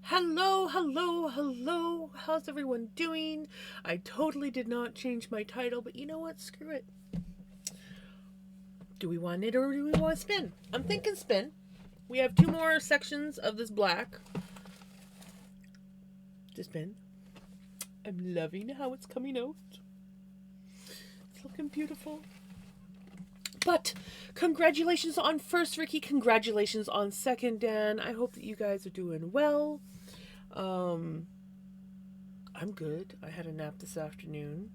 Hello, hello, hello. How's everyone doing? I totally did not change my title, but you know what? Screw it. Do we want it or do we want to spin? I'm thinking spin. We have two more sections of this black to spin. I'm loving how it's coming out. It's looking beautiful. But congratulations on first, Ricky. Congratulations on second, Dan. I hope that you guys are doing well. Um, I'm good. I had a nap this afternoon.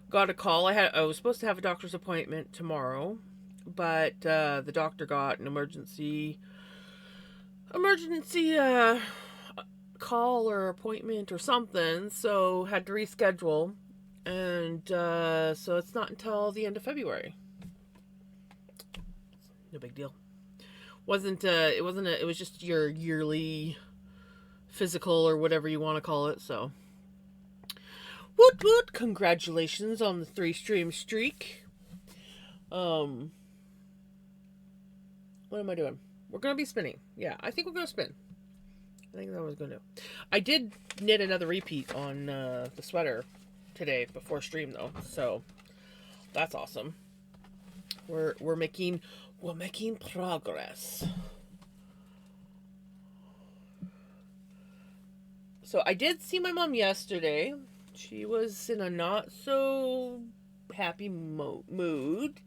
Got a call. I was supposed to have a doctor's appointment tomorrow, but the doctor got an emergency call or appointment or something, so had to reschedule, and so it's not until the end of February. No big deal. Wasn't it wasn't a, It was just your yearly physical or whatever you want to call it. So woot woot! Congratulations on the 3 stream streak. Um, what am I doing? We're gonna be spinning. Yeah, I think we're gonna spin. I think that was gonna. I did knit another repeat on the sweater today before stream though, so that's awesome. We're making progress. So I did see my mom yesterday. She was in a not so happy mood,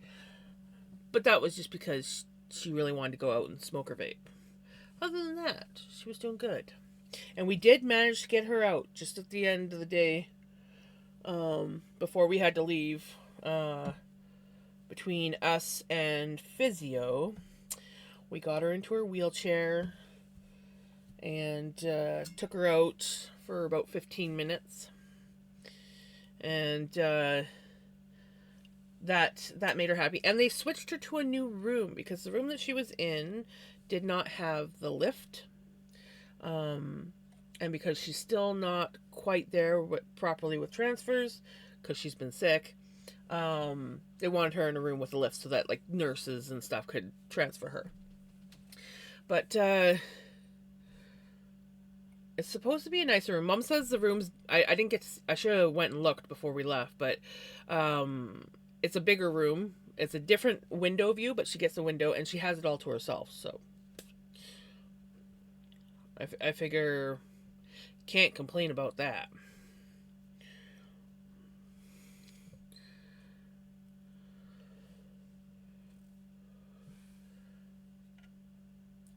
but that was just because she really wanted to go out and smoke her vape. Other than that, she was doing good. And we did manage to get her out just at the end of the day, before we had to leave. Between us and physio, we got her into her wheelchair and took her out for about 15 minutes. And that made her happy. And they switched her to a new room because the room that she was in did not have the lift. And because she's still not quite there properly with transfers, because she's been sick, they wanted her in a room with a lift so that like nurses and stuff could transfer her. But it's supposed to be a nicer room. Mom says the room's. I didn't get. I should have went and looked before we left, but it's a bigger room. It's a different window view, but she gets a window and she has it all to herself. So I figure can't complain about that.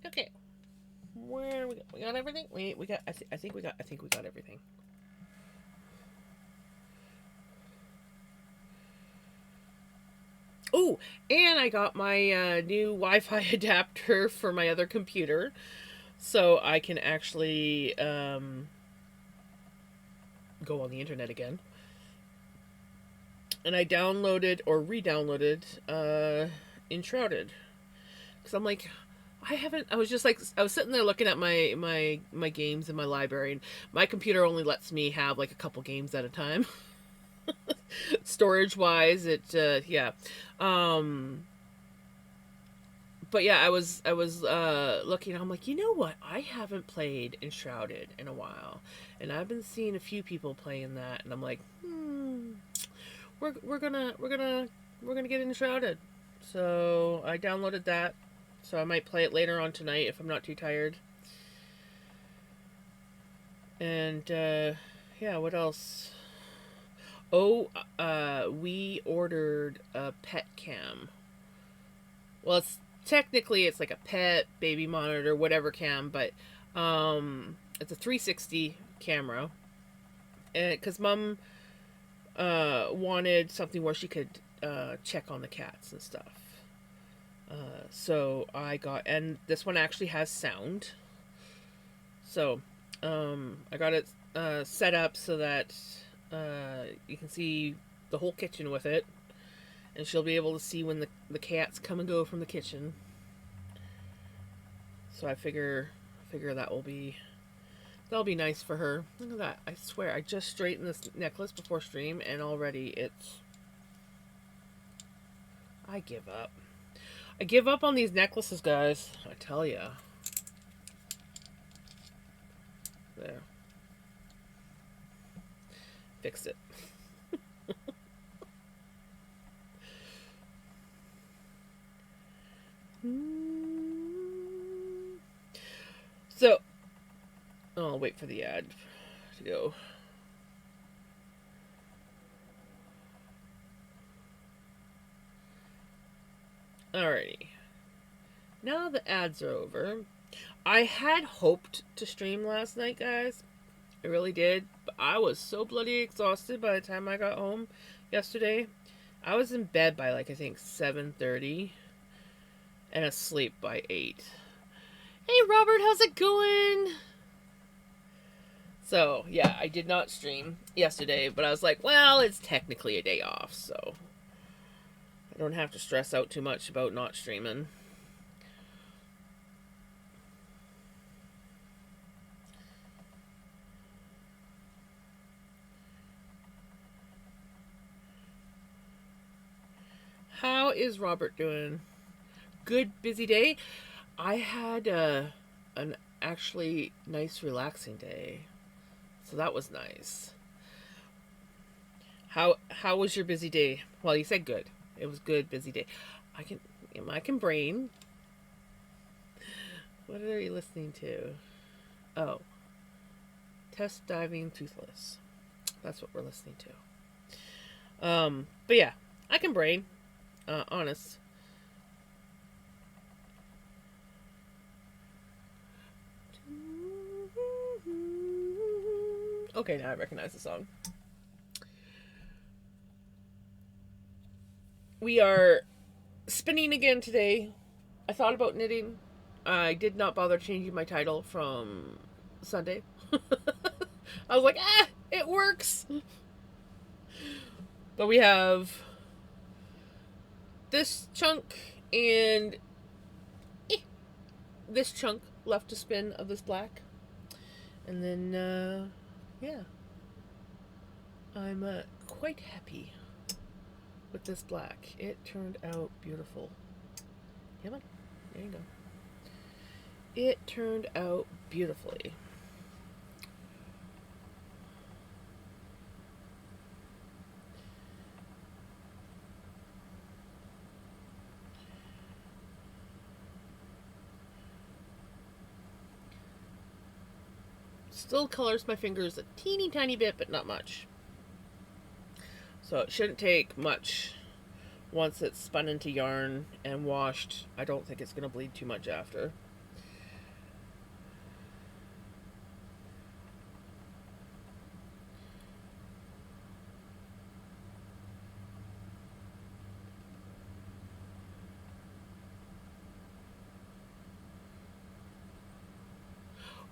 Okay, where we got? We got everything. We got. I think we got. I think we got everything. Oh, and I got my new Wi-Fi adapter for my other computer, so I can actually go on the internet again. And I downloaded or re-downloaded Enshrouded because I'm like, I haven't. I was just like, I was sitting there looking at my games in my library, and my computer only lets me have like a couple games at a time. Storage wise, it yeah. Um, but yeah, I was looking. I'm like, you know what? I haven't played Enshrouded in a while, and I've been seeing a few people playing that, and I'm like, we're gonna get Enshrouded. So I downloaded that. So I might play it later on tonight if I'm not too tired. And yeah, what else? Oh, we ordered a pet cam. Well, it's like a pet baby monitor, whatever cam, but it's a 360 camera. And because mom wanted something where she could check on the cats and stuff. So I got, and this one actually has sound. So I got it set up so that you can see the whole kitchen with it, and she'll be able to see when the cats come and go from the kitchen. So I figure that'll be nice for her. Look at that! I swear, I just straightened this necklace before stream, and already it's. I give up. I give up on these necklaces, guys. I tell ya. There. Fixed it. So, I'll wait for the ad to go. Alrighty. Now the ads are over. I had hoped to stream last night, guys. I really did. But I was so bloody exhausted by the time I got home yesterday. I was in bed by like, I think 7:30 and asleep by 8. Hey Robert, how's it going? So, yeah, I did not stream yesterday, but I was like, well, it's technically a day off, so I don't have to stress out too much about not streaming. How is Robert doing? Good, busy day? I had an actually nice, relaxing day. So that was nice. How was your busy day? Well, you said good. It was good, busy day. I can brain. What are you listening to? Oh. Test Diving Toothless. That's what we're listening to. But yeah, I can brain. Honest. Okay, now I recognize the song. We are spinning again today. I thought about knitting. I did not bother changing my title from Sunday. I was like, it works. But we have this chunk and this chunk left to spin of this black. And then, yeah. I'm quite happy with this black. It turned out beautiful. Come on. There you go. It turned out beautifully. Still colors my fingers a teeny tiny bit, but not much. So it shouldn't take much once it's spun into yarn and washed. I don't think it's going to bleed too much after.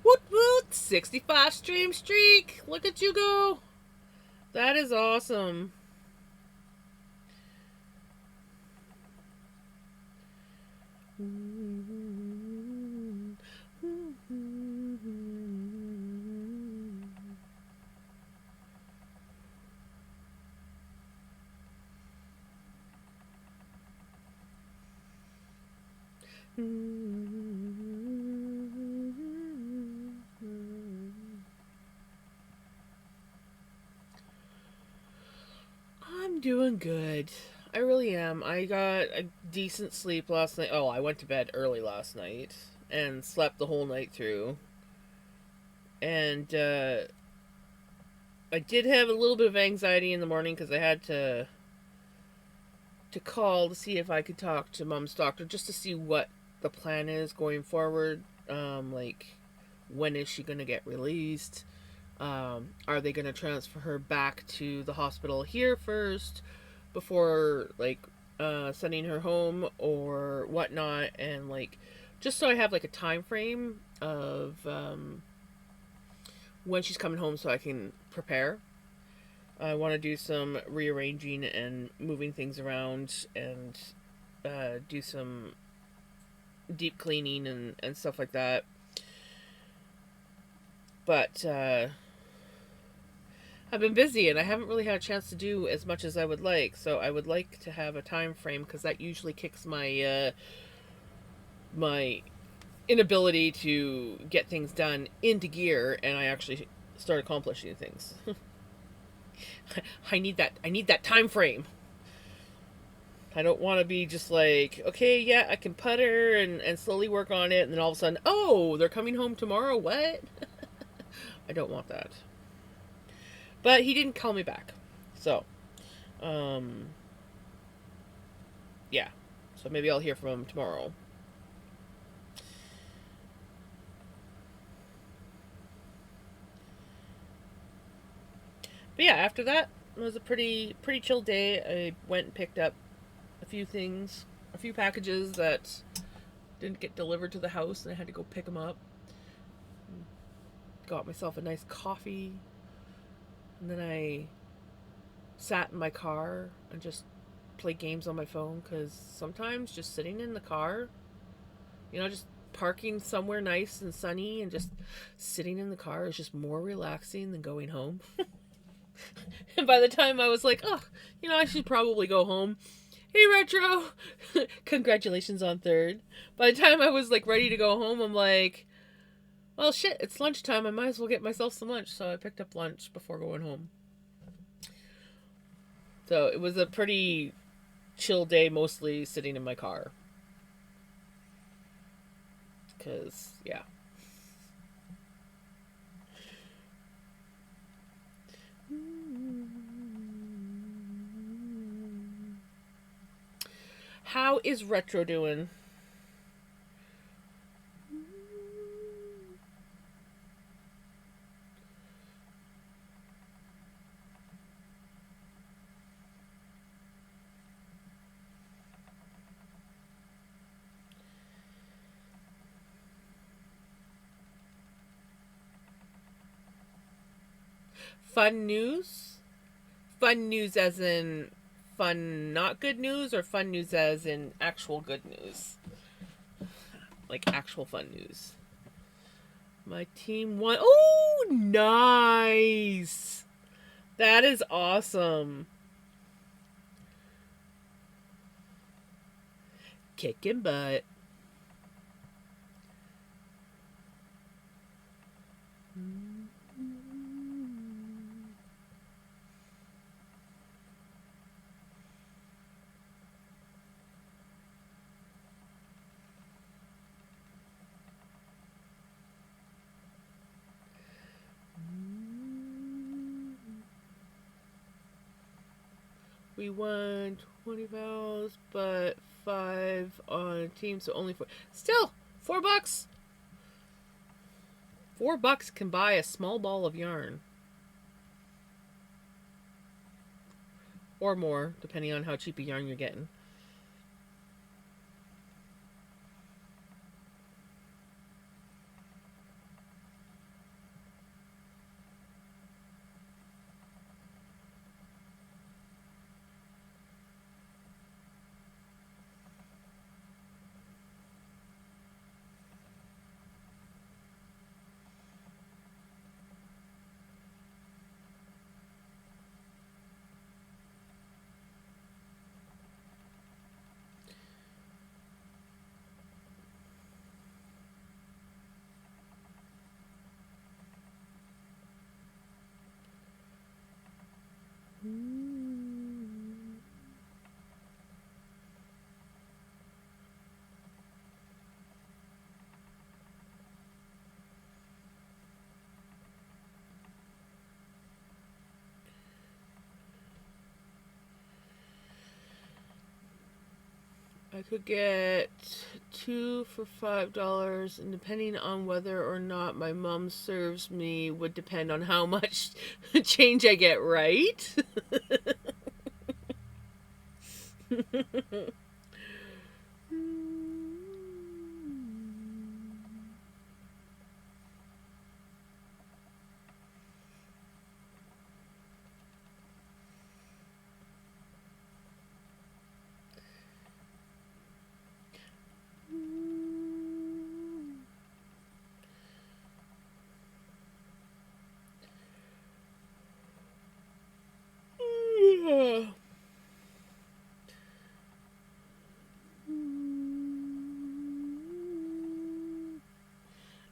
Woot woot! 65 stream streak! Look at you go! That is awesome. I'm doing good. I really am. I got a decent sleep last night. Oh, I went to bed early last night and slept the whole night through. And I did have a little bit of anxiety in the morning because I had to call to see if I could talk to Mom's doctor just to see what the plan is going forward. Like, when is she going to get released? Are they going to transfer her back to the hospital here first before, like, sending her home or whatnot? And, like, just so I have, like, a time frame of when she's coming home so I can prepare. I want to do some rearranging and moving things around and do some deep cleaning and stuff like that. But I've been busy and I haven't really had a chance to do as much as I would like. So I would like to have a time frame because that usually kicks my my inability to get things done into gear, and I actually start accomplishing things. I need that time frame. I don't want to be just like, okay, yeah, I can putter and slowly work on it, and then all of a sudden, oh, they're coming home tomorrow. What? I don't want that. But he didn't call me back, so um, yeah. So maybe I'll hear from him tomorrow. But yeah, after that, it was a pretty chill day. I went and picked up a few things, a few packages that didn't get delivered to the house, and I had to go pick them up. Got myself a nice coffee, and then I sat in my car and just played games on my phone, because sometimes just sitting in the car, just parking somewhere nice and sunny and just sitting in the car is just more relaxing than going home. And by the time I was like, oh, I should probably go home. Hey, Retro! Congratulations on third. By the time I was like ready to go home, I'm like, well, shit, it's lunchtime. I might as well get myself some lunch. So I picked up lunch before going home. So it was a pretty chill day, mostly sitting in my car. Because, yeah. How is Retro doing? Fun news? Fun news as in fun not good news, or fun news as in actual good news? Like actual fun news. My team won. Oh, nice! That is awesome. Kicking butt. We won 20 vowels, but 5 on a team, so only 4. Still, $4. $4 can buy a small ball of yarn. Or more, depending on how cheap a yarn you're getting. I could get 2 for $5, and depending on whether or not my mom serves me would depend on how much change I get, right?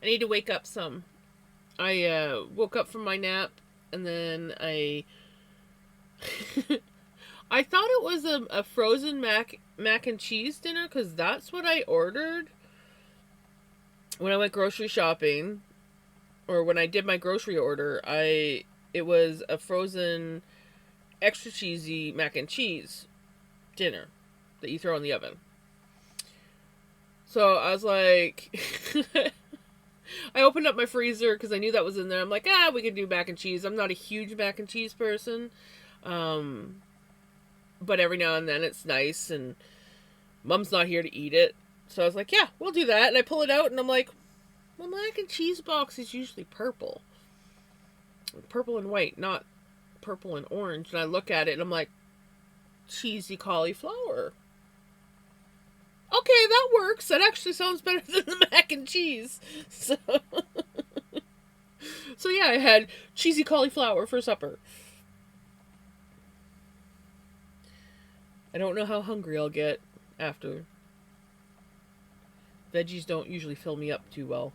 I need to wake up some. I woke up from my nap, and then I I thought it was a frozen mac and cheese dinner, because that's what I ordered when I went grocery shopping, or when I did my grocery order. It was a frozen extra cheesy mac and cheese dinner that you throw in the oven. So I was like, I opened up my freezer because I knew that was in there. I'm like, we can do mac and cheese. I'm not a huge mac and cheese person. But every now and then it's nice, and Mom's not here to eat it. So I was like, yeah, we'll do that. And I pull it out, and I'm like, well, mac and cheese box is usually purple. Purple and white, not purple and orange. And I look at it, and I'm like, cheesy cauliflower. Okay, that works. That actually sounds better than the mac and cheese. So yeah, I had cheesy cauliflower for supper. I don't know how hungry I'll get after. Veggies don't usually fill me up too well.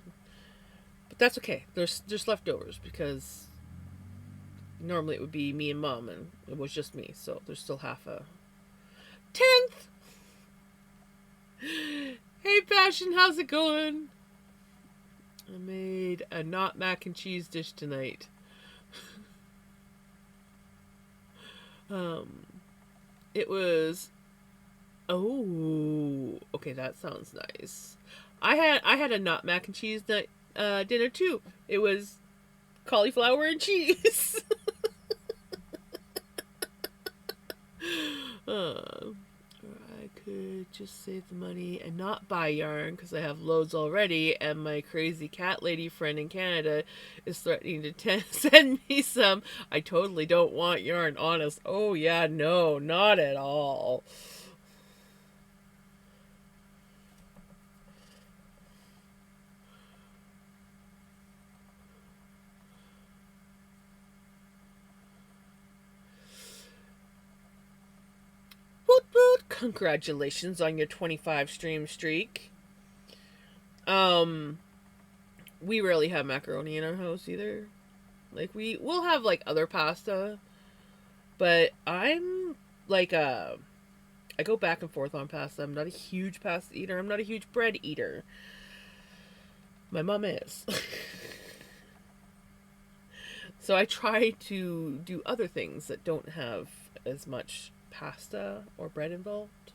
But that's okay. There's leftovers, because normally it would be me and Mom, and it was just me. So there's still half a 10th. Hey, Passion, how's it going? I made a not mac and cheese dish tonight. It was... Oh, okay, that sounds nice. I had a not mac and cheese dinner too. It was cauliflower and cheese. I could just save the money and not buy yarn, because I have loads already, and my crazy cat lady friend in Canada is threatening to send me some. I totally don't want yarn, honest. Oh yeah, no, not at all. Woot woot! Congratulations on your 25 stream streak. We rarely have macaroni in our house either. Like, we'll have like other pasta, but I'm like I go back and forth on pasta. I'm not a huge pasta eater. I'm not a huge bread eater. My mom is. So I try to do other things that don't have as much pasta or bread involved.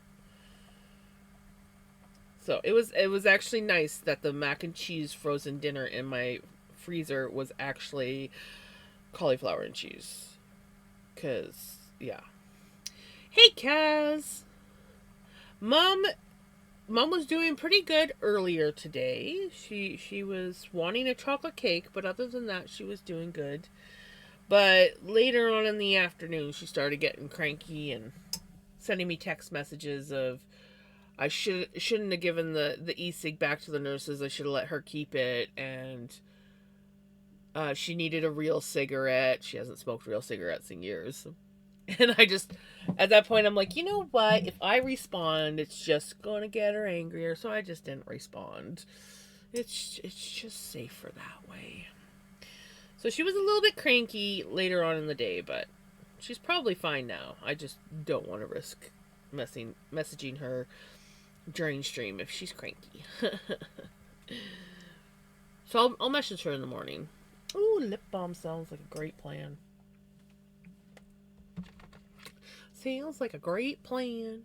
So it was actually nice that the mac and cheese frozen dinner in my freezer was actually cauliflower and cheese. 'Cause, yeah. Hey, Kaz! Mom was doing pretty good earlier today. She was wanting a chocolate cake, but other than that, she was doing good. But later on in the afternoon, she started getting cranky and sending me text messages of, I shouldn't have given the e-cig back to the nurses. I should have let her keep it, and she needed a real cigarette. She hasn't smoked real cigarettes in years. And I just, at that point, I'm like, you know what? If I respond, it's just going to get her angrier. So I just didn't respond. It's just safer that way. So she was a little bit cranky later on in the day, but she's probably fine now. I just don't want to risk messaging her during stream if she's cranky. So I'll message her in the morning. Ooh, lip balm sounds like a great plan. Sounds like a great plan.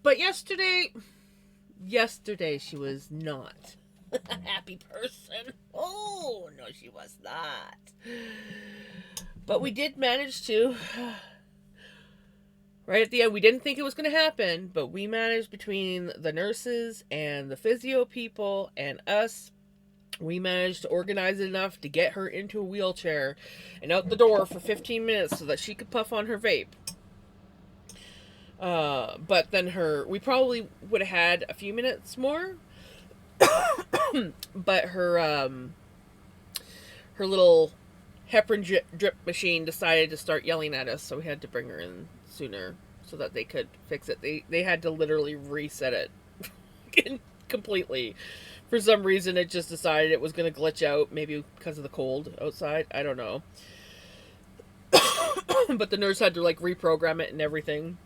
But yesterday she was not a happy person. Oh, no, she was not. But we did manage to. Right at the end, we didn't think it was going to happen, but we managed, between the nurses and the physio people and us, we managed to organize it enough to get her into a wheelchair and out the door for 15 minutes so that she could puff on her vape. But then we probably would have had a few minutes more, but her little heparin drip machine decided to start yelling at us, so we had to bring her sooner so that they could fix it. They had to literally reset it completely. For some reason, it just decided it was going to glitch out, maybe because of the cold outside. I don't know. But the nurse had to like reprogram it and everything.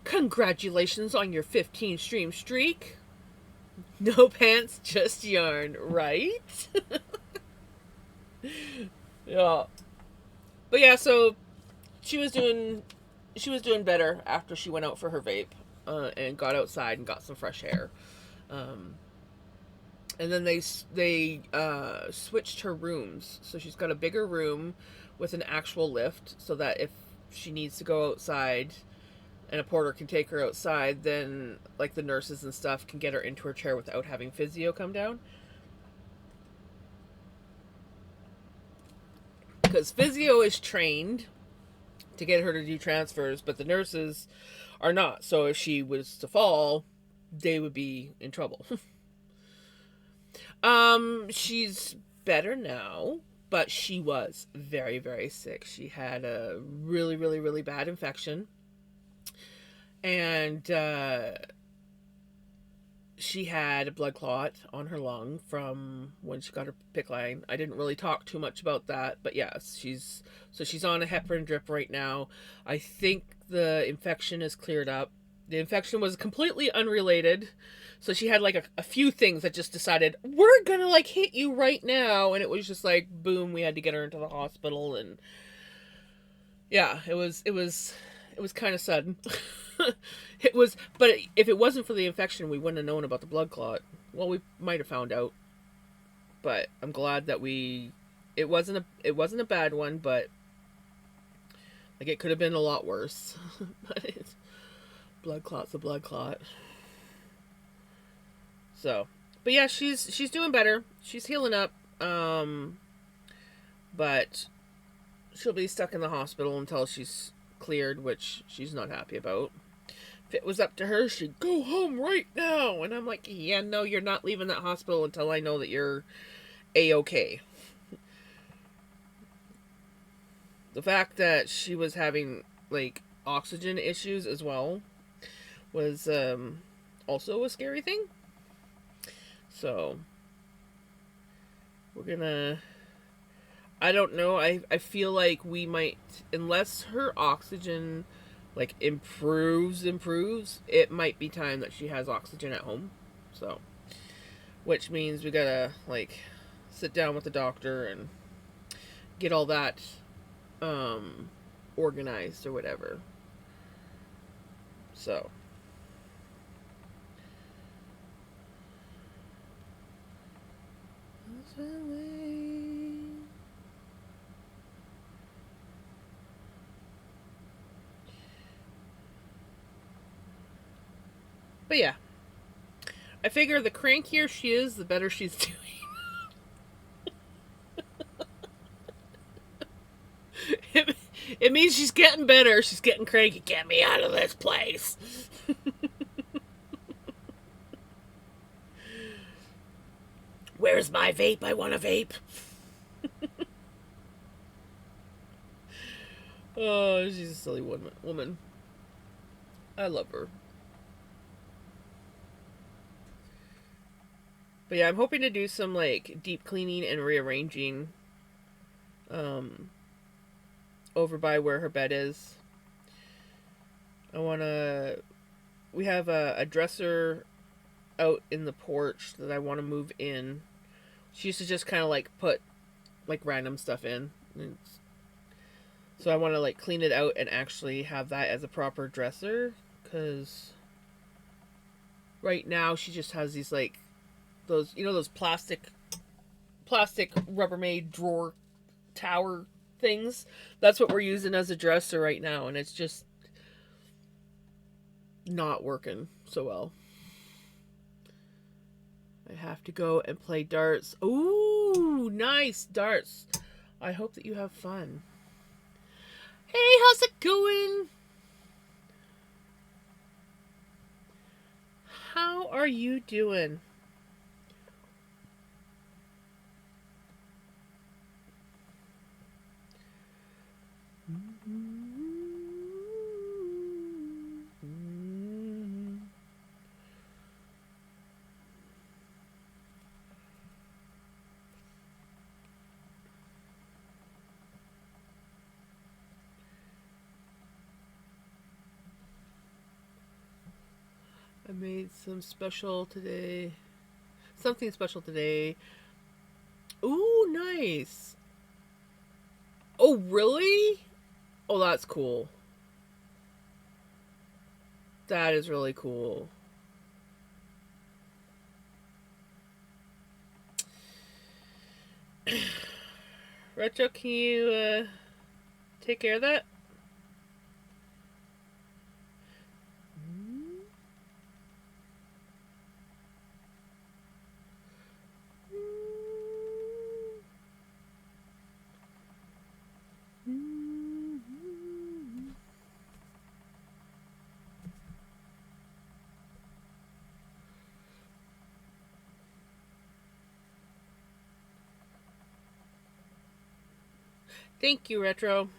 Congratulations on your 15 stream streak. No pants, just yarn, right? Yeah. But yeah, so she was doing better after she went out for her vape, and got outside and got some fresh air. And then they switched her rooms, so she's got a bigger room with an actual lift, so that if she needs to go outside and a porter can take her outside, then like the nurses and stuff can get her into her chair without having physio come down. Because physio is trained to get her to do transfers, but the nurses are not. So if she was to fall, they would be in trouble. She's better now, but she was very, very sick. She had a really, really, really bad infection. And she had a blood clot on her lung from when she got her PICC line. I didn't really talk too much about that, but yes, she's on a heparin drip right now. I think the infection is cleared up. The infection was completely unrelated. So she had like a few things that just decided, we're gonna like hit you right now. And it was just like, boom, we had to get her into the hospital. And yeah, it was kind of sudden. It was, but if it wasn't for the infection, we wouldn't have known about the blood clot. Well, we might have found out. But I'm glad that it wasn't a bad one, but like it could have been a lot worse. But blood clot's a blood clot. So, but yeah, she's doing better. She's healing up. But she'll be stuck in the hospital until she's cleared, which she's not happy about. If it was up to her, she'd go home right now. And I'm like, yeah, no, you're not leaving that hospital until I know that you're A-okay. The fact that she was having like oxygen issues as well was also a scary thing. So we're gonna, I don't know, I feel like we might, unless her oxygen like improves, it might be time that she has oxygen at home. So, which means we gotta like sit down with the doctor and get all that organized or whatever. So but yeah, I figure the crankier she is, the better she's doing. It means she's getting better. She's getting cranky. Get me out of this place. Where's my vape? I want a vape. Oh, she's a silly woman. I love her. But yeah, I'm hoping to do some like deep cleaning and rearranging over by where her bed is. We have a dresser out in the porch that I want to move in. She used to just kind of like put like random stuff in. So I want to like clean it out and actually have that as a proper dresser, because right now she just has these like those, you know, those plastic Rubbermaid drawer tower things. That's what we're using as a dresser right now, and it's just not working so well. I have to go and play darts. Ooh, nice darts. I hope that you have fun. Hey, how's it going? How are you doing? made some special today. Something special today. Ooh, nice. Oh, really? Oh, that's cool. That is really cool. Retro, can you take care of that? Thank you, Retro.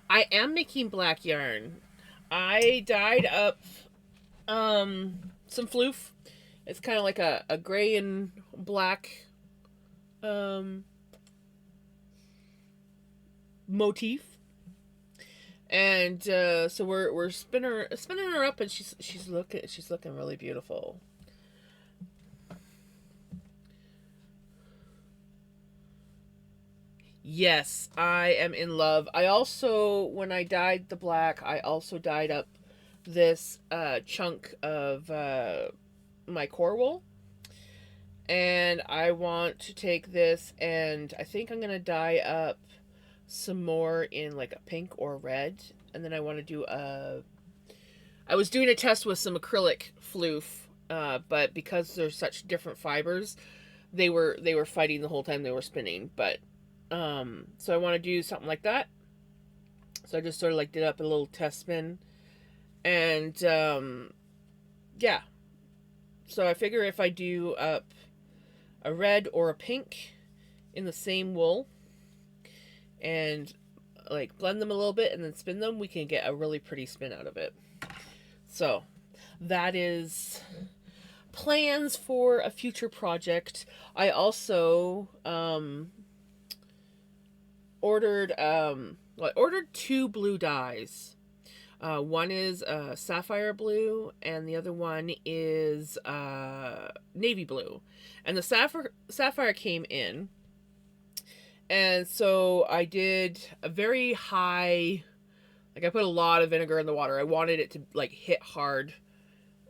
I am making black yarn. I dyed up some floof. It's kind of like a gray and black um motif. And so we're spinning her up, and she's looking really beautiful. Yes, I am in love. I also, when I dyed the black, I also dyed up this chunk of my core wool. And I want to take this, and I think I'm going to dye up some more in like a pink or red. And then I want to do I was doing a test with some acrylic floof, but because there's such different fibers, they were fighting the whole time they were spinning. But so I want to do something like that. So I just sort of like did up a little test spin, and yeah. So I figure if I do up a red or a pink in the same wool, and like blend them a little bit and then spin them, we can get a really pretty spin out of it. So that is plans for a future project. I also ordered two blue dyes. One is sapphire blue, and the other one is navy blue. And the sapphire came in, and so I did a very high, like I put a lot of vinegar in the water. I wanted it to like hit hard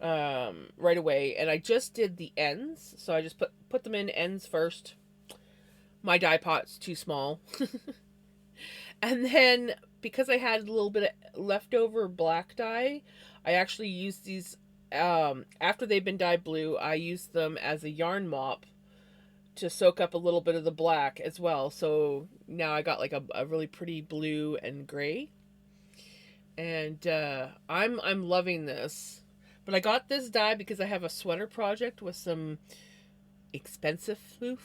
right away, and I just did the ends. So I just put them in ends first. My dye pot's too small. And then because I had a little bit of leftover black dye, I actually used these after they've been dyed blue. I used them as a yarn mop to soak up a little bit of the black as well. So now I got like a really pretty blue and gray. And I'm loving this. But I got this dye because I have a sweater project with some expensive floof.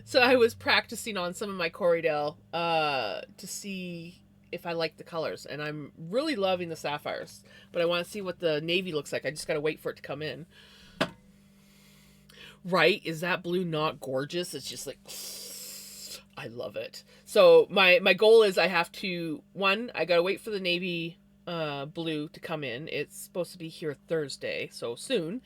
So I was practicing on some of my Corriedale to see if I like the colors, and I'm really loving the sapphires. But I want to see what the navy looks like. I just gotta wait for it to come in. Right? Is that blue not gorgeous? It's just like I love it. So my goal is I have to I gotta wait for the navy blue to come in. It's supposed to be here Thursday, so soon.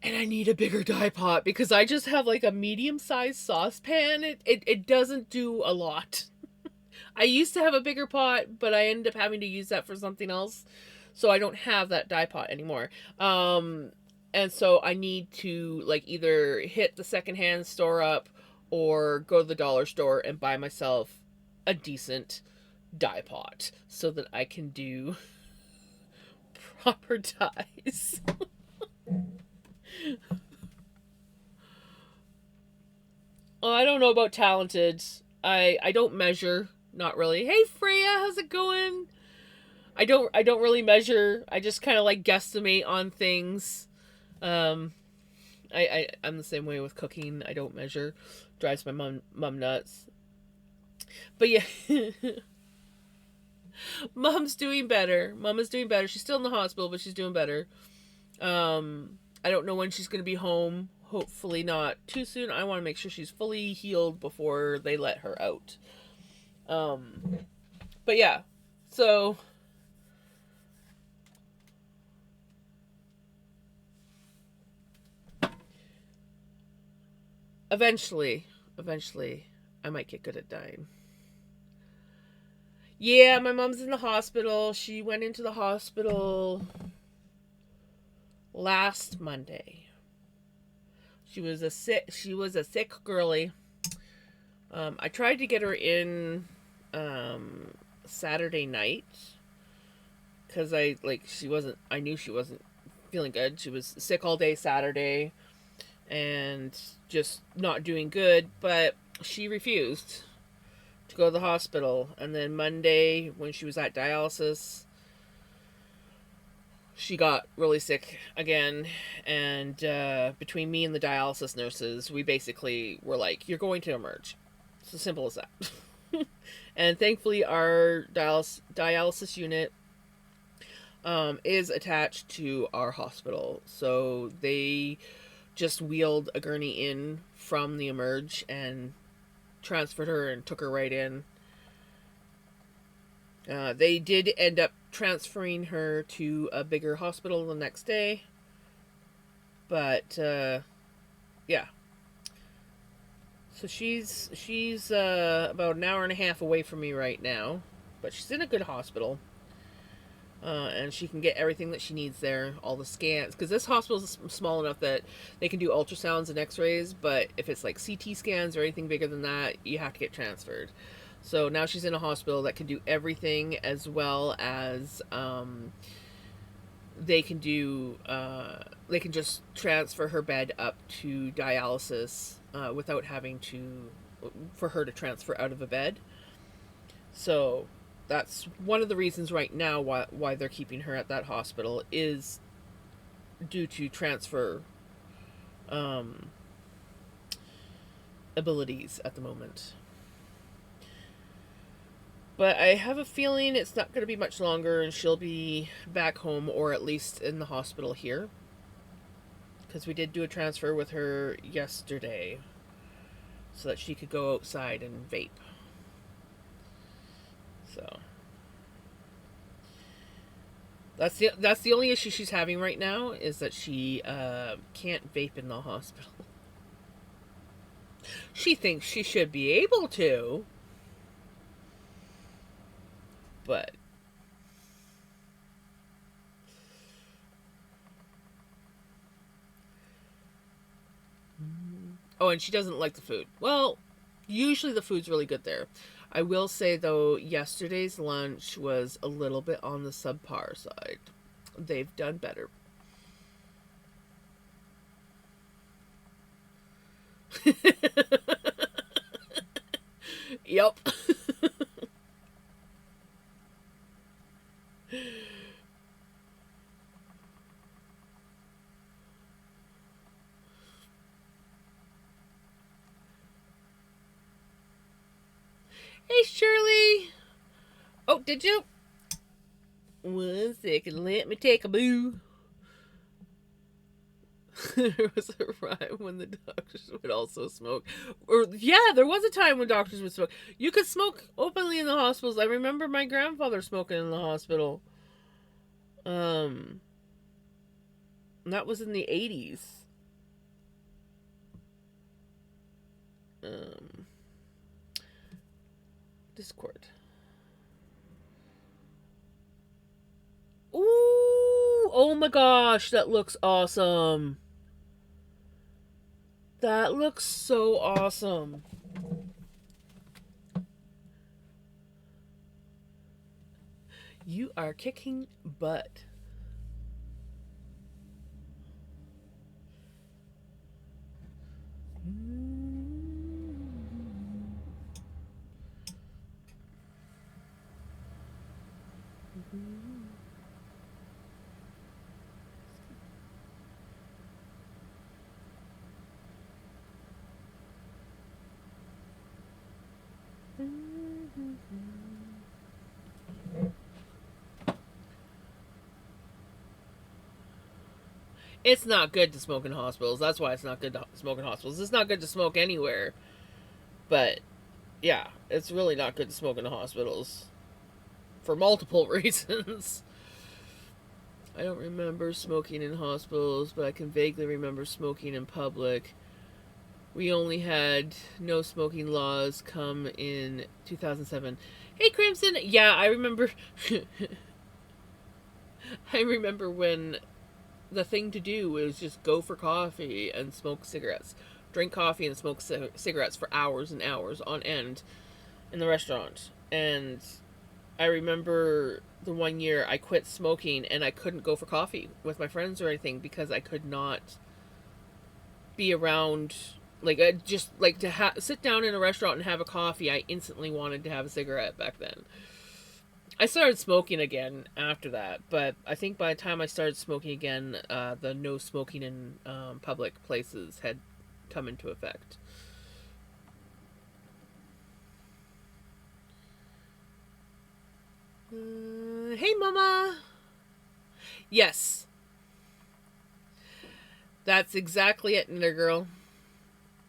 And I need a bigger dye pot because I just have like a medium-sized saucepan. It doesn't do a lot. I used to have a bigger pot, but I ended up having to use that for something else. So I don't have that dye pot anymore. And so I need to like either hit the secondhand store up or go to the dollar store and buy myself a decent dye pot so that I can do proper dyes. Oh, I don't know about talented. I don't measure, not really. Hey Freya, how's it going? I don't really measure. I just kind of like guesstimate on things. Um I'm the same way with cooking. I don't measure. Drives my mom nuts. But yeah. Mom's doing better. Mom is doing better. She's still in the hospital, but she's doing better. I don't know when she's going to be home. Hopefully not too soon. I want to make sure she's fully healed before they let her out. But yeah, so eventually, I might get good at dying. Yeah, my mom's in the hospital. She went into the hospital last Monday. She was a sick girly. I tried to get her in Saturday night because I knew she wasn't feeling good. She was sick all day Saturday and just not doing good, but she refused to go to the hospital. And then Monday, when she was at dialysis, she got really sick again. And between me and the dialysis nurses, we basically were like, you're going to emerge. It's as simple as that. And thankfully, our dialysis unit is attached to our hospital. So they just wheeled a gurney in from the emerge and transferred her and took her right in. They did end up transferring her to a bigger hospital the next day. But, yeah. So she's about an hour and a half away from me right now. But she's in a good hospital. And she can get everything that she needs there, all the scans. Because this hospital is small enough that they can do ultrasounds and x-rays, but if it's like CT scans or anything bigger than that, you have to get transferred. So now she's in a hospital that can do everything, as well as they can just transfer her bed up to dialysis without having for her to transfer out of a bed. So that's one of the reasons right now why they're keeping her at that hospital, is due to transfer abilities at the moment. But I have a feeling it's not going to be much longer and she'll be back home, or at least in the hospital here. Because we did do a transfer with her yesterday so that she could go outside and vape. So that's the only issue she's having right now, is that she can't vape in the hospital. She thinks she should be able to, but oh, and she doesn't like the food. Well, usually the food's really good there. I will say, though, yesterday's lunch was a little bit on the subpar side. They've done better. Yep. Hey, Shirley. Oh, did you? 1 second, let me take a boo. There was a time when the doctors would also smoke. Or, yeah, there was a time when doctors would smoke. You could smoke openly in the hospitals. I remember my grandfather smoking in the hospital. That was in the 80s. Discord. Ooh, oh my gosh, that looks awesome. That looks so awesome. You are kicking butt. It's not good to smoke in hospitals. That's why it's not good to smoke in hospitals. It's not good to smoke anywhere. But yeah, it's really not good to smoke in hospitals for multiple reasons. I don't remember smoking in hospitals, but I can vaguely remember smoking in public. We only had no smoking laws come in 2007. Hey, Crimson! Yeah, I remember. I remember when the thing to do was just go for coffee and smoke cigarettes. Drink coffee and smoke cigarettes for hours and hours on end in the restaurant. And I remember the one year I quit smoking and I couldn't go for coffee with my friends or anything because I could not be around, like, I just like to sit down in a restaurant and have a coffee. I instantly wanted to have a cigarette back then. I started smoking again after that, but I think by the time I started smoking again, the no smoking in public places had come into effect. Hey, Mama! Yes, that's exactly it, Knitter Girl.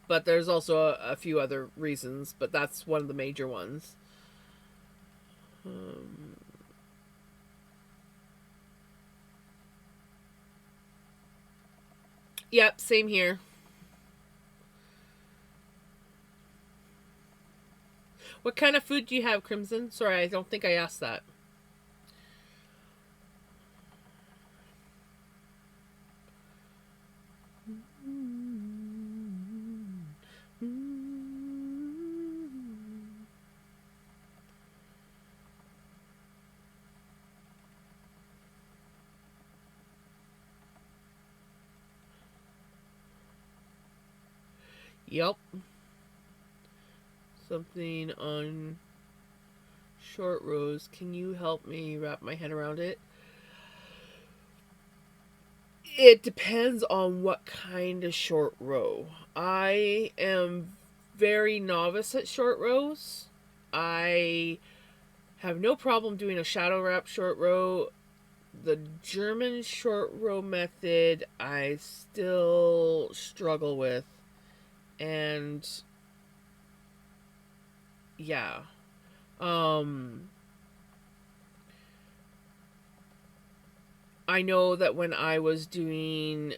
But there's also a few other reasons, but that's one of the major ones. Um, yep, same here. What kind of food do you have, Crimson? Sorry, I don't think I asked that. Yep. Something on short rows. Can you help me wrap my head around it? It depends on what kind of short row. I am very novice at short rows. I have no problem doing a shadow wrap short row. The German short row method I still struggle with. And yeah. Um I know that when I was doing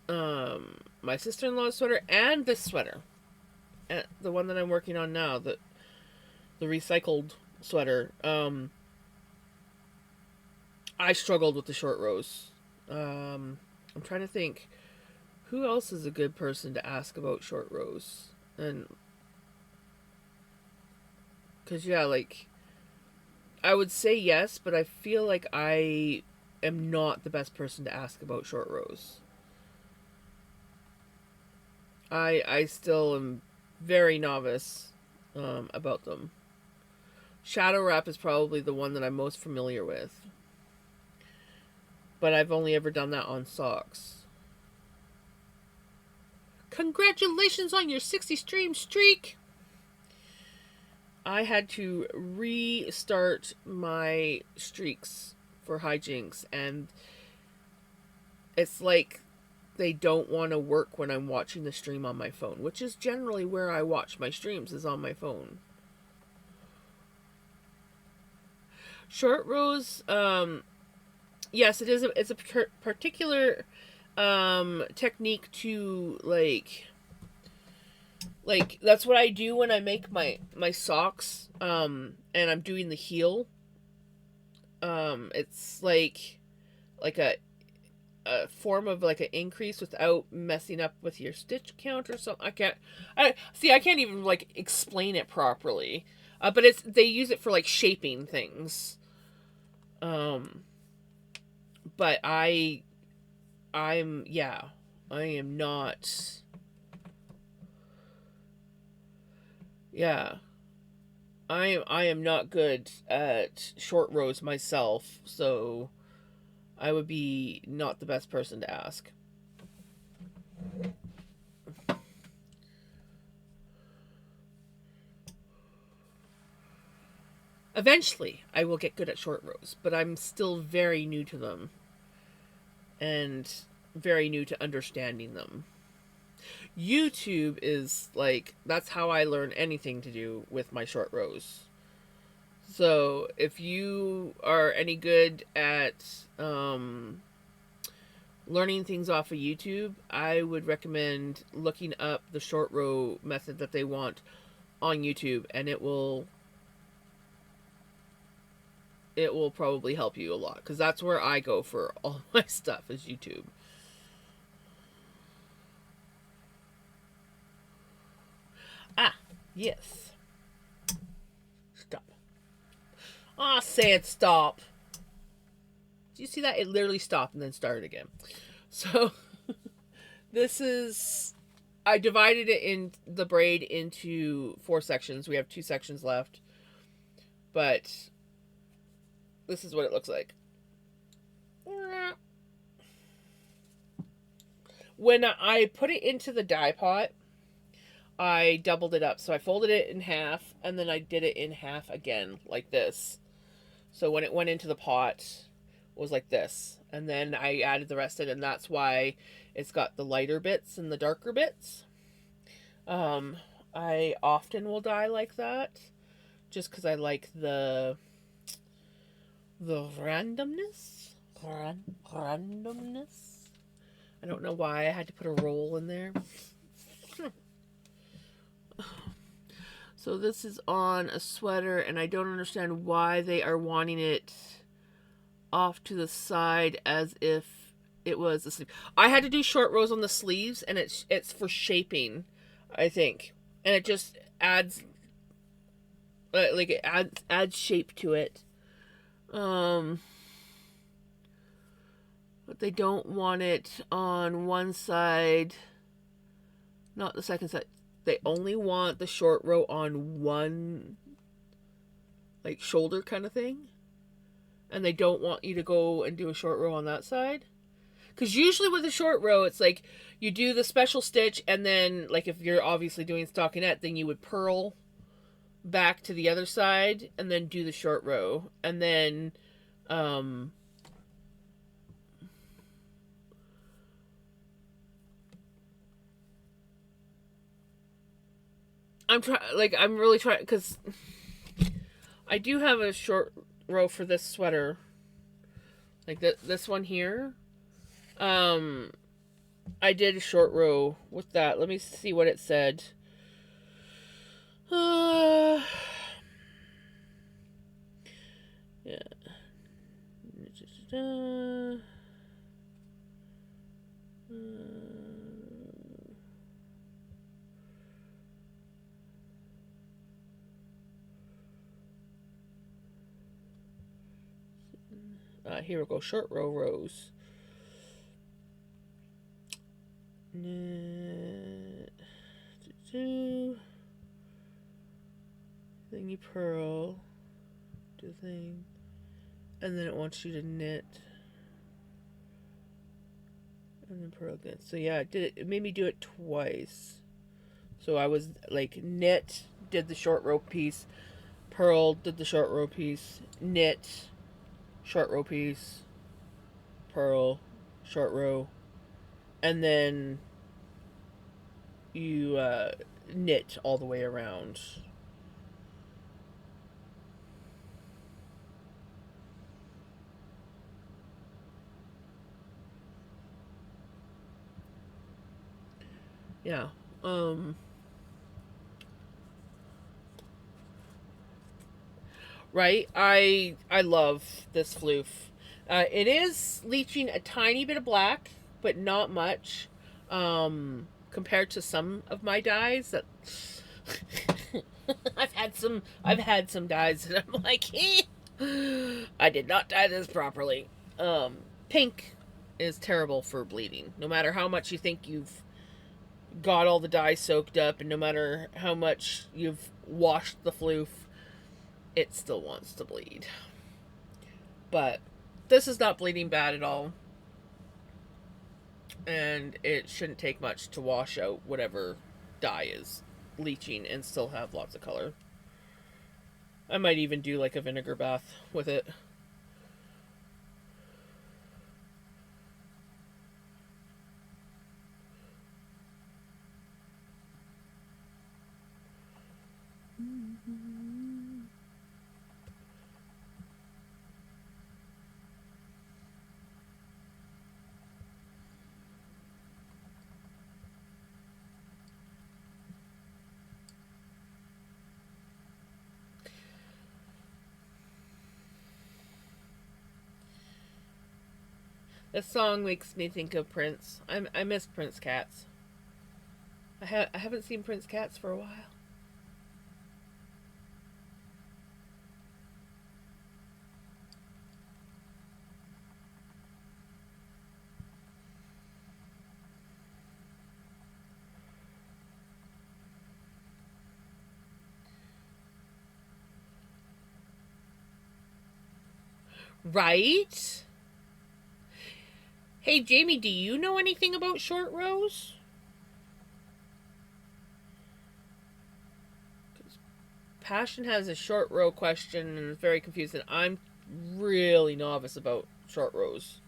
my sister-in-law's sweater and this sweater, the one that I'm working on now, the recycled sweater, I struggled with the short rows. I'm trying to think who else is a good person to ask about short rows. And cuz yeah, like I would say yes, but I feel like I am not the best person to ask about short rows. I still am very novice about them. Shadow wrap is probably the one that I'm most familiar with, but I've only ever done that on socks. Congratulations on your 60 stream streak! I had to restart my streaks for hijinks, and it's like they don't want to work when I'm watching the stream on my phone, which is generally where I watch my streams, is on my phone. Short rows, yes, it is. It's a particular technique to like that's what I do when I make my socks. And I'm doing the heel. It's like a form of like an increase without messing up with your stitch count or something. I can't even like explain it properly. But it's they use it for like shaping things. Um, but I'm yeah, I am not. Yeah, I am not good at short rows myself, so I would be not the best person to ask. Eventually, I will get good at short rows, but I'm still very new to them. and very new to understanding them. YouTube is like, that's how I learn anything to do with my short rows. So if you are any good at learning things off of YouTube, I would recommend looking up the short row method that they want on YouTube, and it will probably help you a lot, because that's where I go for all my stuff, is YouTube. Ah, yes. Stop. Ah, say it stop. Do you see that? It literally stopped and then started again. So, this is... I divided it in the braid into 4 sections. We have 2 sections left. But this is what it looks like. When I put it into the dye pot, I doubled it up. So I folded it in half, and then I did it in half again, like this. So when it went into the pot, it was like this. And then I added the rest in, and that's why it's got the lighter bits and the darker bits. I often will dye like that, just because I like the randomness. Randomness. I don't know why I had to put a roll in there. So this is on a sweater, and I don't understand why they are wanting it off to the side as if it was a sleeve. I had to do short rows on the sleeves, and it's for shaping, I think, and it just adds like it adds shape to it. But they don't want it on one side, not the second side. They only want the short row on one, like, shoulder kind of thing. And they don't want you to go and do a short row on that side. Because usually with a short row, it's like you do the special stitch, and then, like, if you're obviously doing stockinette, then you would purl back to the other side and then do the short row. And then I'm really trying, because I do have a short row for this sweater, like this one here. I did a short row with that. Let me see what it said. Yeah. Here we go. Short row rows. Then you purl. Do the thing. And then it wants you to knit. And then purl again. So yeah, it made me do it twice. So I was like, knit, did the short row piece, purl, did the short row piece, knit, short row piece, purl, short row, and then you knit all the way around. Yeah. Right? I love this floof. It is leaching a tiny bit of black, but not much. Compared to some of my dyes that I've had some dyes that I'm like, I did not dye this properly. Pink is terrible for bleeding. No matter how much you think you've got all the dye soaked up, and no matter how much you've washed the floof, it still wants to bleed. But this is not bleeding bad at all. And it shouldn't take much to wash out whatever dye is leaching and still have lots of color. I might even do like a vinegar bath with it. This song makes me think of Prince. I miss Prince cats. I haven't seen Prince cats for a while. Right? Hey, Jamie, do you know anything about short rows? Passion has a short row question and is very confused, and I'm really novice about short rows.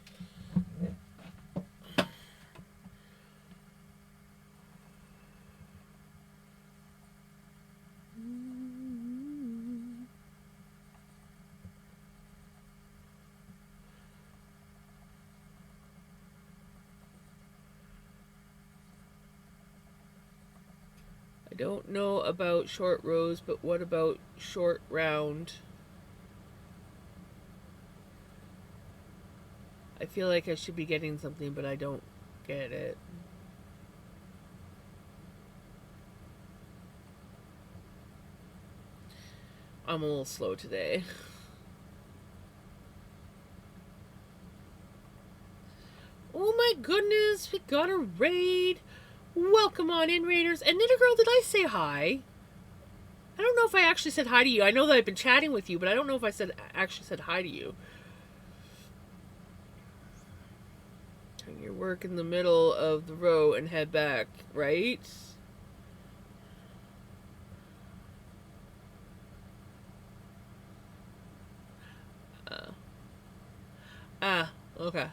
I don't know about short rows, but what about short round? I feel like I should be getting something, but I don't get it. I'm a little slow today. Oh my goodness, we got a raid. Welcome on in, Raiders. And Knitter Girl, did I say hi? I don't know if I actually said hi to you. I know that I've been chatting with you, but I don't know if I actually said hi to you. Turn your work in the middle of the row and head back, right? Okay.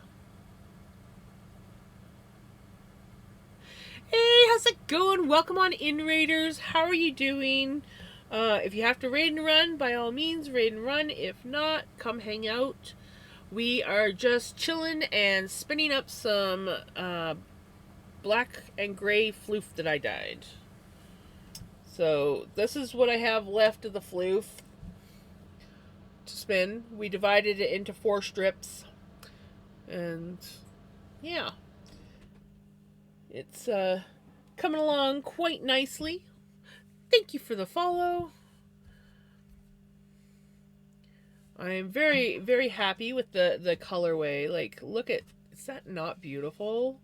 Hey, how's it going? Welcome on in, Raiders. How are you doing? If you have to raid and run, by all means, raid and run. If not, come hang out. We are just chilling and spinning up some black and gray floof that I dyed. So this is what I have left of the floof to spin. We divided it into 4 strips. And yeah. It's coming along quite nicely. Thank you for the follow. I am very, very happy with the colorway. Like, look at, is that not beautiful?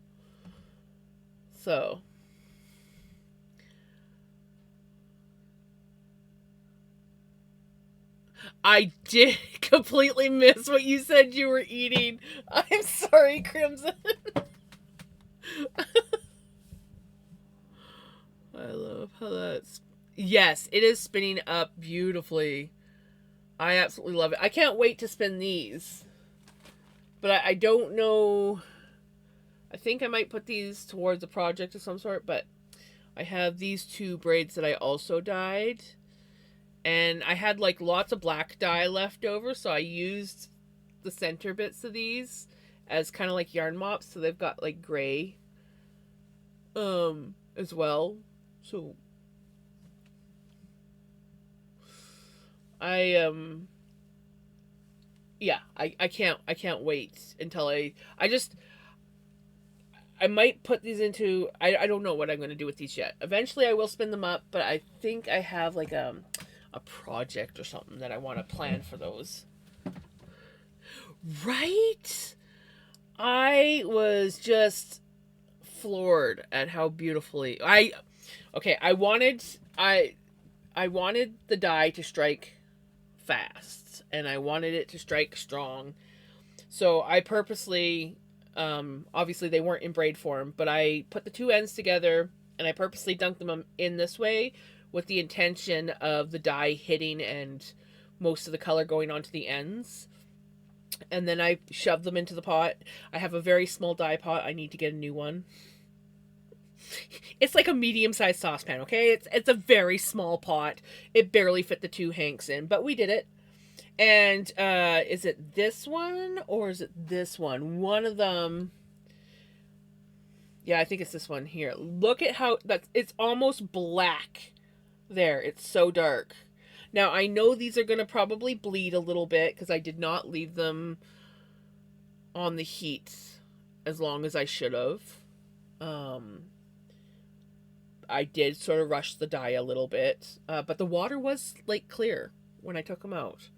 So, I did completely miss what you said you were eating. I'm sorry, Crimson. I love how that's... Yes, it is spinning up beautifully. I absolutely love it. I can't wait to spin these. But I don't know... I think I might put these towards a project of some sort, but I have these 2 braids that I also dyed. And I had like lots of black dye left over, so I used the center bits of these as kind of like yarn mops, so they've got like gray as well. So yeah, I can't wait until I might put these into, I don't know what I'm going to do with these yet. Eventually I will spin them up, but I think I have like a project or something that I want to plan for those. Right? I was just floored at how beautifully I wanted the die to strike fast, and I wanted it to strike strong. So I purposely, obviously they weren't in braid form, but I put the 2 ends together and I purposely dunked them in this way with the intention of the die hitting and most of the color going onto the ends. And then I shoved them into the pot. I have a very small die pot. I need to get a new one. It's like a medium-sized saucepan, okay? It's a very small pot. It barely fit the 2 hanks in, but we did it. And is it this one or is it this one? One of them... Yeah, I think it's this one here. Look at how... it's almost black. There, it's so dark. Now, I know these are going to probably bleed a little bit because I did not leave them on the heat. as long as I should have. Um, I did sort of rush the dye a little bit, but the water was like clear when I took them out.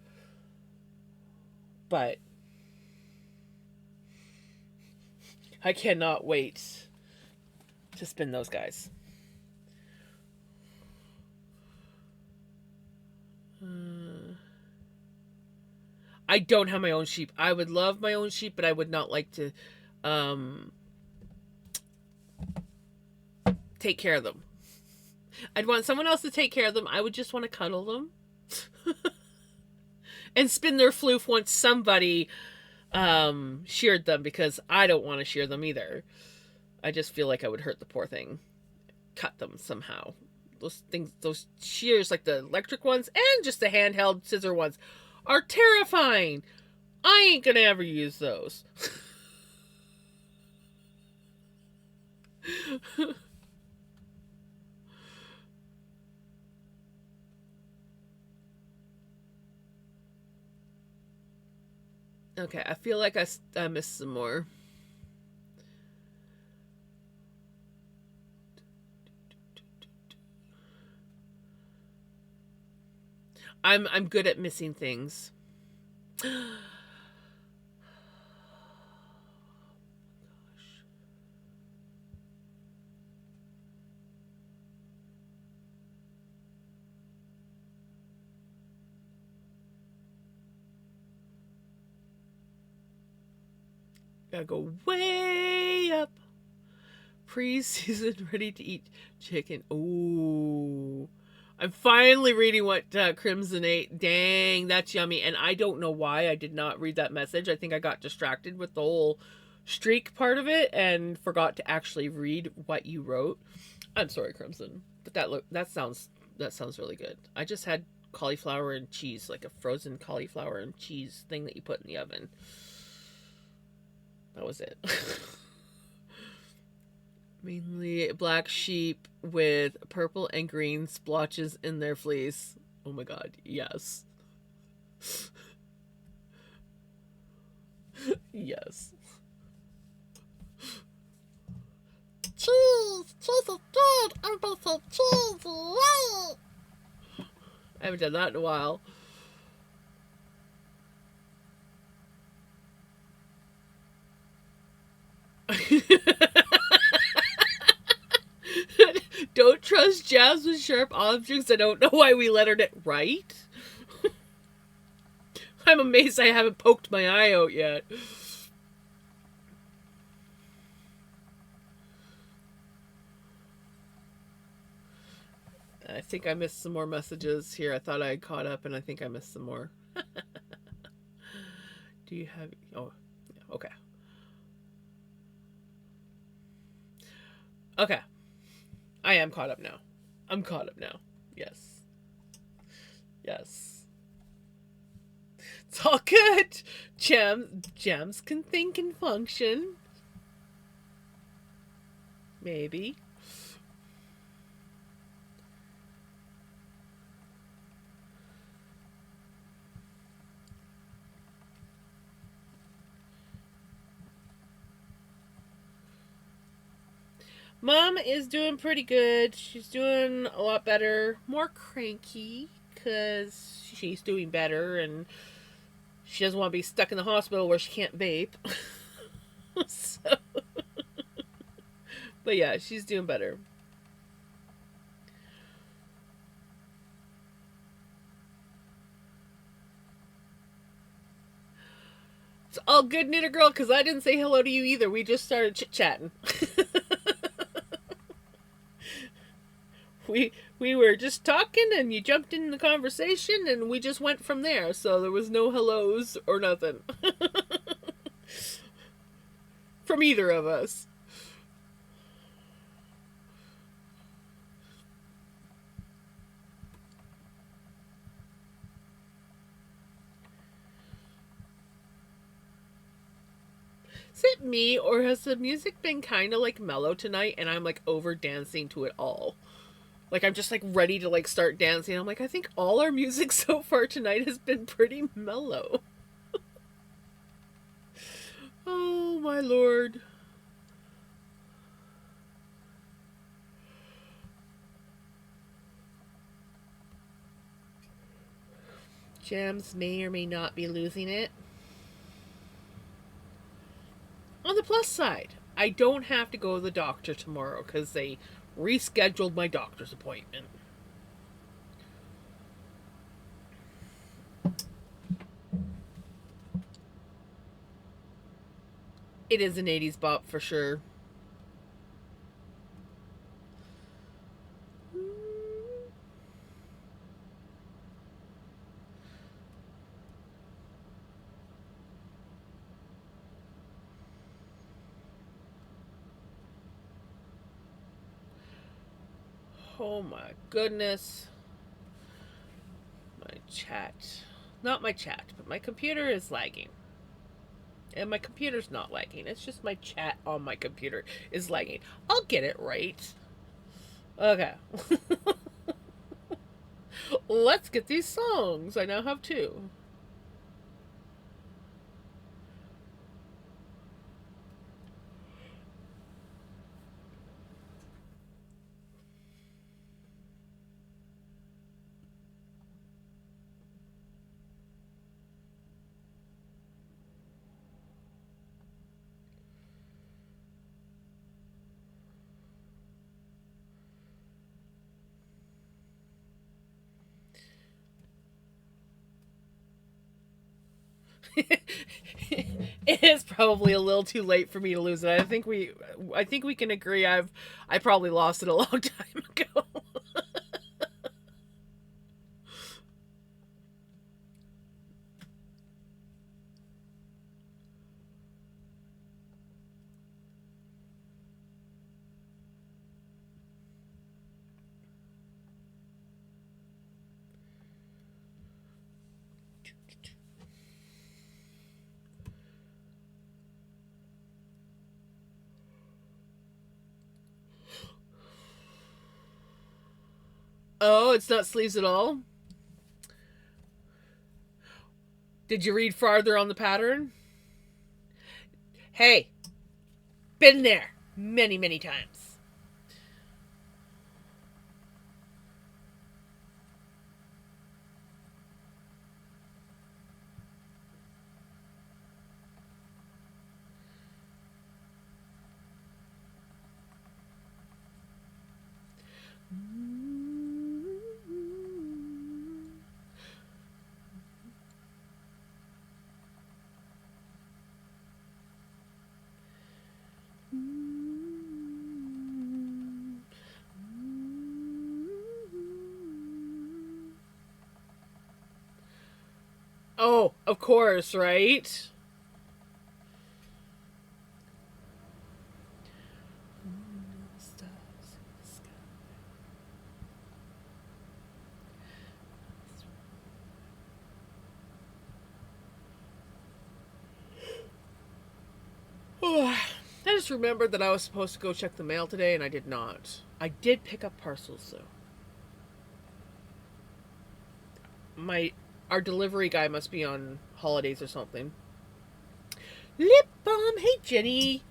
But I cannot wait to spin those guys. I don't have my own sheep. I would love my own sheep, but I would not like to take care of them. I'd want someone else to take care of them. I would just want to cuddle them and spin their floof once somebody sheared them, because I don't want to shear them either. I just feel like I would hurt the poor thing. Cut them somehow. Those things, those shears, like the electric ones and just the handheld scissor ones, are terrifying. I ain't gonna ever use those. Okay, I feel like I missed some more. I'm good at missing things. Gotta go way up. Pre-season ready to eat chicken. Ooh. I'm finally reading what Crimson ate. Dang, that's yummy. And I don't know why I did not read that message. I think I got distracted with the whole streak part of it and forgot to actually read what you wrote. I'm sorry, Crimson, but that sounds really good. I just had cauliflower and cheese, like a frozen cauliflower and cheese thing that you put in the oven. That was it. Mainly black sheep with purple and green splotches in their fleece. Oh my god, yes. Yes. Cheese! Cheese is good! Everybody say cheese! Yay! I haven't done that in a while. Don't trust Jazz with sharp objects. I don't know why we lettered it right. I'm amazed I haven't poked my eye out yet. I think I missed some more messages here. I thought I had caught up, and I think I missed some more. Do you have... Oh, okay. Okay. I am caught up now. I'm caught up now. Yes. Yes. It's all good. Gems can think and function. Maybe. Mom is doing pretty good. She's doing a lot better. More cranky because she's doing better and she doesn't want to be stuck in the hospital where she can't vape. So, but yeah, she's doing better. It's all good, Knitter Girl, because I didn't say hello to you either. We just started chit-chatting. We were just talking and you jumped in the conversation and we just went from there. So there was no hellos or nothing. From either of us. Is it me, or has the music been kind of like mellow tonight and I'm like over dancing to it all? Like, I'm just like ready to like start dancing. I'm like, I think all our music so far tonight has been pretty mellow. Oh my lord. Jams may or may not be losing it. On the plus side, I don't have to go to the doctor tomorrow because they rescheduled my doctor's appointment. It is an 80s bop for sure. Oh my goodness. My chat. Not my chat, but my computer is lagging. And my computer's not lagging. It's just my chat on my computer is lagging. I'll get it right. Okay. Let's get these songs. I now have 2. It is probably a little too late for me to lose it. I think we can agree I probably lost it a long time ago. Oh, it's not sleeves at all? Did you read farther on the pattern? Hey, been there many, many times. Oh, of course, right? I just remembered that I was supposed to go check the mail today and I did not. I did pick up parcels though. Our delivery guy must be on holidays or something. Lip balm, hey Jenny.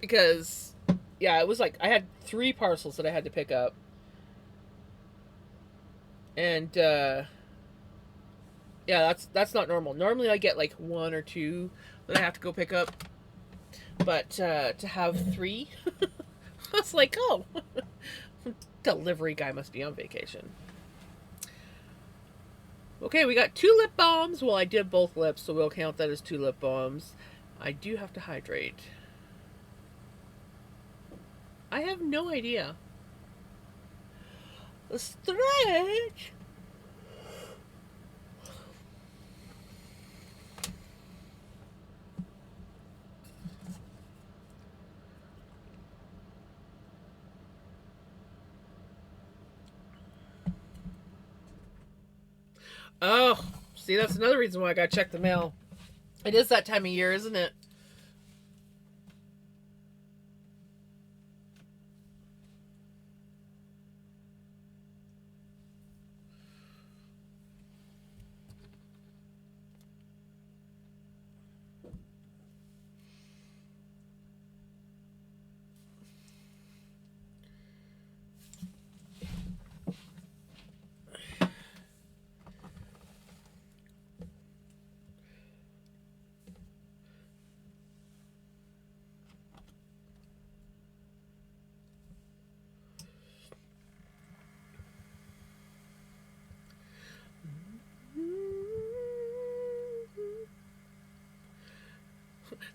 Because yeah, it was like I had 3 parcels that I had to pick up. And yeah, that's not normal. Normally I get like 1 or 2 that I have to go pick up. But to have 3, I was like, oh, delivery guy must be on vacation. Okay, we got 2 lip balms. Well, I did both lips, so we'll count that as 2 lip balms. I do have to hydrate. I have no idea. The stretch. Oh, see, that's another reason why I gotta check the mail. It is that time of year, isn't it?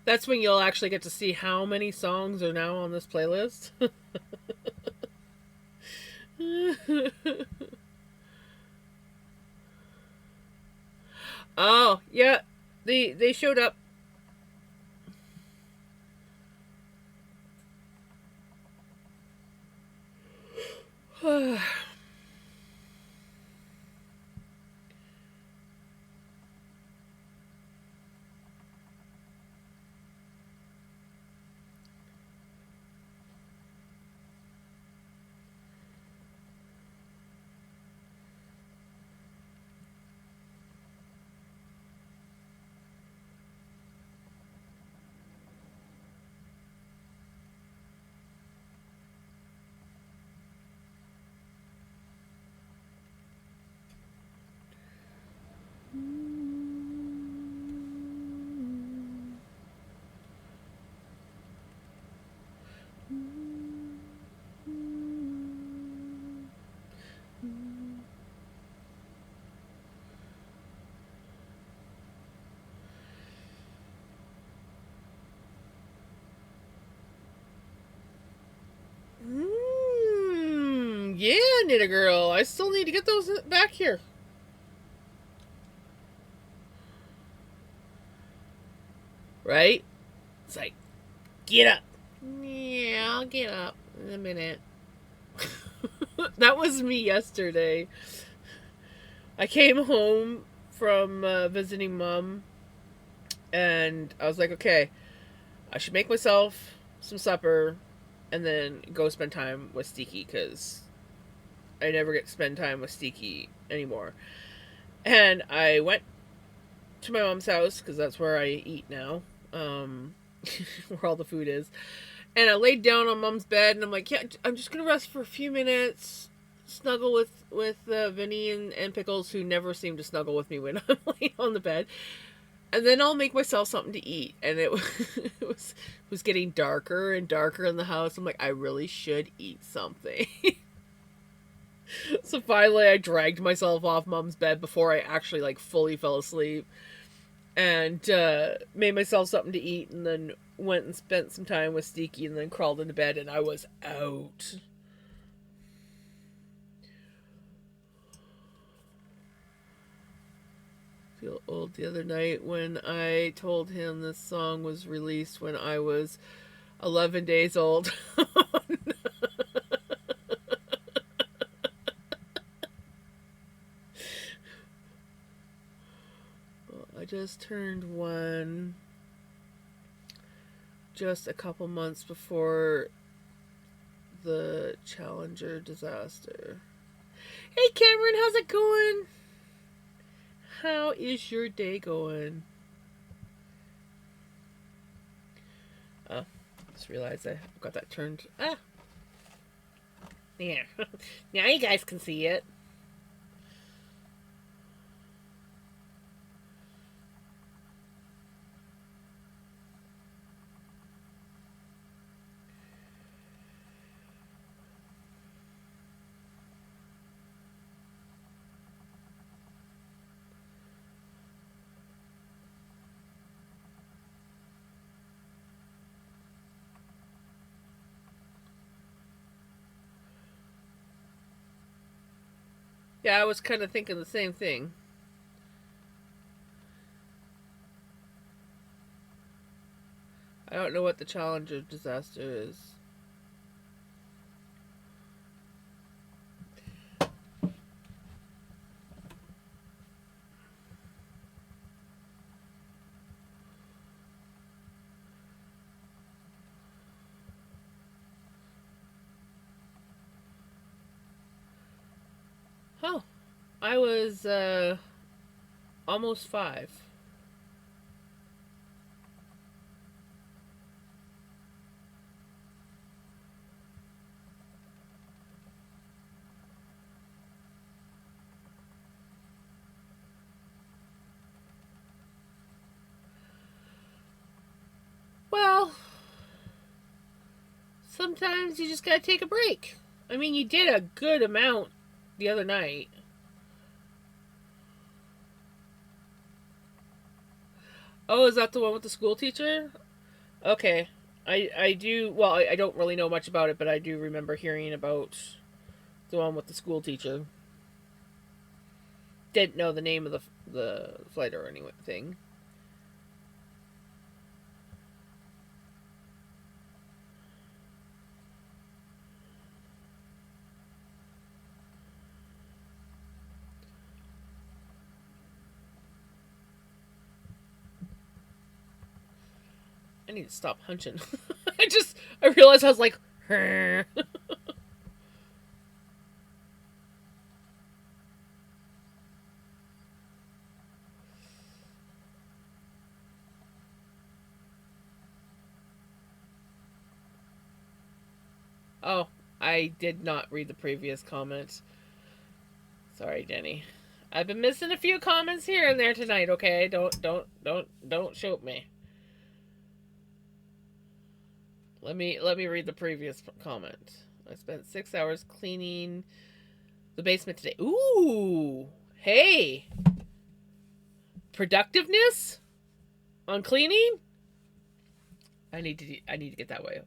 That's when you'll actually get to see how many songs are now on this playlist. Oh, yeah. They showed up. Yeah, Knit Girl. I still need to get those back here. Right? It's like, get up. Yeah, I'll get up in a minute. That was me yesterday. I came home from visiting mom, and I was like, okay, I should make myself some supper and then go spend time with Steaky, because I never get to spend time with Steaky anymore. And I went to my mom's house, because that's where I eat now, where all the food is. And I laid down on mom's bed, and I'm like, yeah, I'm just going to rest for a few minutes, snuggle with Vinny and Pickles, who never seem to snuggle with me when I'm laying on the bed. And then I'll make myself something to eat. And it was getting darker and darker in the house. I'm like, I really should eat something. So finally I dragged myself off mom's bed before I actually like fully fell asleep, and made myself something to eat, and then went and spent some time with Steaky, and then crawled into bed, and I was out. Feel old the other night when I told him this song was released when I was 11 days old. I just turned 1 just a couple months before the Challenger disaster. Hey Cameron, how's it going? How is your day going? Oh, just realized I got that turned. Ah! Yeah. Now you guys can see it. Yeah, I was kind of thinking the same thing. I don't know what the Challenger disaster is. Oh, I was almost 5. Well, sometimes you just gotta take a break. I mean, you did a good amount the other night. Oh, is that the one with the school teacher? Okay. I do, well, I don't really know much about it, but I do remember hearing about the one with the school teacher. Didn't know the name of the flight or anything. I need to stop hunching. I realized I was like, oh, I did not read the previous comment. Sorry, Jenny. I've been missing a few comments here and there tonight. Okay, don't shoot me. Let me read the previous comment. I spent 6 hours cleaning the basement today. Ooh, hey, productiveness on cleaning. I need to get that way.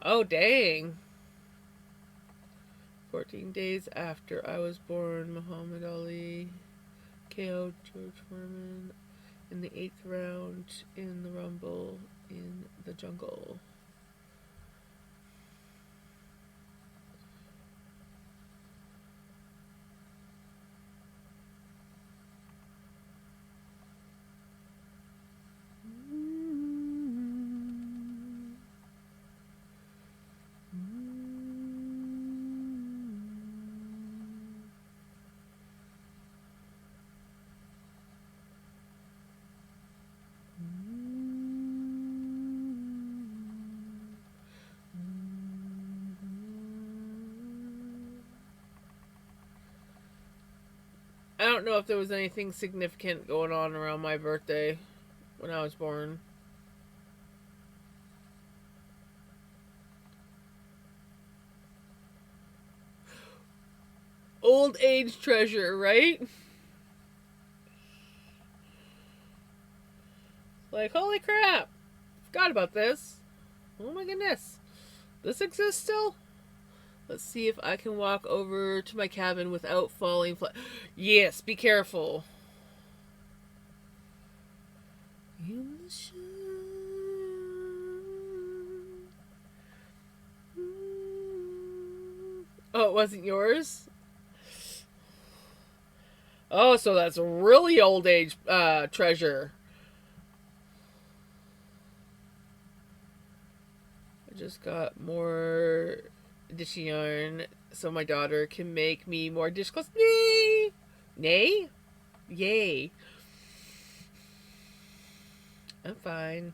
Oh, dang. 14 days after I was born, Muhammad Ali KO'd George Foreman in the 8th round in the Rumble in the Jungle. I don't know if there was anything significant going on around my birthday when I was born. Old age treasure, right? Like, holy crap! Forgot about this. Oh my goodness. This exists still? Let's see if I can walk over to my cabin without falling flat. Yes, be careful. Oh, it wasn't yours? Oh, so that's a really old age treasure. I just got more dish yarn so my daughter can make me more dishcloths. Nay! Nay? Yay. I'm fine.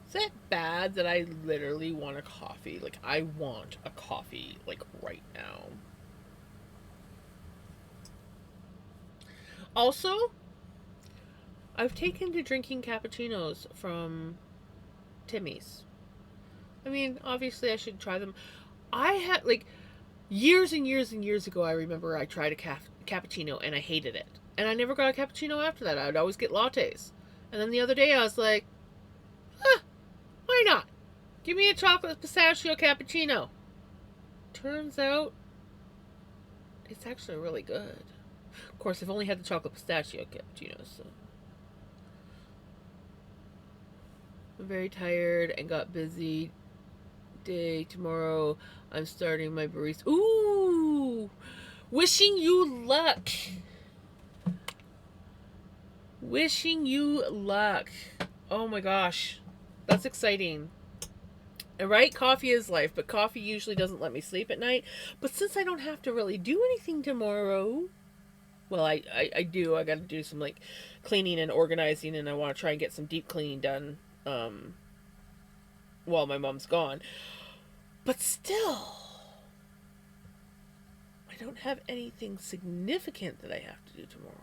Is it bad that I literally want a coffee? Like, I want a coffee, like, right now. Also, I've taken to drinking cappuccinos from Timmy's. I mean, obviously, I should try them. I had, like, years and years and years ago, I remember I tried a cappuccino and I hated it. And I never got a cappuccino after that. I would always get lattes. And then the other day, I was like, huh, why not? Give me a chocolate pistachio cappuccino. Turns out, it's actually really good. Of course, I've only had the chocolate pistachio cappuccino, so. I'm very tired and got busy day. Tomorrow I'm starting my barista. Ooh! Wishing you luck. Wishing you luck. Oh my gosh. That's exciting. And right, coffee is life, but coffee usually doesn't let me sleep at night. But since I don't have to really do anything tomorrow, well, I do. I got to do some like cleaning and organizing, and I want to try and get some deep cleaning done while my mom's gone. But still, I don't have anything significant that I have to do tomorrow.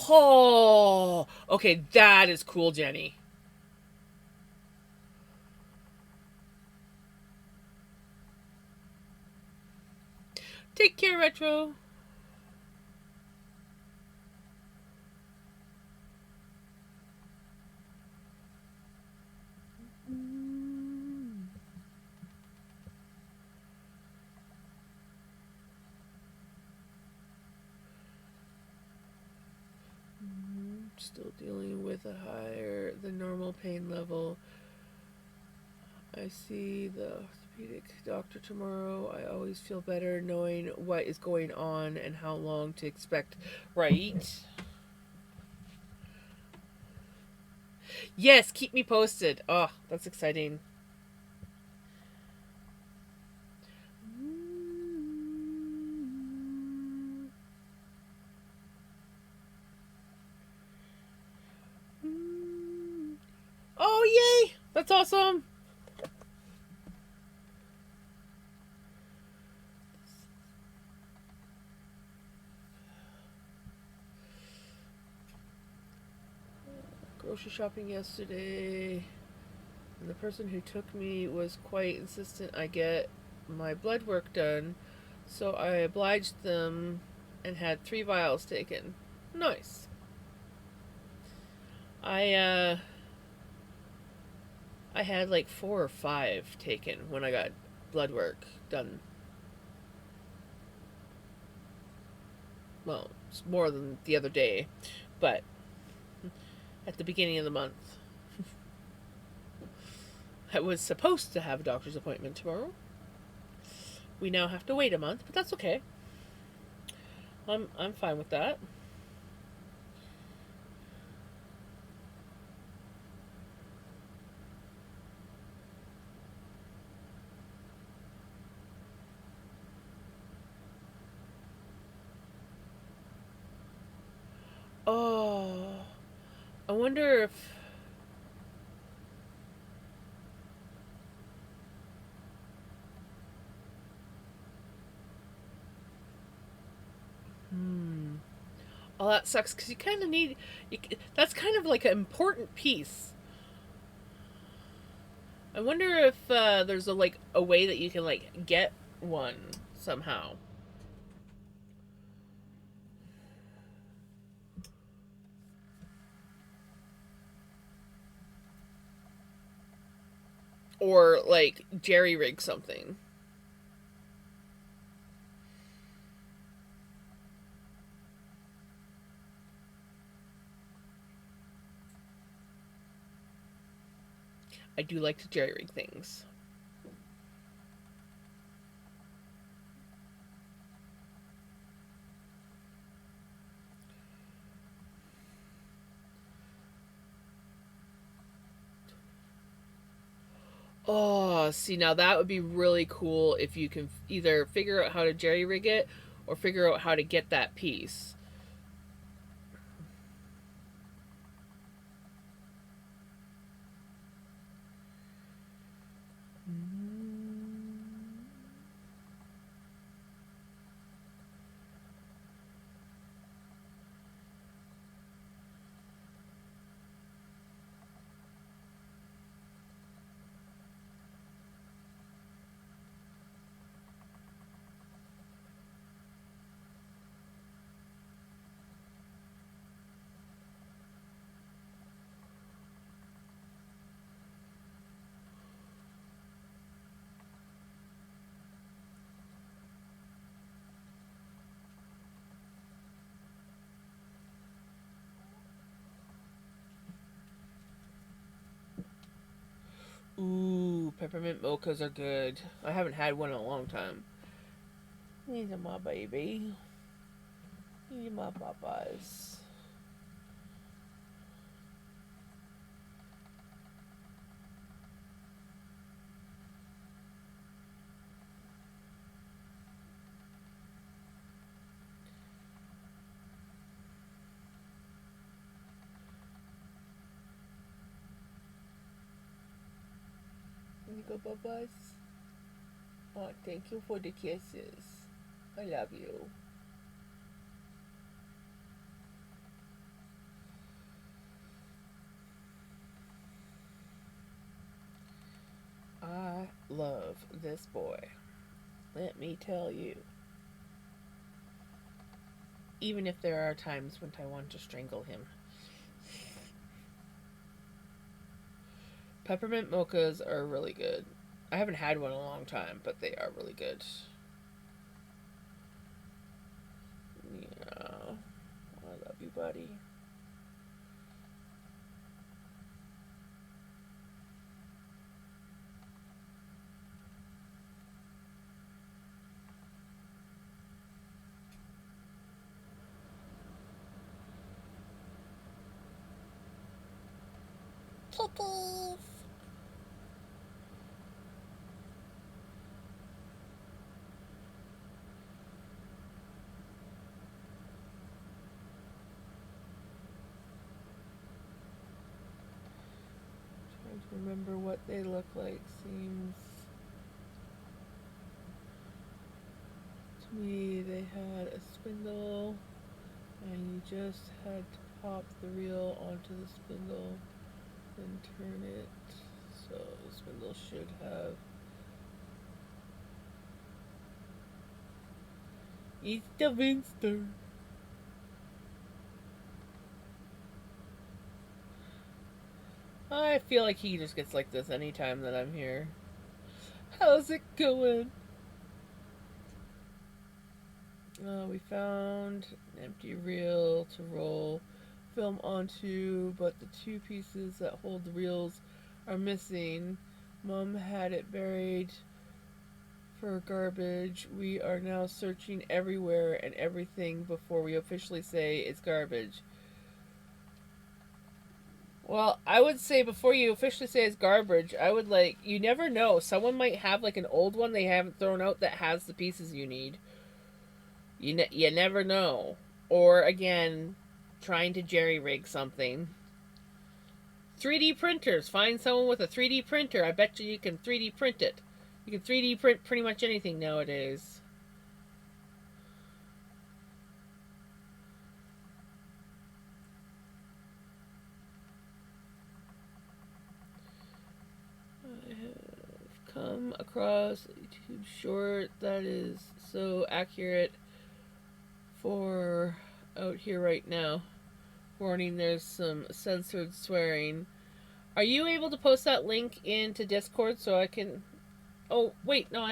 Oh, okay, that is cool, Jenny. Take care, Retro. Still dealing with a higher than normal pain level. I see the orthopedic doctor tomorrow. I always feel better knowing what is going on and how long to expect. Right? Yes, keep me posted. Oh, that's exciting. Oh, yay! That's awesome! Grocery shopping yesterday, and the person who took me was quite insistent I get my blood work done, so I obliged them and had 3 vials taken. Nice. I had like 4 or 5 taken when I got blood work done. Well, it's more than the other day, but at the beginning of the month. I was supposed to have a doctor's appointment tomorrow. We now have to wait a month, but that's okay. I'm fine with that. Oh, I wonder if oh, that sucks because you kind of need. That's kind of like an important piece. I wonder if there's a way that you can like get one somehow. Or like jerry rig something. I do like to jerry rig things. Oh, see, now that would be really cool if you can either figure out how to jerry rig it or figure out how to get that piece. Ooh, peppermint mochas are good. I haven't had one in a long time. These are my baby. These are my papas. Here you go, papas. Oh, thank you for the kisses. I love you. I love this boy. Let me tell you. Even if there are times when I want to strangle him. Peppermint mochas are really good. I haven't had one in a long time, but they are really good. Yeah. I love you, buddy. Kitties. Trying to remember what they look like. Seems to me they had a spindle, and you just had to pop the reel onto the spindle and turn it. So the spindle should have. It's the Vinster. I feel like he just gets like this anytime that I'm here. How's it going? We found an empty reel to roll film onto, but the two pieces that hold the reels are missing. Mom had it buried for garbage. We are now searching everywhere and everything before we officially say it's garbage. Well, I would say before you officially say it's garbage, I would you never know. Someone might have like an old one they haven't thrown out that has the pieces you need. You never know. Or again, trying to jerry rig something. 3D printers. Find someone with a 3D printer. I bet you can 3D print it. You can 3D print pretty much anything nowadays. I have come across a YouTube short that is so accurate for out here right now. Warning, there's some censored swearing. Are you able to post that link into Discord so I can... Oh, wait, no,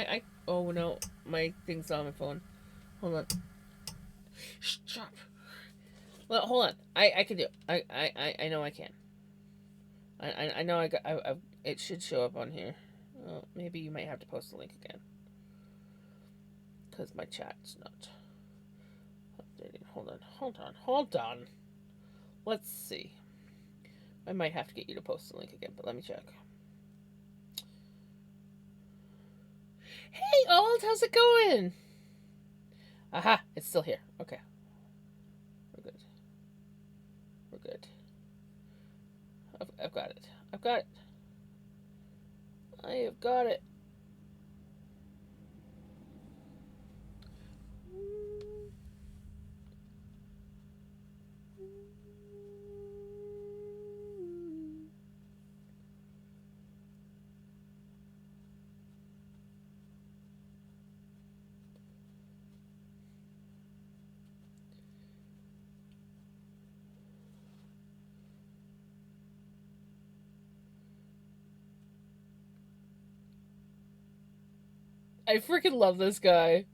Oh, no, my thing's on my phone. Hold on. Stop. Well, hold on. I can do it. I know I can. I know it should show up on here. Well, maybe you might have to post the link again. Because my chat's not updating. Hold on. Let's see. I might have to get you to post the link again, but let me check. Hey, Old, how's it going? Aha, it's still here. Okay. We're good. We're good. I've got it. I've got it. I have got it. I freaking love this guy.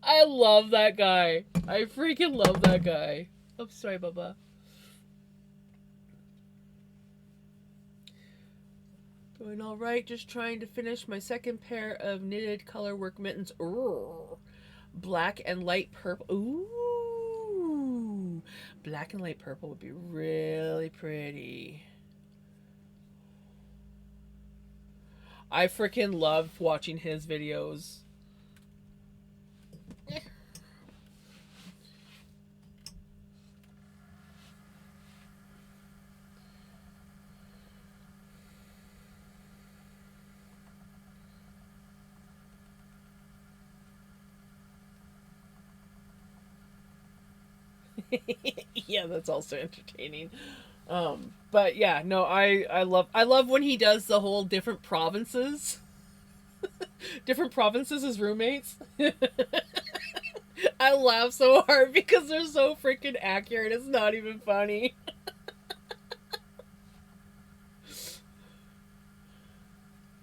I love that guy. I freaking love that guy. I'm sorry, Bubba. Doing all right. Just trying to finish my second pair of knitted color work mittens. Ooh. Black and light purple. Ooh. Black and light purple would be really pretty. I freaking love watching his videos. Yeah, that's also entertaining. But yeah, no, I love when he does the whole different provinces. Different provinces as roommates. I laugh so hard because they're so freaking accurate. It's not even funny.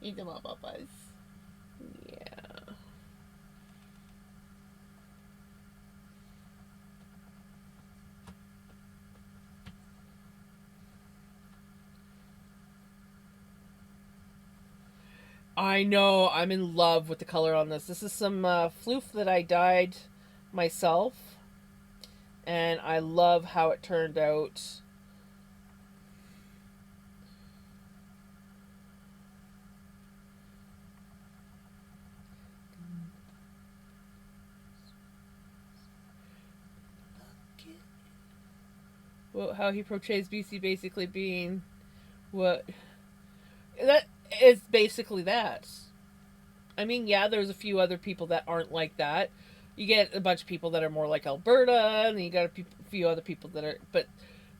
Eat them all, Popeyes. Yeah. I know. I'm in love with the color on this. This is some floof that I dyed myself. And I love how it turned out. Well, how he portrays BC basically being what that is basically that. I mean, yeah, there's a few other people that aren't like that. You get a bunch of people that are more like Alberta, and then you got a few other people that are. But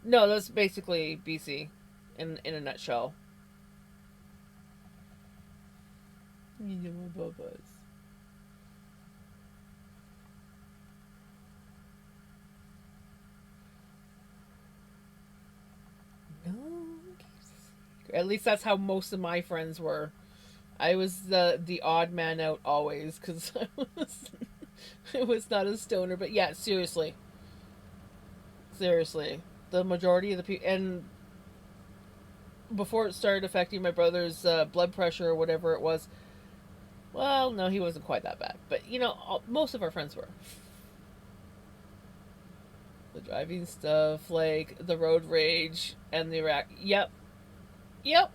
no, that's basically BC, in a nutshell. You know my bubas. No, at least that's how most of my friends were. I was the odd man out always because I was not a stoner. But yeah, seriously, the majority of the people, and before it started affecting my brother's blood pressure or whatever it was. Well, no, he wasn't quite that bad, but you know, most of our friends were. The driving stuff, like the road rage and the Iraq. Yep, yep.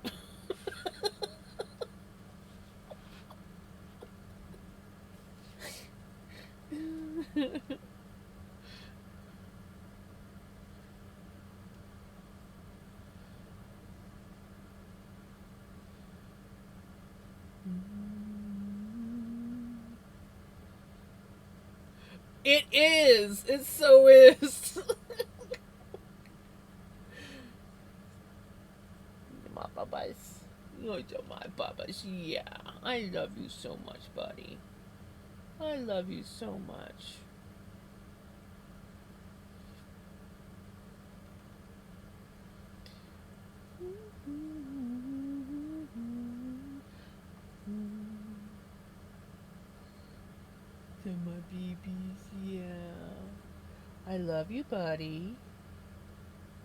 It is. It so is. My babas. You're my babas. Yeah. I love you so much, buddy. I love you so much. To my babies, yeah. I love you, buddy.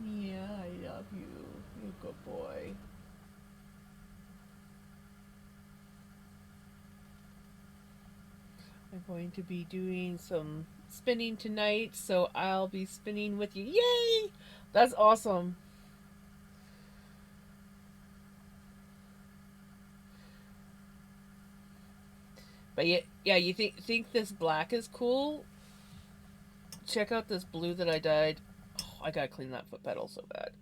Yeah, I love you. You're a good boy. I'm going to be doing some spinning tonight, so I'll be spinning with you. Yay! That's awesome. But yeah, you think this black is cool? Check out this blue that I dyed. Oh, I gotta clean that foot pedal so bad.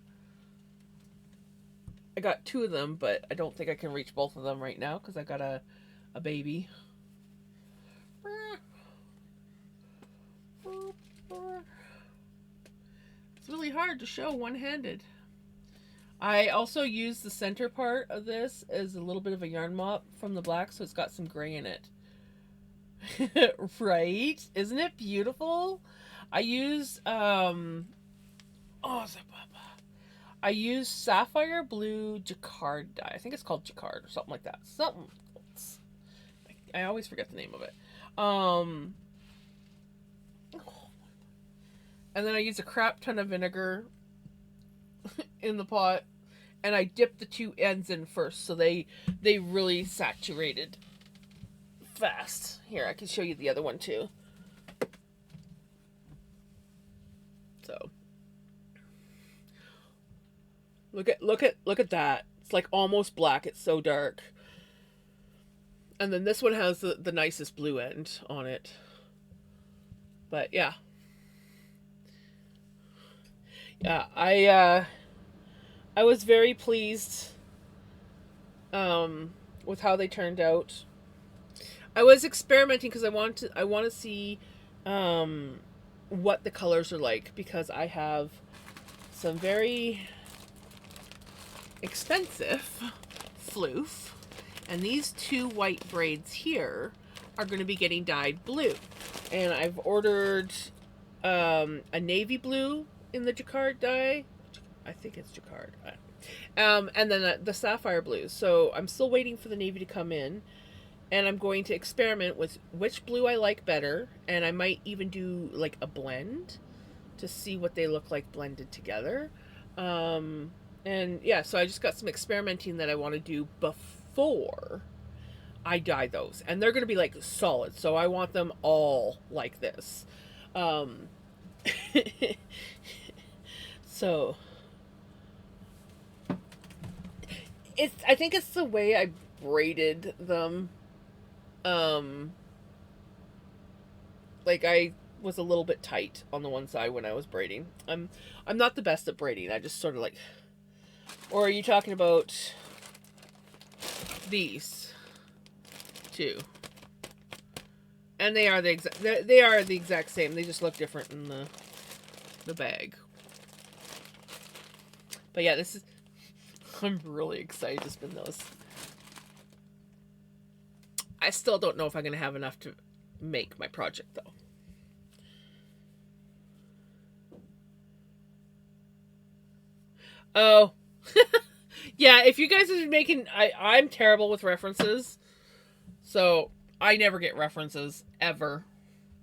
I got two of them, but I don't think I can reach both of them right now because I got a baby. It's really hard to show one-handed. I also use the center part of this as a little bit of a yarn mop from the black, so it's got some gray in it. Right? Isn't it beautiful? I use I use sapphire blue jacquard dye. I think it's called jacquard or something like that. Something. I always forget the name of it. and then I use a crap ton of vinegar in the pot, and I dip the two ends in first, so they really saturated fast. Here, I can show you the other one too. So look at that. It's like almost black. It's so dark. And then this one has the nicest blue end on it. But yeah. Yeah, I was very pleased with how they turned out. I was experimenting because I want to see what the colors are like, because I have some very expensive floof, and these two white braids here are going to be getting dyed blue, and I've ordered a navy blue in the jacquard dye. I think it's jacquard. And then the sapphire blues. So I'm still waiting for the navy to come in, and I'm going to experiment with which blue I like better, and I might even do like a blend to see what they look like blended together. And yeah, so I just got some experimenting that I want to do before I dye those, and they're going to be like solid, so I want them all like this. So I think it's the way I braided them. Like I was a little bit tight on the one side when I was braiding. I'm not the best at braiding. I just sort of like. Or are you talking about these two? And they are the exact same. They just look different in the bag. But yeah, this is. I'm really excited to spin those. I still don't know if I'm going to have enough to make my project, though. Oh. Yeah, if you guys are making... I'm terrible with references. So, I never get references, ever.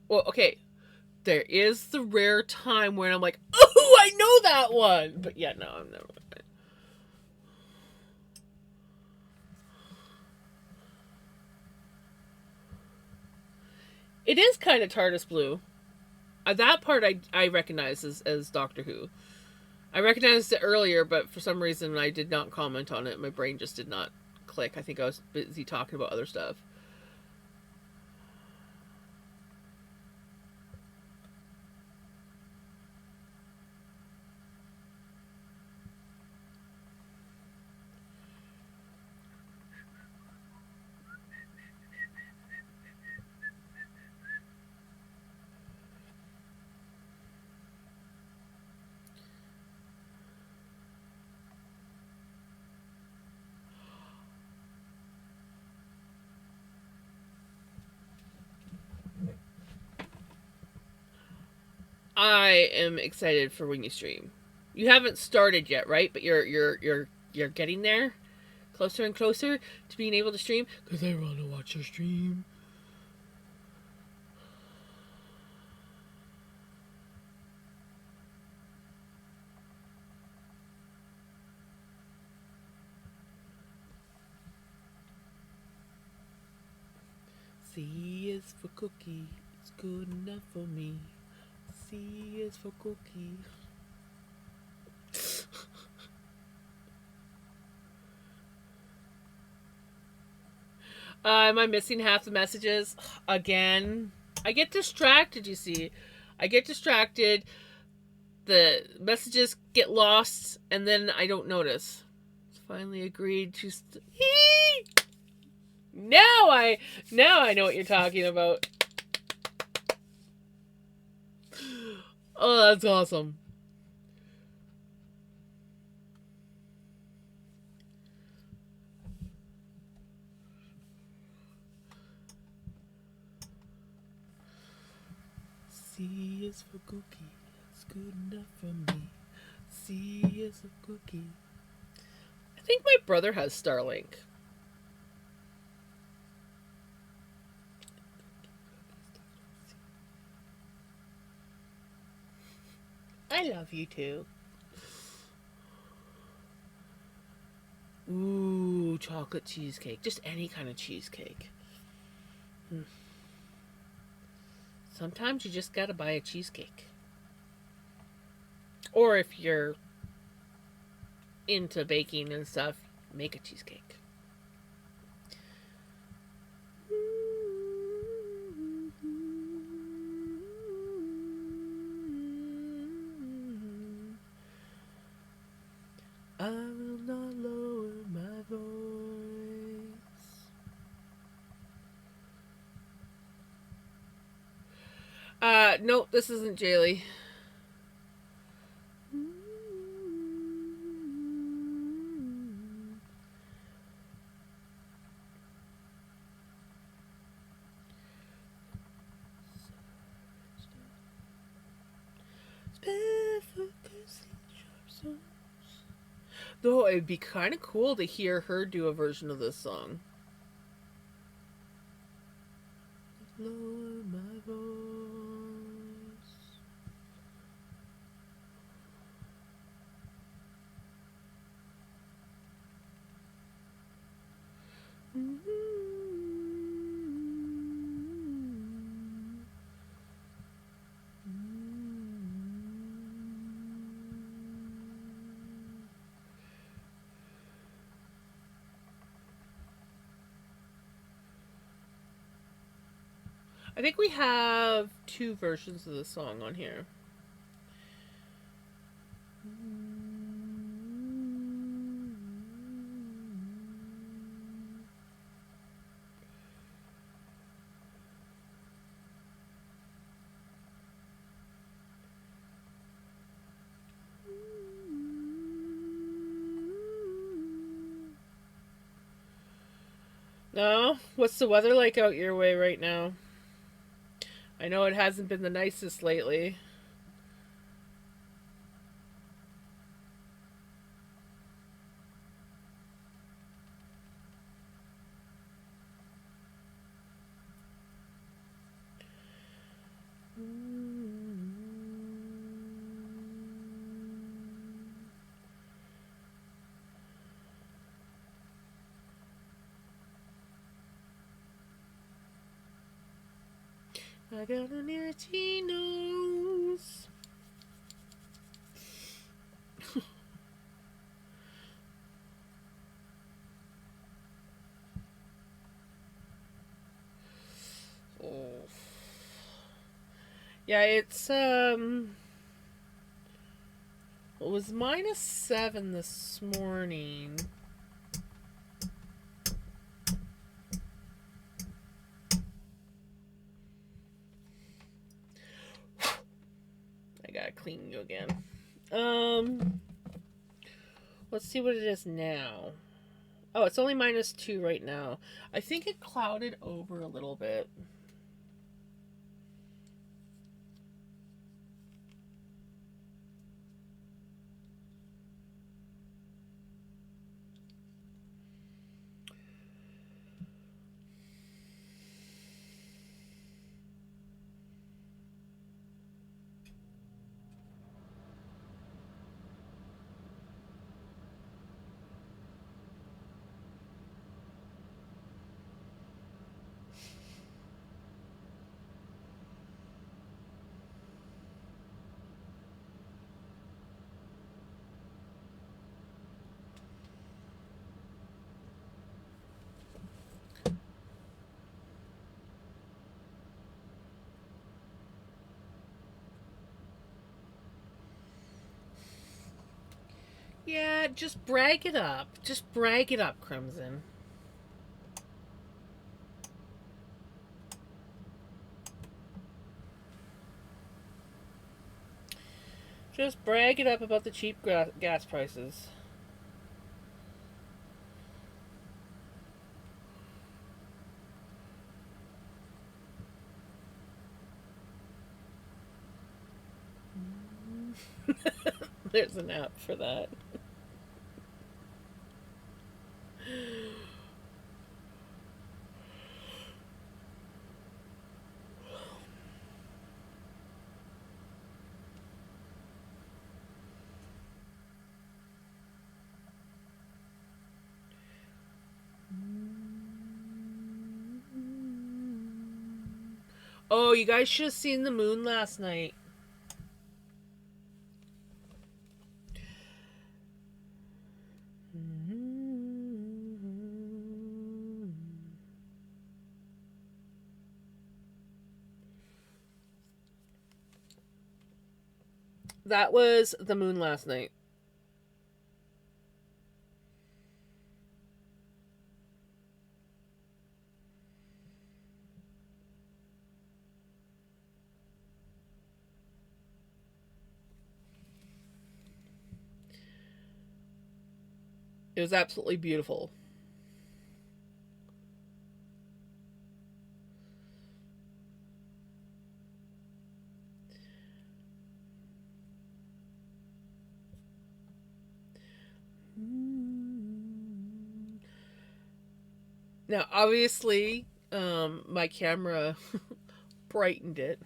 Well, okay. There is the rare time when I'm like, oh, I know that one! But yeah, no, I'm never... It is kind of TARDIS blue. That part I recognize as Doctor Who. I recognized it earlier, but for some reason I did not comment on it. My brain just did not click. I think I was busy talking about other stuff. I am excited for when you stream. You haven't started yet, right? But you're getting there, closer and closer to being able to stream. Cause I want to watch your stream. C is for cookie. It's good enough for me. C is for cookie. Am I missing half the messages? Again? I get distracted, you see. I get distracted. The messages get lost, and then I don't notice. Finally agreed to... Now I know what you're talking about. Oh, that's awesome. C is for cookie. It's good enough for me. C is for cookie. I think my brother has Starlink. I love you too. Ooh, chocolate cheesecake. Just any kind of cheesecake. Sometimes you just gotta buy a cheesecake. Or if you're into baking and stuff, make a cheesecake. I will not lower my voice. No, this isn't Jaylee. Though it'd be kind of cool to hear her do a version of this song. Lower my voice. I think we have 2 versions of the song on here. No? What's the weather like out your way right now? I know it hasn't been the nicest lately. I got an itchy nose. Oh. Yeah, it's it was -7 this morning. I gotta clean you again. Let's see what it is now. Oh, it's only -2 right now. I think it clouded over a little bit. Yeah, just brag it up. Just brag it up, Crimson. Just brag it up about the cheap gas prices. There's an app for that. Oh, you guys should have seen the moon last night. That was the moon last night. It was absolutely beautiful. Now, obviously, my camera brightened it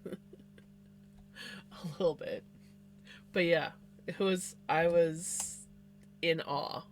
a little bit. But yeah, I was in awe.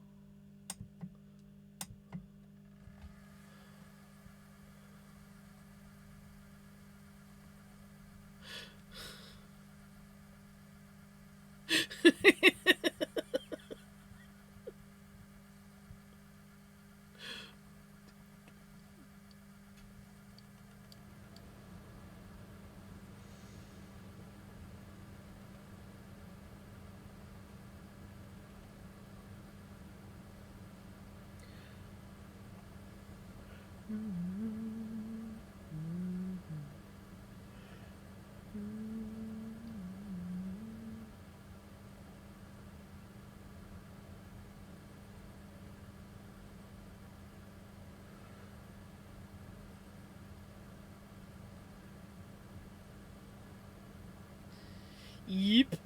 Yep.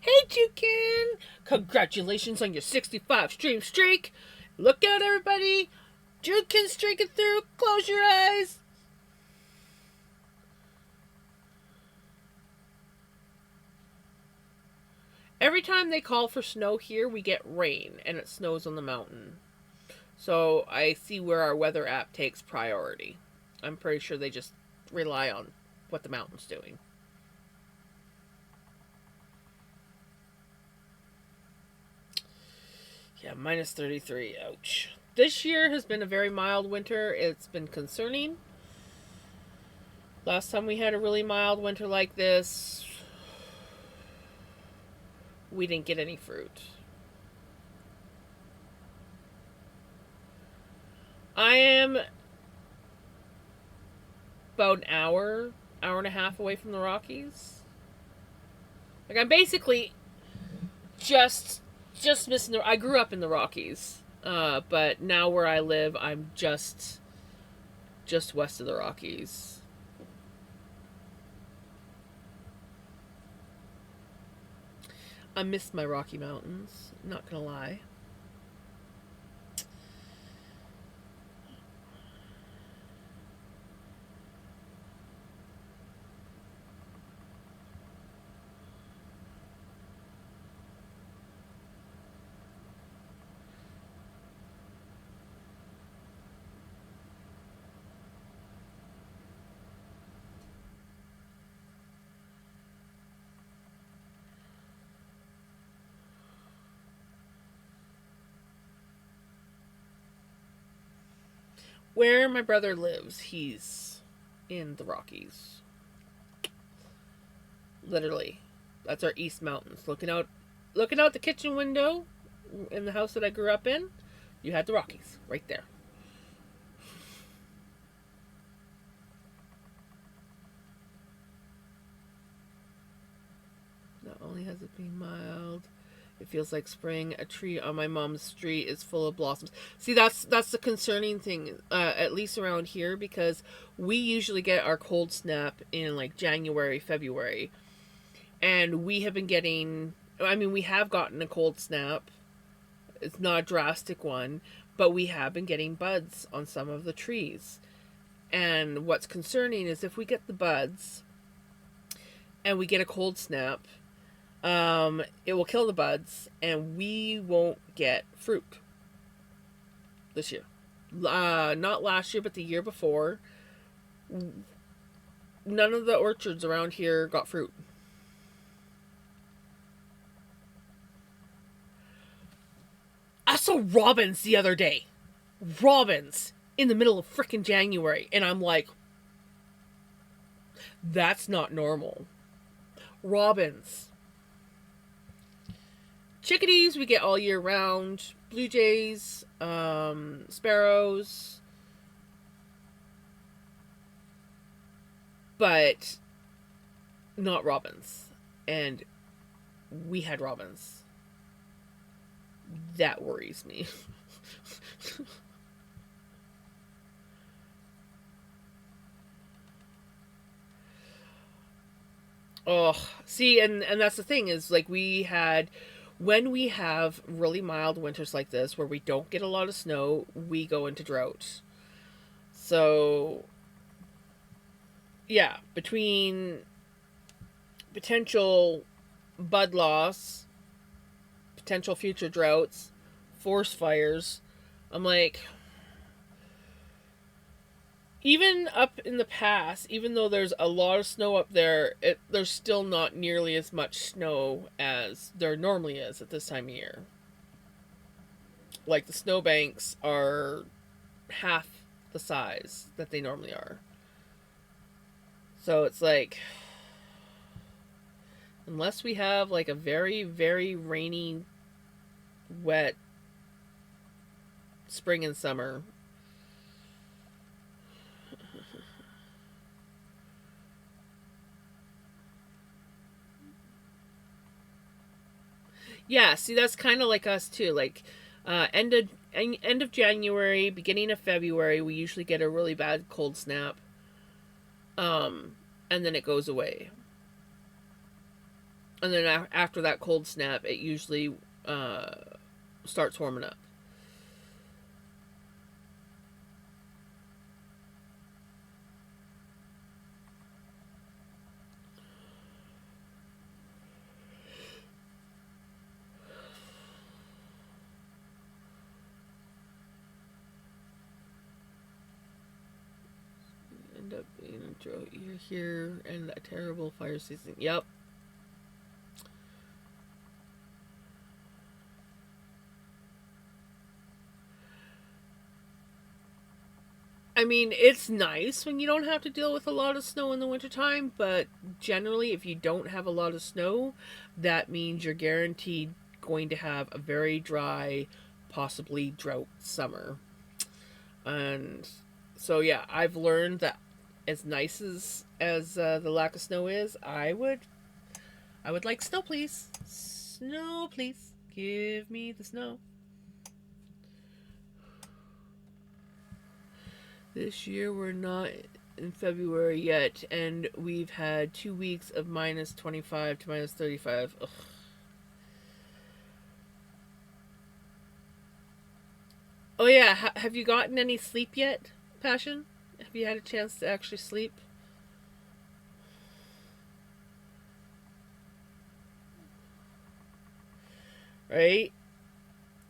Hey, Jukin! Congratulations on your 65 stream streak. Look out, everybody. Jukin streaking through. Close your eyes. Every time they call for snow here, we get rain, and it snows on the mountain. So I see where our weather app takes priority. I'm pretty sure they just rely on what the mountain's doing. Yeah, minus 33. Ouch. This year has been a very mild winter. It's been concerning. Last time we had a really mild winter like this, we didn't get any fruit. I am about an hour and a half away from the Rockies. Like, I'm basically just just missing the. I grew up in the Rockies, but now where I live, I'm just west of the Rockies. I miss my Rocky Mountains. Not gonna lie. Where my brother lives, he's in the Rockies. Literally. That's our East Mountains. Looking out the kitchen window in the house that I grew up in, you had the Rockies right there. Not only has it been mild, it feels like spring. A tree on my mom's street is full of blossoms. See, that's the concerning thing, at least around here, because we usually get our cold snap in like January, February. And we have been getting, I mean, we have gotten a cold snap. It's not a drastic one, but we have been getting buds on some of the trees. And what's concerning is if we get the buds and we get a cold snap, it will kill the buds, and we won't get fruit this year. Not last year, but the year before. None of the orchards around here got fruit. I saw robins the other day. Robins in the middle of frickin' January, and I'm like, that's not normal. Robins. Chickadees we get all year round. Blue jays, sparrows. But not robins. And we had robins. That worries me. Oh, see, and that's the thing is, like, when we have really mild winters like this, where we don't get a lot of snow, we go into drought. So, yeah, between potential bud loss, potential future droughts, forest fires, I'm like, even up in the past, even though there's a lot of snow up there, there's still not nearly as much snow as there normally is at this time of year. Like, the snowbanks are half the size that they normally are. So it's like, unless we have like a very, very rainy, wet spring and summer, yeah, see, that's kind of like us too. Like, end of January, beginning of February, we usually get a really bad cold snap, and then it goes away. And then after that cold snap, it usually starts warming up. End up being a drought year here and a terrible fire season. Yep. I mean, it's nice when you don't have to deal with a lot of snow in the wintertime, but generally, if you don't have a lot of snow, that means you're guaranteed going to have a very dry, possibly drought summer. And so, yeah, I've learned that as nice as the lack of snow is, I would like snow, please. Snow, please. Give me the snow. This year we're not in February yet, and we've had 2 weeks of minus 25 to minus 35. Ugh. Oh yeah, have you gotten any sleep yet, Passion? Have you had a chance to actually sleep? Right?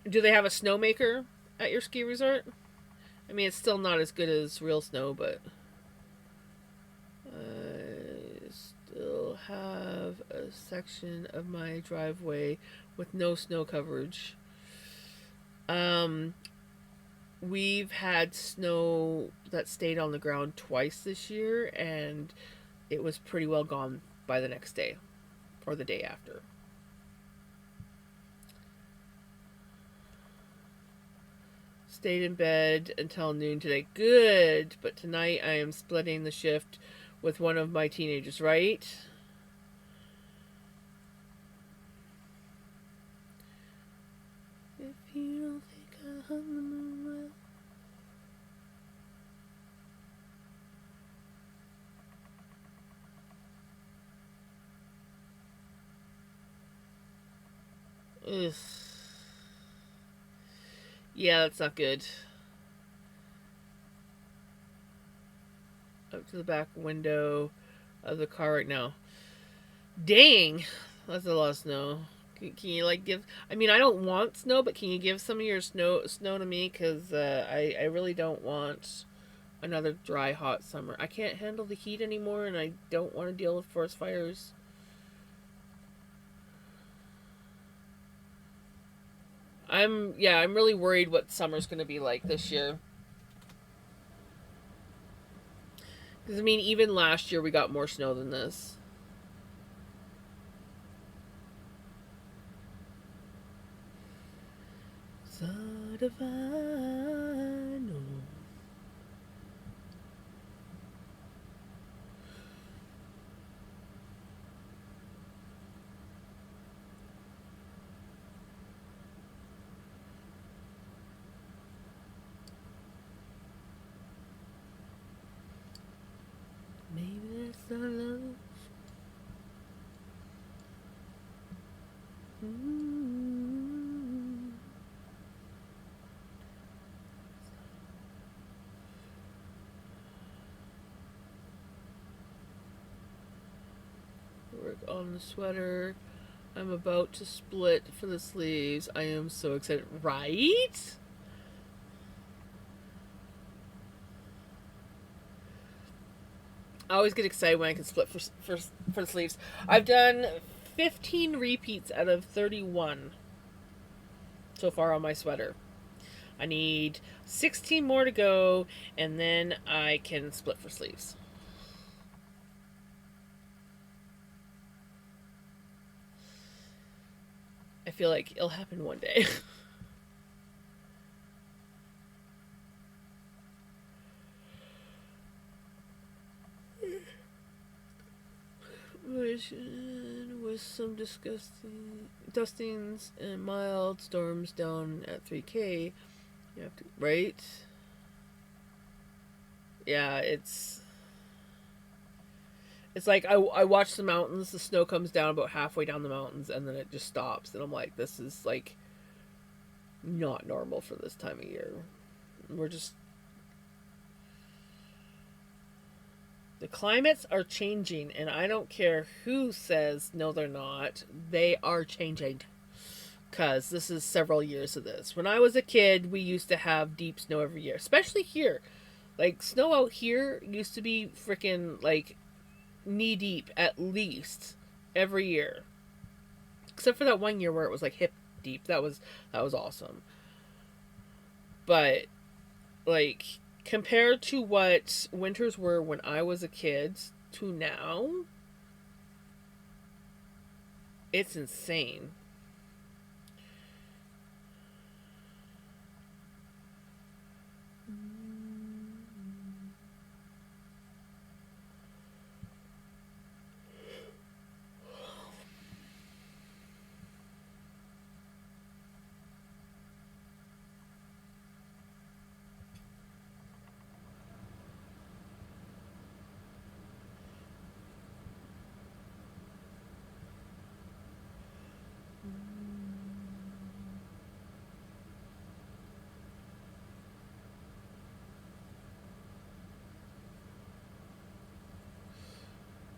Do they have a snowmaker at your ski resort? I mean, it's still not as good as real snow, but I still have a section of my driveway with no snow coverage. We've had snow that stayed on the ground twice this year, and it was pretty well gone by the next day or the day after. Stayed in bed until noon today. Good, but tonight I am splitting the shift with one of my teenagers, right? If you don't think I hung the moon well. Ugh. Yeah, that's not good. Up to the back window of the car right now. Dang, that's a lot of snow. Can you like give? I mean, I don't want snow, but can you give some of your snow to me? Cause I really don't want another dry, hot summer. I can't handle the heat anymore, and I don't want to deal with forest fires. I'm really worried what summer's gonna be like this year. Because I mean, even last year we got more snow than this. So divine. Maybe that's not love. Work on the sweater. I'm about to split for the sleeves. I am so excited. Right? I always get excited when I can split for the sleeves. I've done 15 repeats out of 31 so far on my sweater. I need 16 more to go, and then I can split for sleeves. I feel like it'll happen one day. With some dustings and mild storms down at 3K. You have to, right? Yeah, it's like I watch the mountains, the snow comes down about halfway down the mountains, and then it just stops, and I'm like, this is like not normal for this time of year. We're just, the climates are changing, and I don't care who says no, they're not. They are changing. Because this is several years of this. When I was a kid, we used to have deep snow every year, especially here. Like, snow out here used to be freaking, like, knee deep at least every year. Except for that one year where it was, like, hip deep. That was awesome. But, like, compared to what winters were when I was a kid to now, it's insane.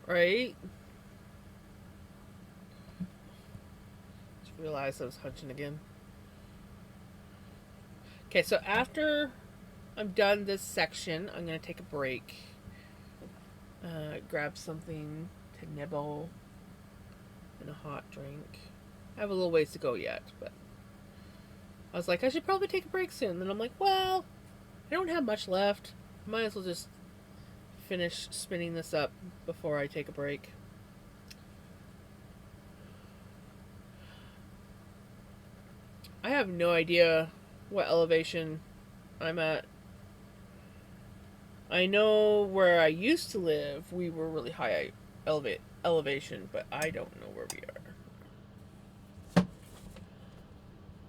Right? Just realized I was hunching again. Okay, so after I'm done this section, I'm going to take a break. Grab something to nibble and a hot drink. I have a little ways to go yet, but I was like, I should probably take a break soon. Then I'm like, well, I don't have much left. Might as well just finish spinning this up before I take a break. I have no idea what elevation I'm at. I know where I used to live, we were really high elevation, but I don't know where we are.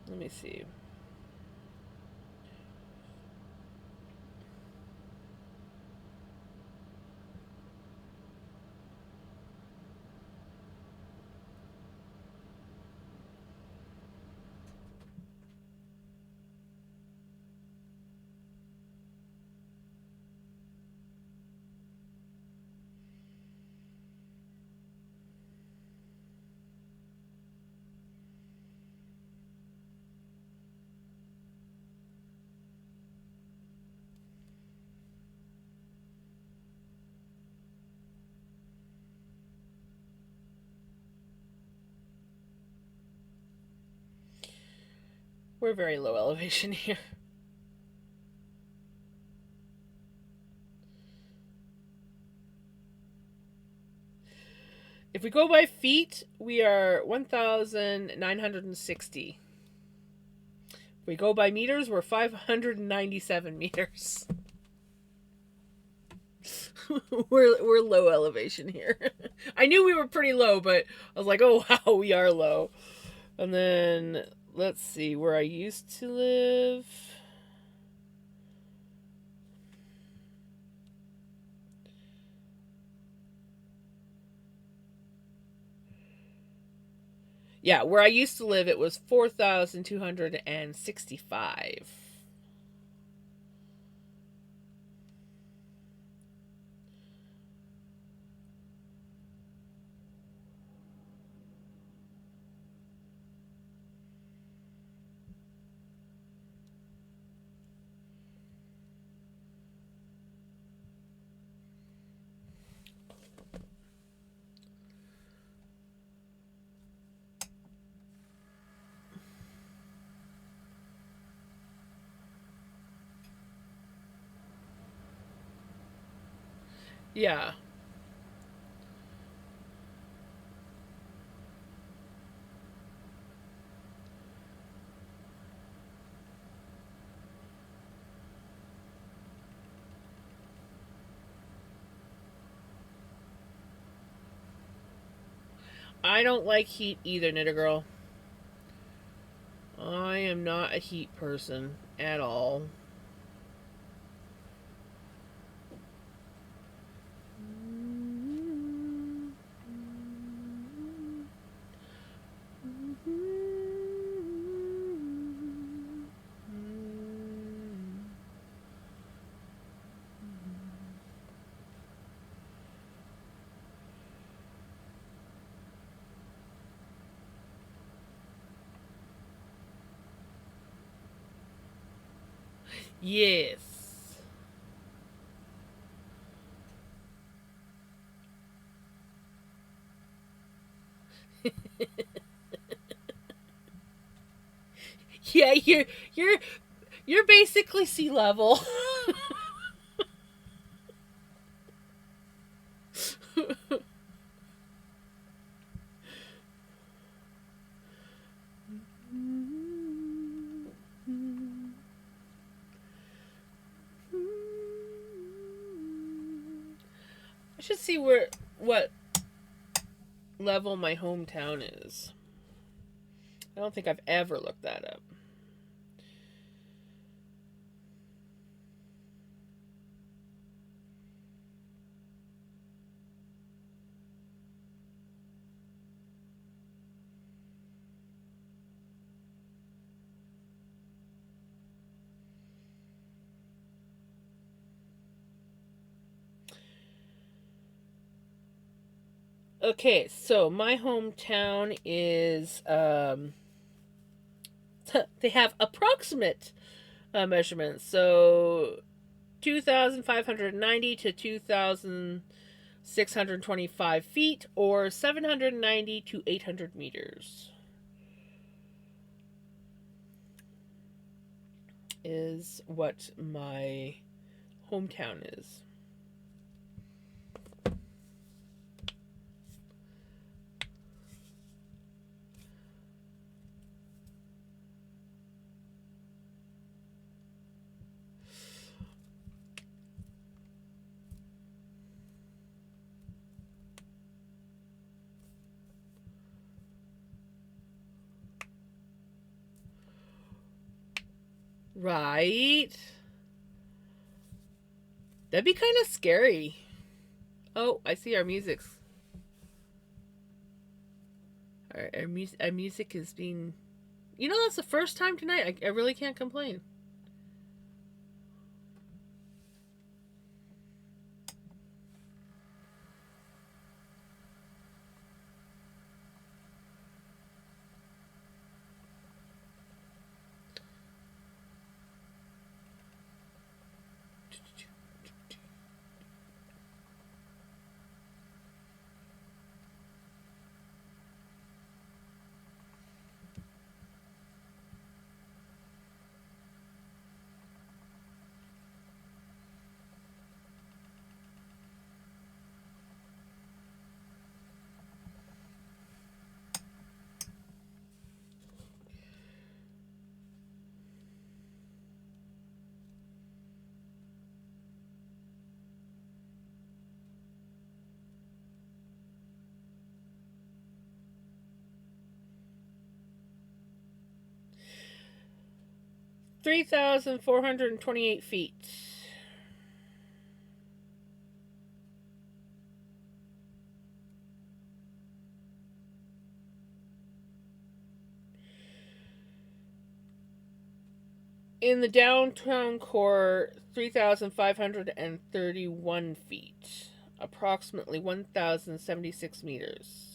Let me see. We're very low elevation here. If we go by feet, we are 1,960. If we go by meters, we're 597 meters. we're low elevation here. I knew we were pretty low, but I was like, oh wow, we are low. And then let's see where I used to live. Yeah, where I used to live, it was 4,265. Yeah. I don't like heat either, Knitter Girl. I am not a heat person at all. Yes. Yeah, you're basically sea level. I should see what level my hometown is. I don't think I've ever looked that up. Okay, so my hometown is they have approximate measurements. So 2,590 to 2,625 feet, or 790 to 800 meters is what my hometown is. Right? That'd be kind of scary. Oh, I see our music's. Our music is being. You know, that's the first time tonight. I really can't complain. $3,428 feet. In the downtown core, 3,531 feet, approximately 1,076 meters.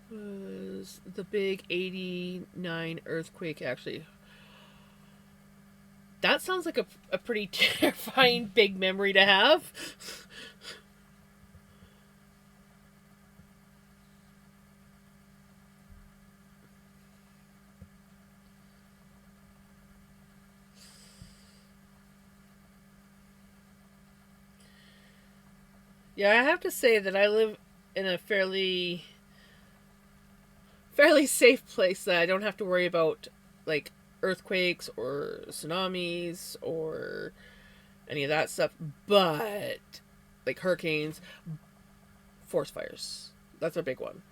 Was the big 89 earthquake actually? That sounds like a pretty terrifying big memory to have. Yeah, I have to say that I live in a fairly safe place that I don't have to worry about like earthquakes or tsunamis or any of that stuff. But like hurricanes, forest fires. That's a big one.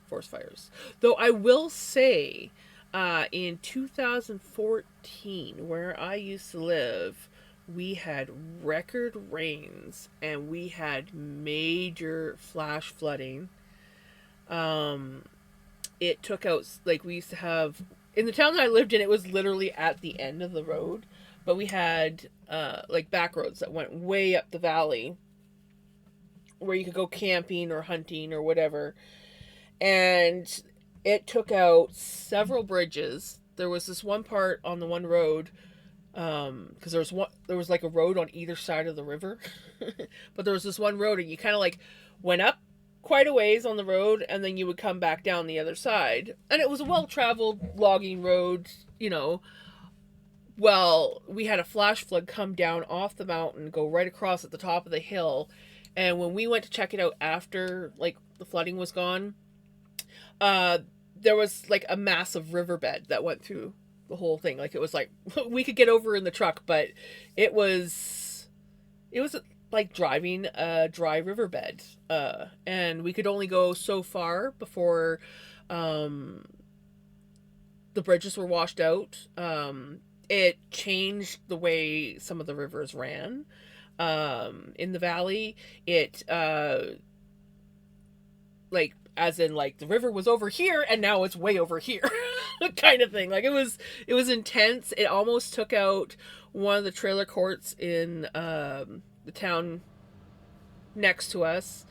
Forest fires. Though I will say, in 2014, where I used to live, we had record rains and we had major flash flooding. Um, it took out, like, we used to have, in the town that I lived in, it was literally at the end of the road, but we had, like, back roads that went way up the valley where you could go camping or hunting or whatever. And it took out several bridges. There was this one part on the one road, because there was like a road on either side of the river, but there was this one road, and you kind of like went up quite a ways on the road, and then you would come back down the other side, and it was a well traveled logging road, you know. Well, we had a flash flood come down off the mountain, go right across at the top of the hill, and when we went to check it out after like the flooding was gone, uh, there was like a massive riverbed that went through the whole thing. Like it was like we could get over in the truck, but it was it was like driving a dry riverbed, and we could only go so far before um, the bridges were washed out. It changed the way some of the rivers ran in the valley. It like as in like the river was over here and now it's way over here kind of thing. Like it was intense. It almost took out one of the trailer courts in the town next to us.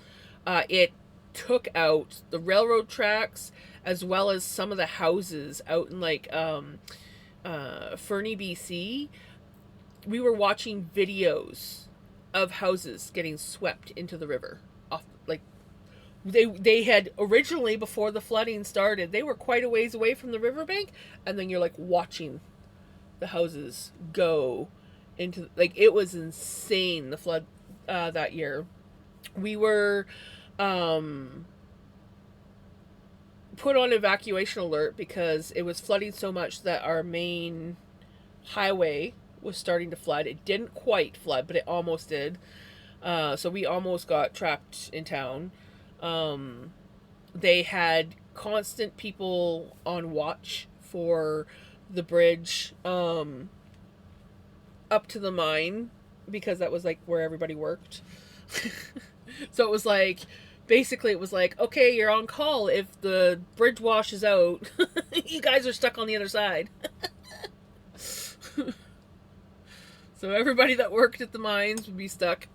It took out the railroad tracks as well as some of the houses out in like Fernie, BC. We were watching videos of houses getting swept into the river off. Like they had originally, before the flooding started, they were quite a ways away from the riverbank, and then you're like watching the houses go into, like, it was insane, the flood that year. We were put on evacuation alert because it was flooding so much that our main highway was starting to flood. It didn't quite flood, but it almost did. So we almost got trapped in town. They had constant people on watch for the bridge up to the mine, because that was like where everybody worked. So it was like, basically it was like, okay, you're on call if the bridge washes out. You guys are stuck on the other side. So everybody that worked at the mines would be stuck.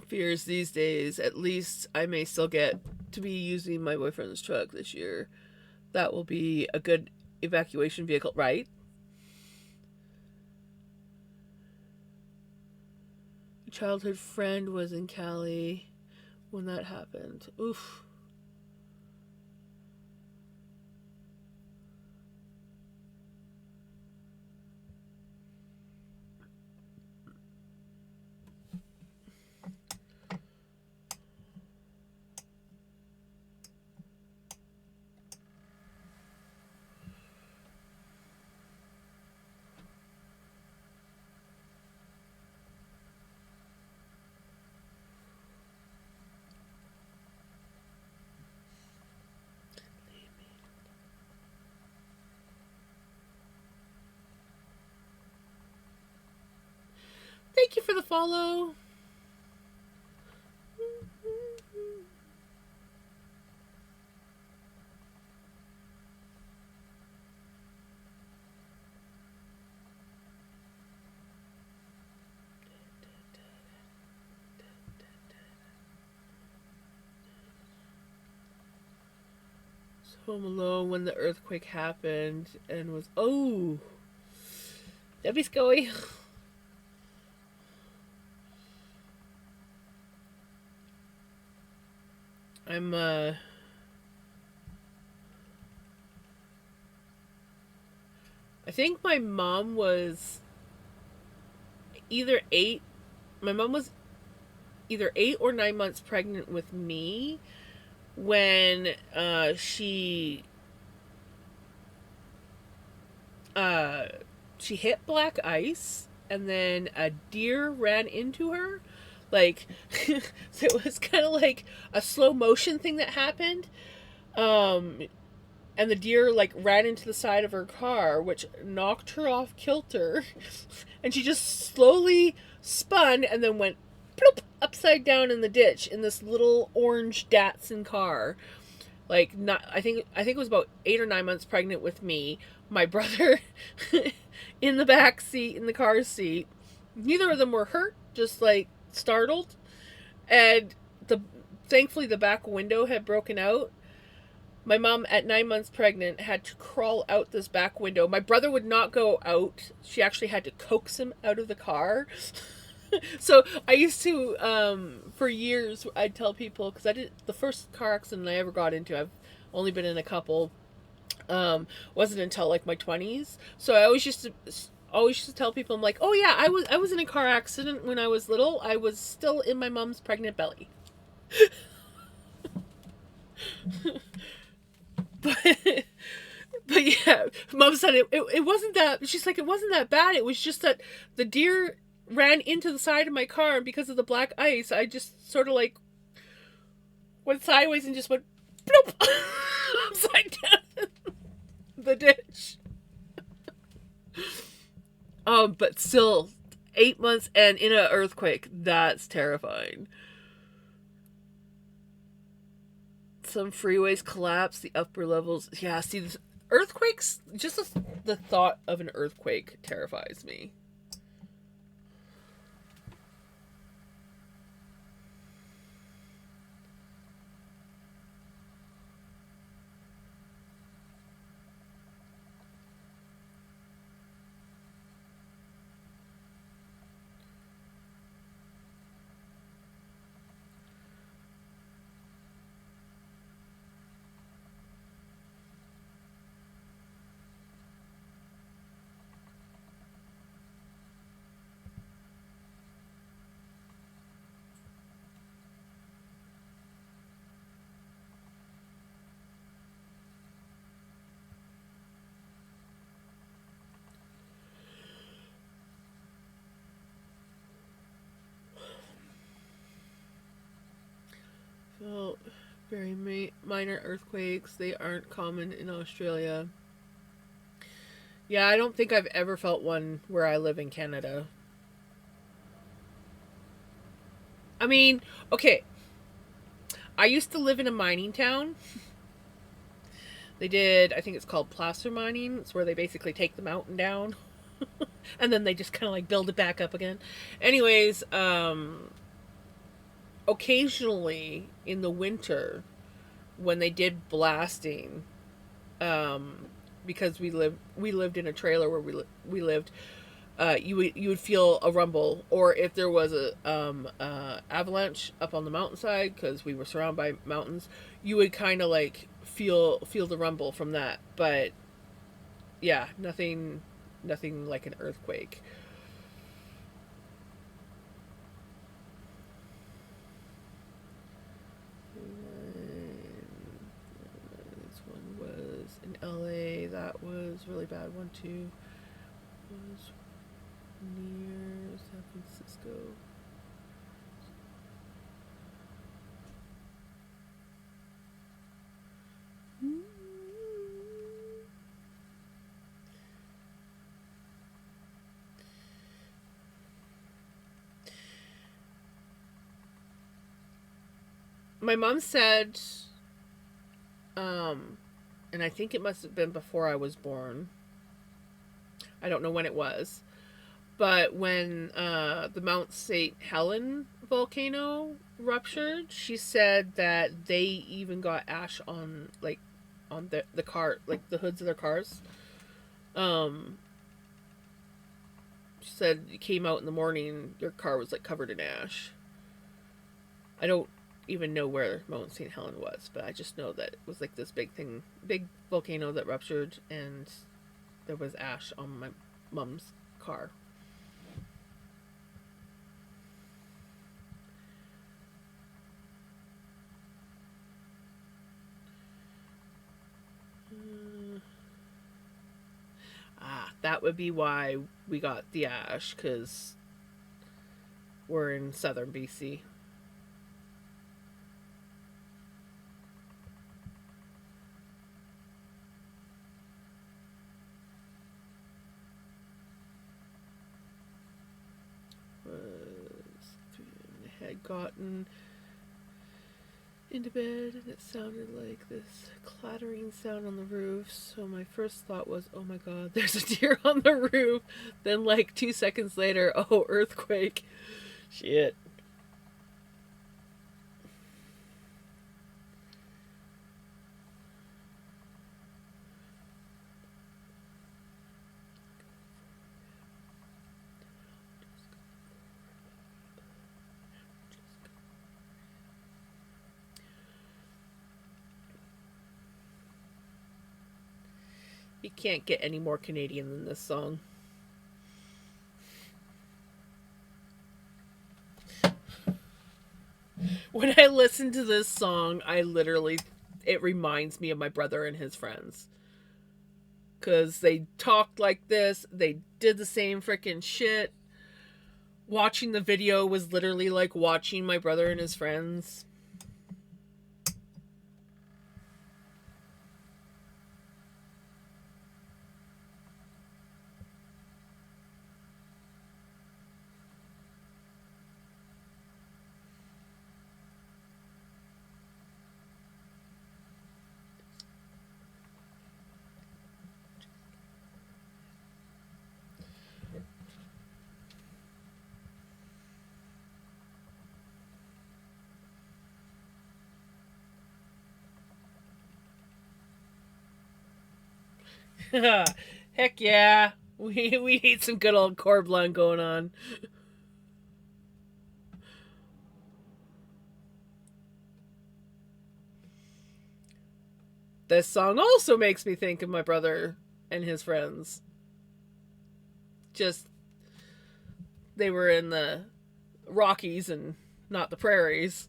Fears these days, at least I may still get to be using my boyfriend's truck this year. That will be a good evacuation vehicle, right? A childhood friend was in Cali when that happened. Oof. Thank you for the follow. Home Alone when the earthquake happened and was, oh, that'd be scary. I think my mom was either 8 or 9 months pregnant with me when she hit black ice, and then a deer ran into her. Like, so it was kind of like a slow motion thing that happened. And the deer like ran into the side of her car, which knocked her off kilter. And she just slowly spun and then went bloop, upside down in the ditch in this little orange Datsun car. Like, not, I think it was about 8 or 9 months pregnant with me. My brother in the back seat, in the car seat. Neither of them were hurt, just like startled. And thankfully the back window had broken out. My mom at 9 months pregnant had to crawl out this back window. My brother would not go out. She actually had to coax him out of the car. So I used to, for years, I'd tell people, because I did the first car accident I ever got into, I've only been in a couple, wasn't until like my 20s. So I always used to tell people, I'm like, oh yeah, I was in a car accident when I was little. I was still in my mom's pregnant belly. But yeah, Mom said it wasn't that, she's like, it wasn't that bad. It was just that the deer ran into the side of my car, and because of the black ice, I just sort of like went sideways and just went bloop upside down the ditch. But still, 8 months and in an earthquake. That's terrifying. Some freeways collapse, the upper levels. Yeah, see, this, earthquakes, just the thought of an earthquake terrifies me. Well, very minor earthquakes. They aren't common in Australia. Yeah, I don't think I've ever felt one where I live in Canada. I mean, okay, I used to live in a mining town. They did, I think it's called placer mining. It's where they basically take the mountain down and then they just kind of like build it back up again. Anyways, occasionally in the winter when they did blasting, because we lived in a trailer where we lived, you would feel a rumble, or if there was a avalanche up on the mountainside because we were surrounded by mountains, you would kind of like feel the rumble from that. But yeah, nothing like an earthquake. This one was in LA. That was really bad. One too was near San Francisco. My mom said, and I think it must have been before I was born. I don't know when it was, but when the Mount St. Helen volcano ruptured, she said that they even got ash on the car, like the hoods of their cars. Um, she said you came out in the morning, your car was like covered in ash. I don't even know where Mount St. Helen was, but I just know that it was like this big volcano that ruptured, and there was ash on my mom's car. That would be why we got the ash, because we're in southern BC. Had gotten into bed and it sounded like this clattering sound on the roof. So my first thought was, oh my god, there's a deer on the roof. Then, like 2 seconds later, oh, earthquake. Shit. You can't get any more Canadian than this song. When I listen to this song, it reminds me of my brother and his friends. Because they talked like this, they did the same freaking shit. Watching the video was literally like watching my brother and his friends. Heck yeah. We need some good old Corblon going on. This song also makes me think of my brother and his friends. Just, they were in the Rockies and not the prairies.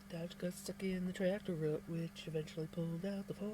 Dodge got stuck in the tractor rut, which eventually pulled out the Ford.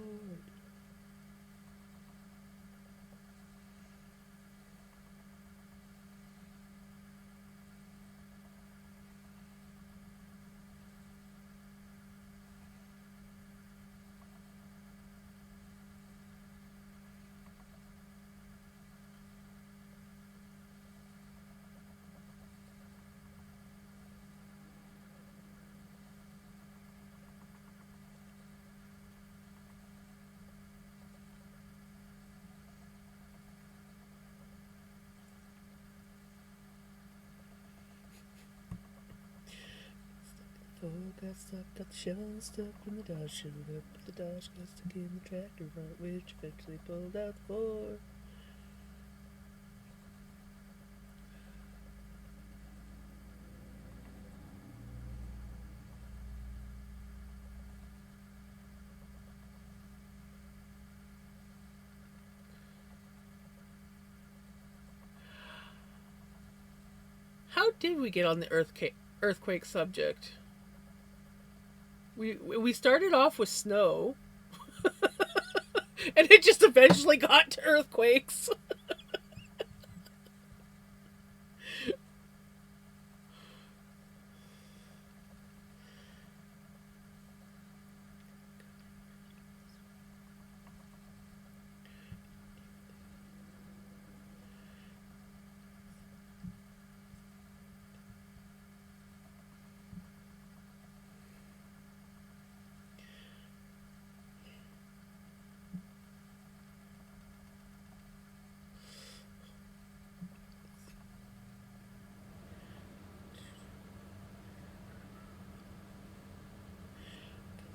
Ford got stuck, got the shovel stuck when the Dodge showed up. But the Dodge got stuck in the tractor rut, which eventually pulled out the Ford. How did we get on the earthquake subject? We started off with snow, and it just eventually got to earthquakes.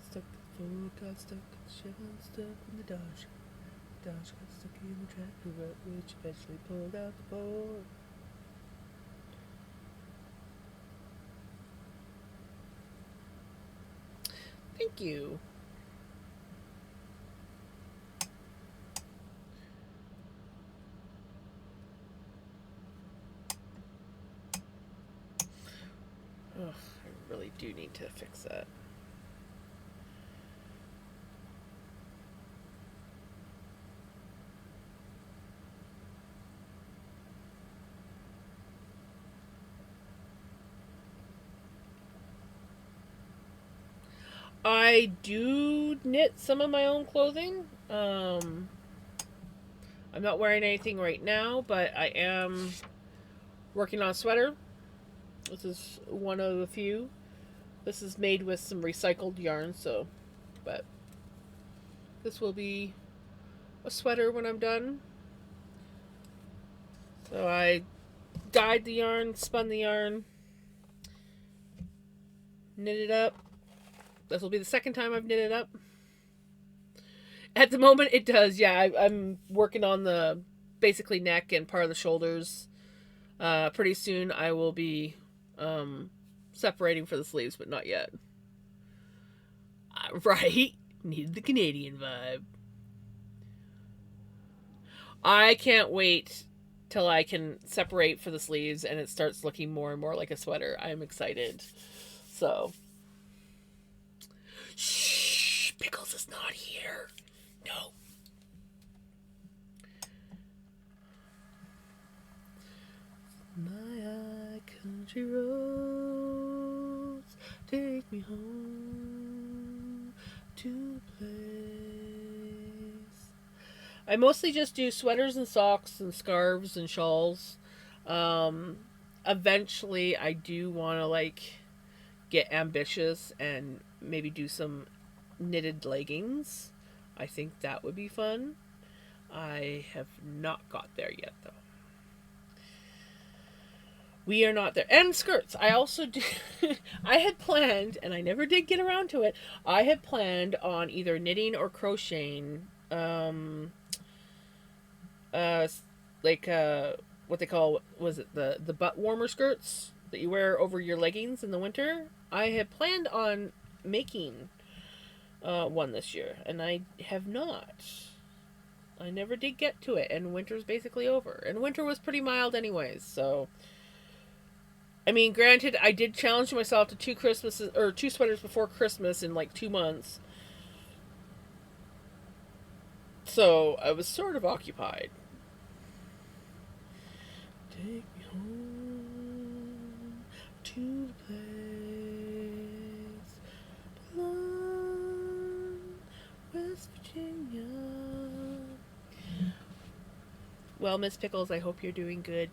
Stuck, the Ford got stuck, the shovel stuck when the Dodge got stuck in the tractor rut, which eventually pulled out the Ford. Thank you. Ugh, I really do need to fix that. I do knit some of my own clothing. I'm not wearing anything right now, but I am working on a sweater. This is one of the few. This is made with some recycled yarn, so, but this will be a sweater when I'm done. So I dyed the yarn, spun the yarn, knit it up. This will be the second time I've knit it up. At the moment, it does. Yeah, I'm working on the basically neck and part of the shoulders. Pretty soon, I will be separating for the sleeves, but not yet. Right? Needed the Canadian vibe. I can't wait till I can separate for the sleeves and it starts looking more and more like a sweater. I'm excited. So. Shh! Pickles is not here. No. country roads take me home to a place. I mostly just do sweaters and socks and scarves and shawls. Eventually, I do want to like get ambitious and maybe do some knitted leggings. I think that would be fun. I have not got there yet, though. We are not there. And skirts. I also do. I had planned, and I never did get around to it. I had planned on either knitting or crocheting, like what they call, was it the butt warmer skirts that you wear over your leggings in the winter? I had planned on making one this year, and I have not. I never did get to it, and winter's basically over. And winter was pretty mild anyways, so I mean, granted, I did challenge myself to 2 Christmases or 2 sweaters before Christmas in like 2 months. So I was sort of occupied. Take me home to the place belong, West Virginia. Well, Miss Pickles, I hope you're doing good.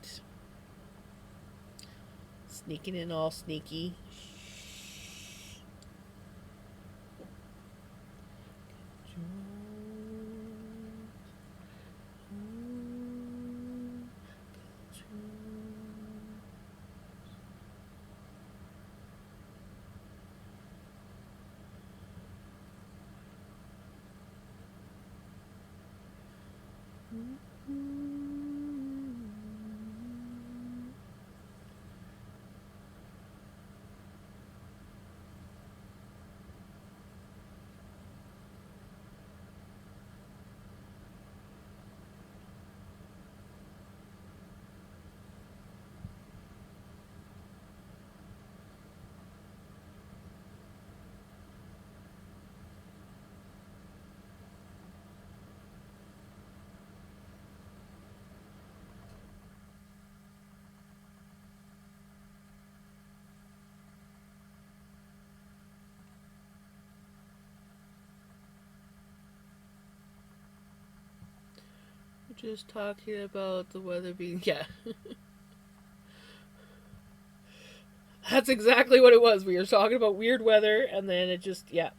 Sneaking in all sneaky. Just talking about the weather being... Yeah. That's exactly what it was. We were talking about weird weather, and then it just, yeah,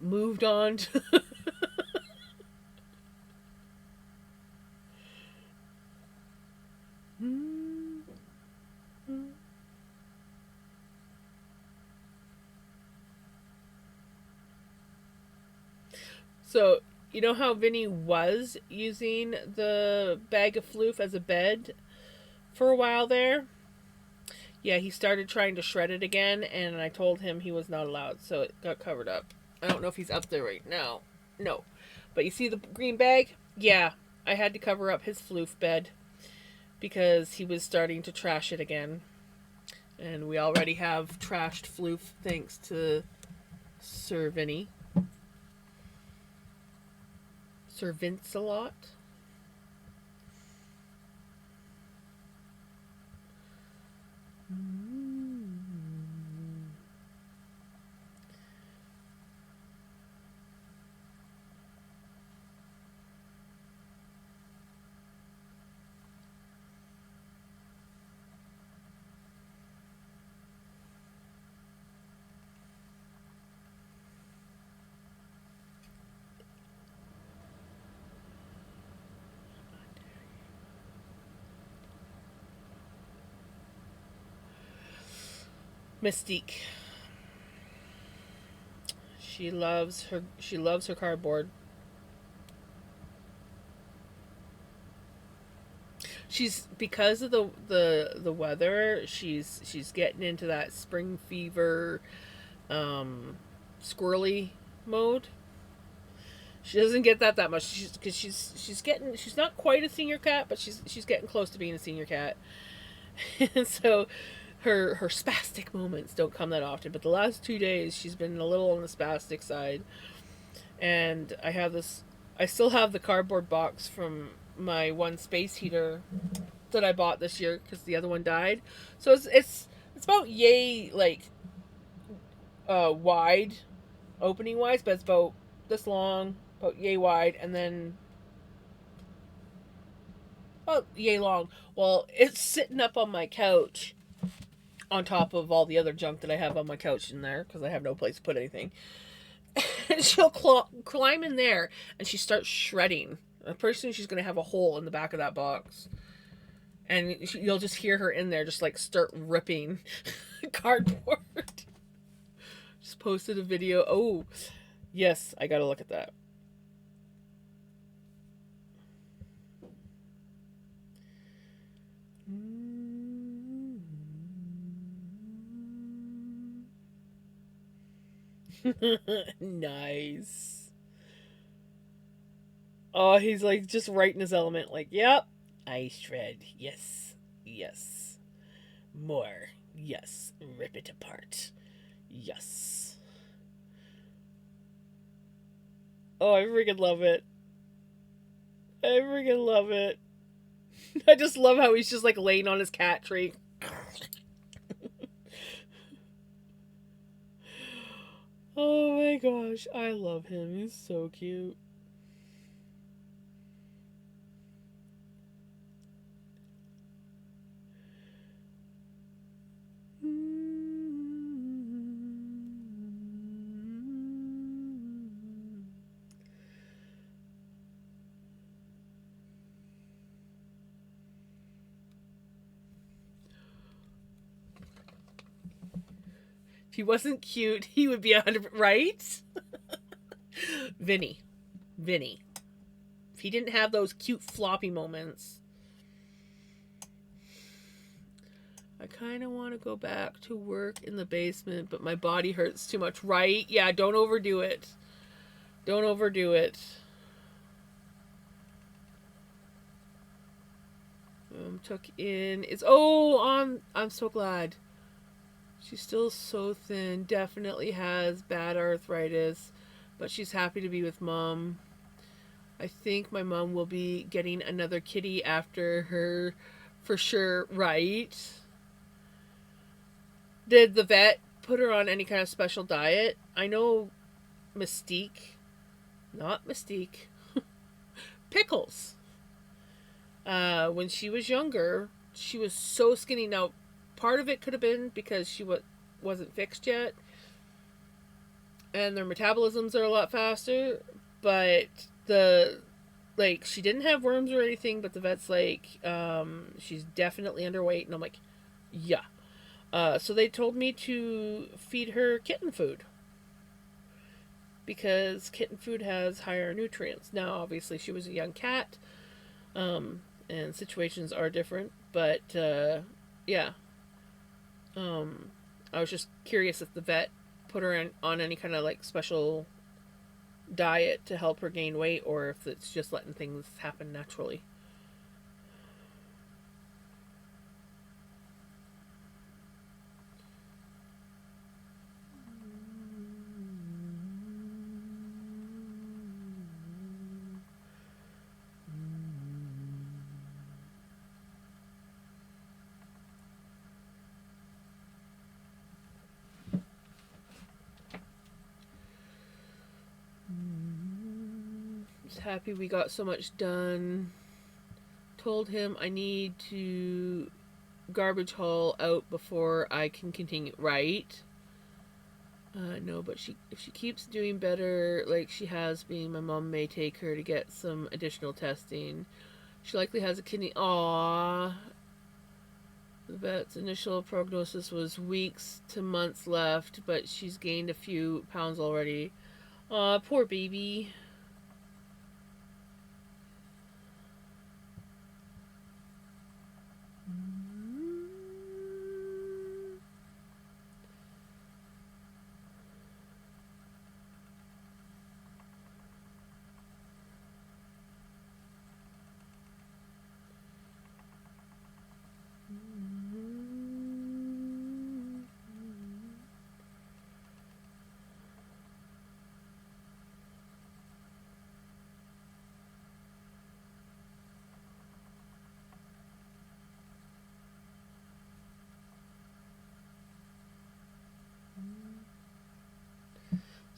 moved on to... So, you know how Vinny was using the bag of floof as a bed for a while there? Yeah, he started trying to shred it again, and I told him he was not allowed, so it got covered up. I don't know if he's up there right now. No. But you see the green bag? Yeah, I had to cover up his floof bed because he was starting to trash it again. And we already have trashed floof thanks to Sir Vinny. Sir Vince-a-lot. Mystique. She loves her cardboard. She's, because of the weather, she's getting into that spring fever squirrely mode. She doesn't get that much because she's not quite a senior cat, but she's getting close to being a senior cat. And so her spastic moments don't come that often, but the last 2 days she's been a little on the spastic side. And I still have the cardboard box from my one space heater that I bought this year because the other one died. So it's about yay like wide, opening wise, but it's about this long, about yay wide, and then about yay long. Well, it's sitting up on my couch on top of all the other junk that I have on my couch in there because I have no place to put anything. And she'll climb in there and she starts shredding. Pretty soon she's going to have a hole in the back of that box. And you'll just hear her in there just like start ripping cardboard. Just posted a video. Oh, yes, I got to look at that. Nice. Oh, he's like just right in his element. Like, yep, I shred. Yes, yes. More. Yes. Rip it apart. Yes. Oh, I freaking love it. I freaking love it. I just love how he's just like laying on his cat tree. Oh my gosh, I love him. He's so cute. If he wasn't cute, he would be 100, right? Vinny. If he didn't have those cute floppy moments. I kind of want to go back to work in the basement, but my body hurts too much, right? Yeah, don't overdo it. Don't overdo it. Took in. I'm so glad. She's still so thin. Definitely has bad arthritis, but she's happy to be with Mom. I think my mom will be getting another kitty after her, for sure, right? Did the vet put her on any kind of special diet? I know Mystique, not Mystique, Pickles. When she was younger, she was so skinny. Now, part of it could have been because she wasn't fixed yet, and their metabolisms are a lot faster. But she didn't have worms or anything. But the vet's like, she's definitely underweight, and I'm like, yeah. So they told me to feed her kitten food because kitten food has higher nutrients. Now, obviously, she was a young cat, and situations are different, but yeah. I was just curious if the vet put her on any kind of like special diet to help her gain weight, or if it's just letting things happen naturally. Just happy we got so much done. Told him I need to garbage haul out before I can continue. Right? No, but if she keeps doing better like she has been, my mom may take her to get some additional testing. She likely has a kidney. Aww. The vet's initial prognosis was weeks to months left, but she's gained a few pounds already. Aw, poor baby.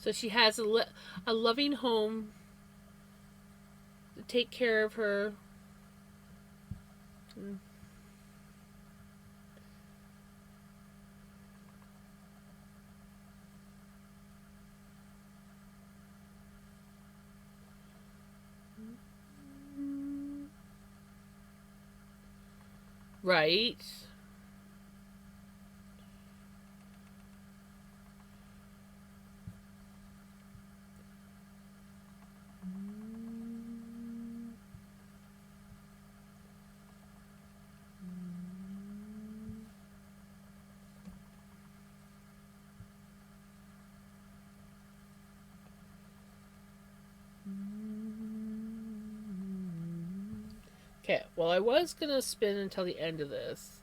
So she has a loving home to take care of her. Right. Okay, well, I was gonna spin until the end of this,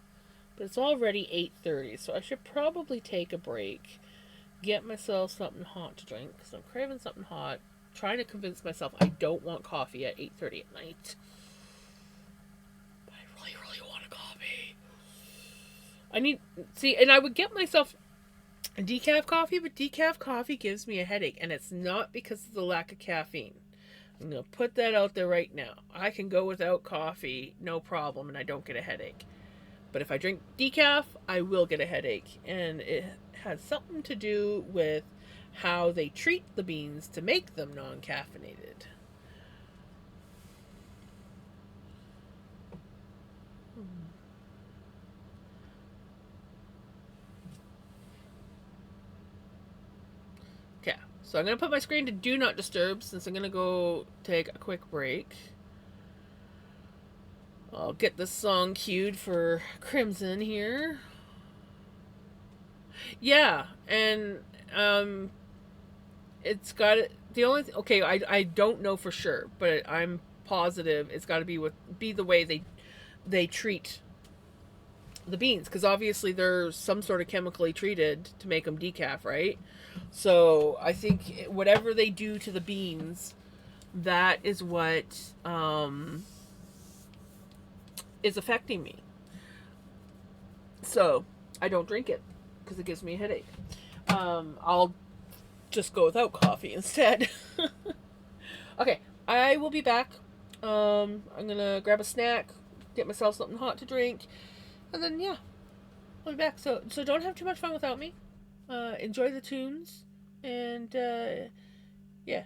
but it's already 8:30, so I should probably take a break, get myself something hot to drink because I'm craving something hot. Trying to convince myself I don't want coffee at 8:30 at night. But I really, really want a coffee. I need see, and I would get myself decaf coffee, but decaf coffee gives me a headache, and it's not because of the lack of caffeine. I'm gonna put that out there right now. I can go without coffee, no problem, and I don't get a headache. But if I drink decaf, I will get a headache, and it has something to do with how they treat the beans to make them non-caffeinated. Okay, so I'm gonna put my screen to do not disturb since I'm gonna go take a quick break. I'll get this song queued for Crimson here. Yeah, and it's got the only okay. I don't know for sure, but I'm positive it's got to be the way they treat the beans because obviously they're some sort of chemically treated to make them decaf, right? So I think whatever they do to the beans, that is what is affecting me. So I don't drink it because it gives me a headache. I'll just go without coffee instead. Okay, I will be back. I'm gonna grab a snack, get myself something hot to drink, and then yeah, I'll be back. So don't have too much fun without me. Enjoy the tunes, and yeah,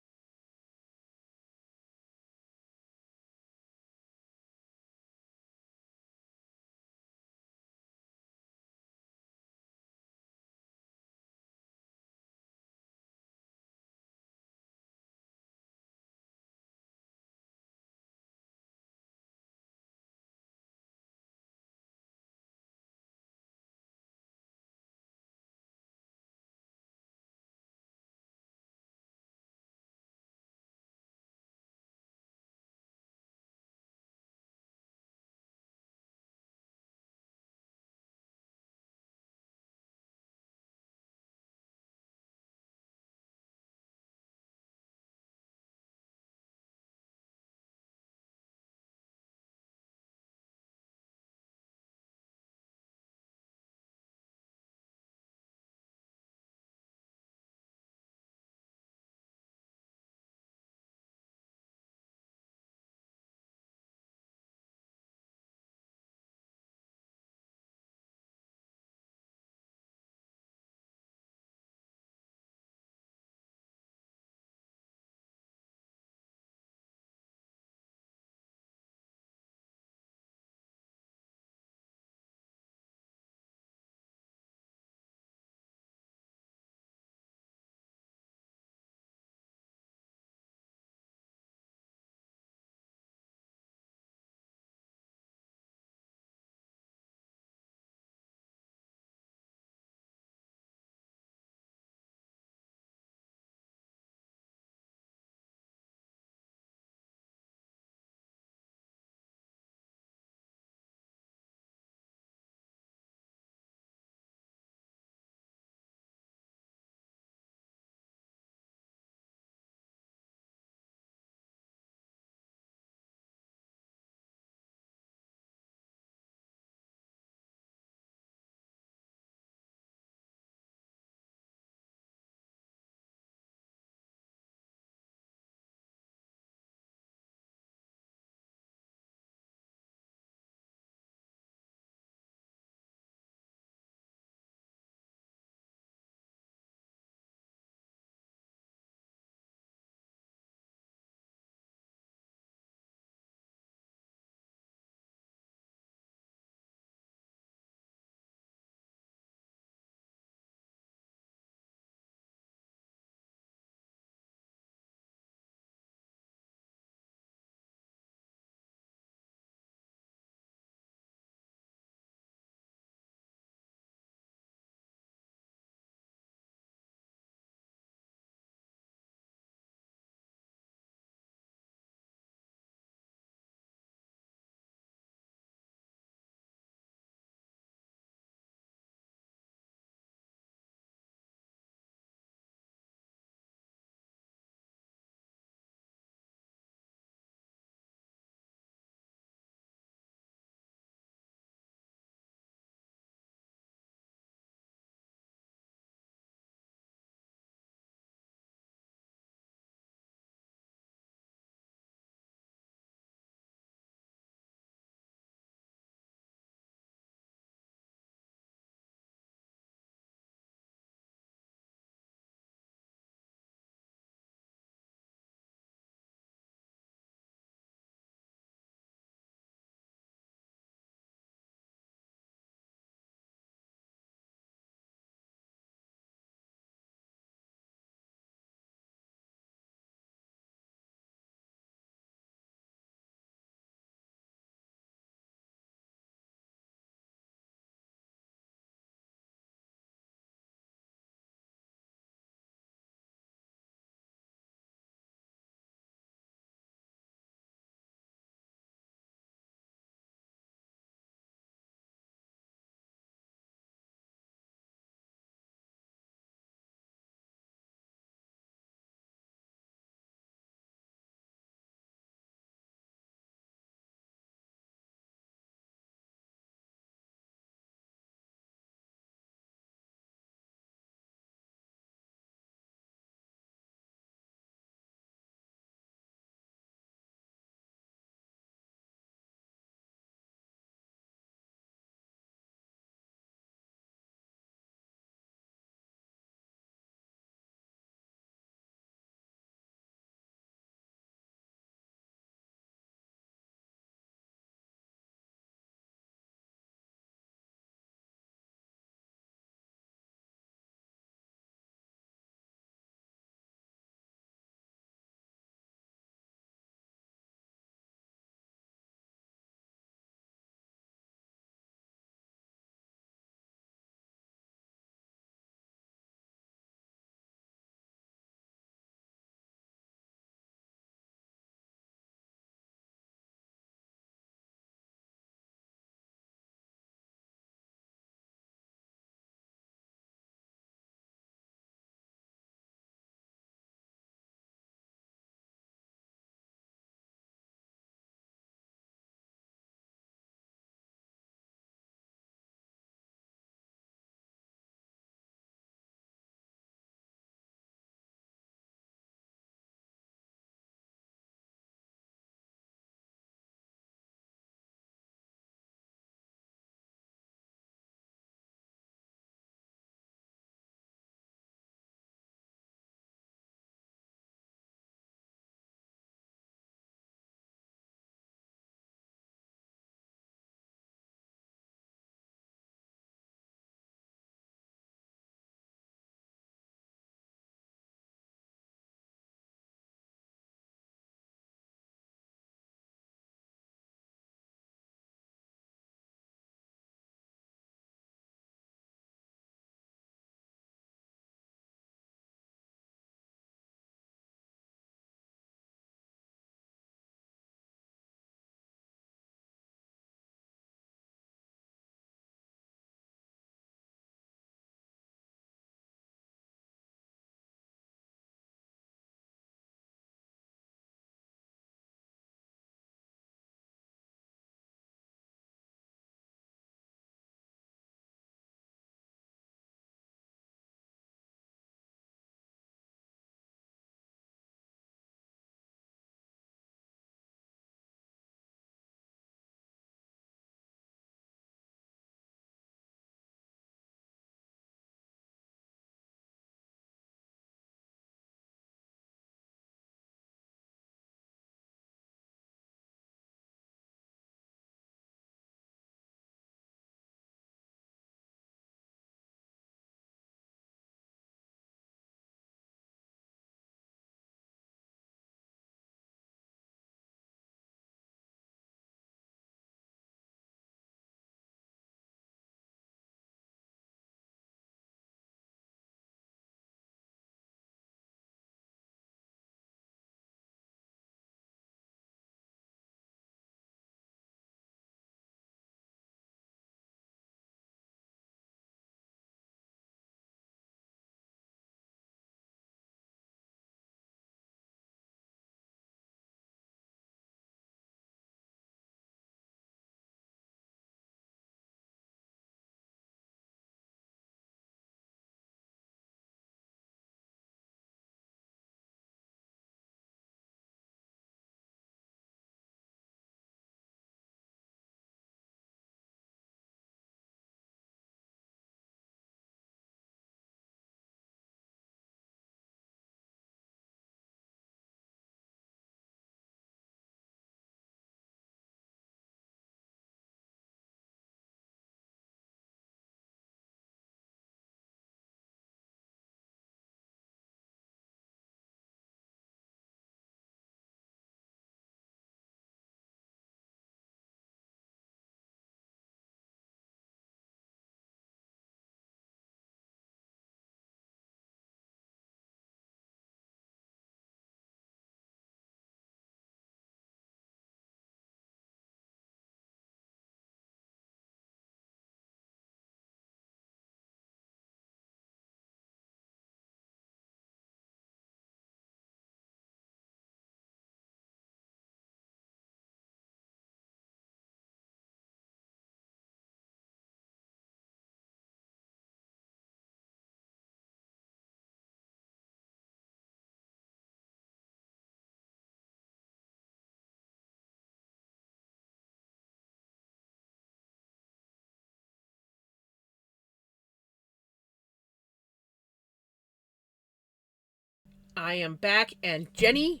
I am back, and Jenny,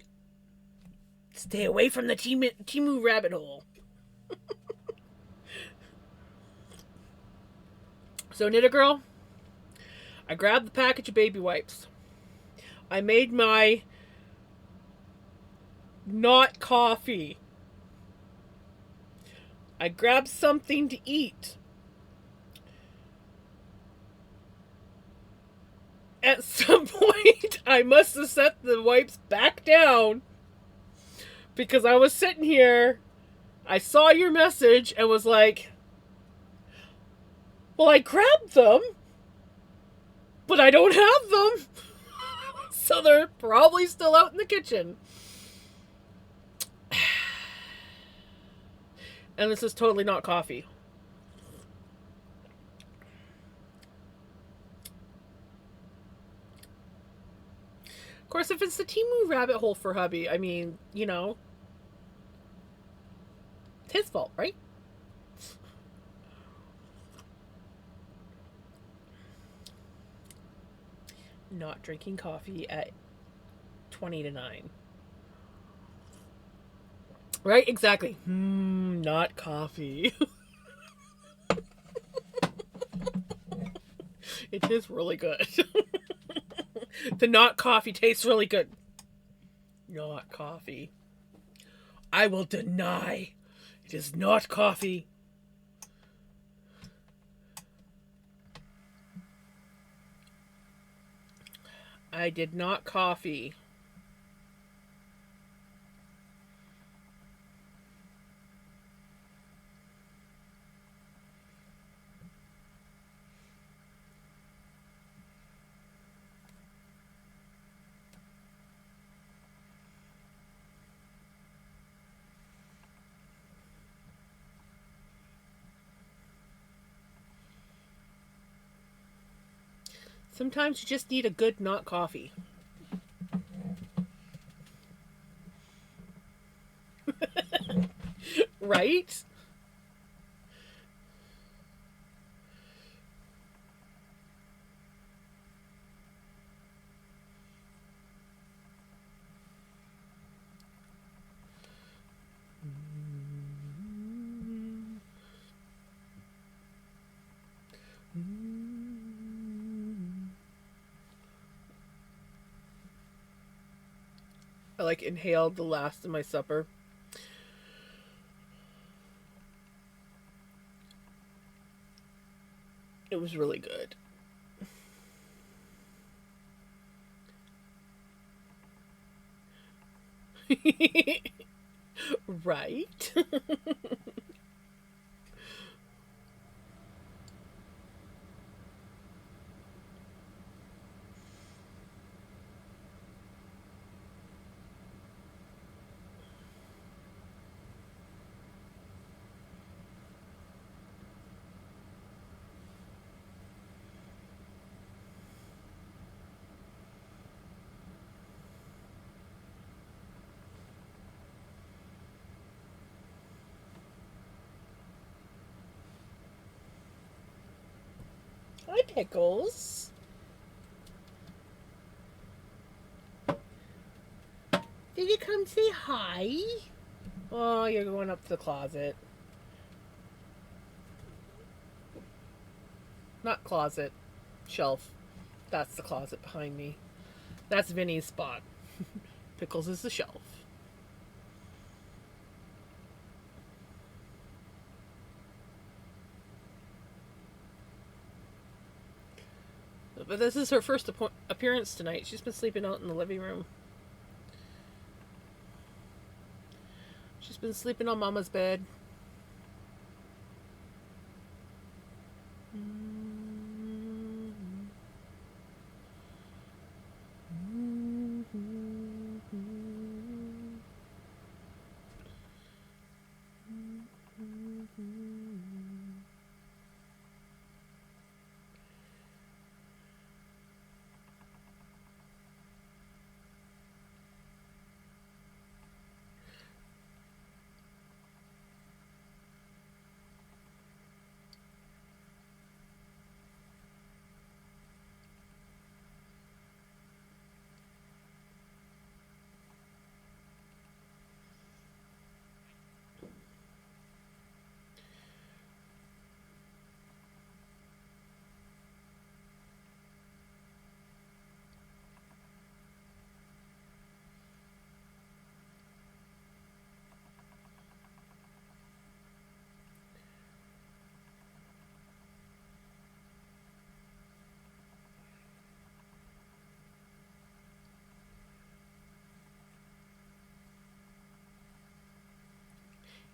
stay away from the Timu rabbit hole. So, Knitter Girl, I grabbed the package of baby wipes. I made my not coffee. I grabbed something to eat. At some point, I must have set the wipes back down because I was sitting here. I saw your message and was like, well, I grabbed them, but I don't have them. So they're probably still out in the kitchen. And this is totally not coffee. Of course, if it's the Timu rabbit hole for hubby, I mean, you know, it's his fault, right? Not drinking coffee at 20 to 9. Right? Exactly. Not coffee. It is really good. The not coffee tastes really good. Not coffee. I will deny it is not coffee. I did not coffee. Sometimes you just need a good not coffee. Right? I like inhaled the last of my supper. It was really good. Right? Hi, Pickles. Did you come say hi? Oh, you're going up to the closet. Not closet. Shelf. That's the closet behind me. That's Vinny's spot. Pickles is the shelf. But this is her first appearance tonight. She's been sleeping out in the living room. She's been sleeping on Mama's bed.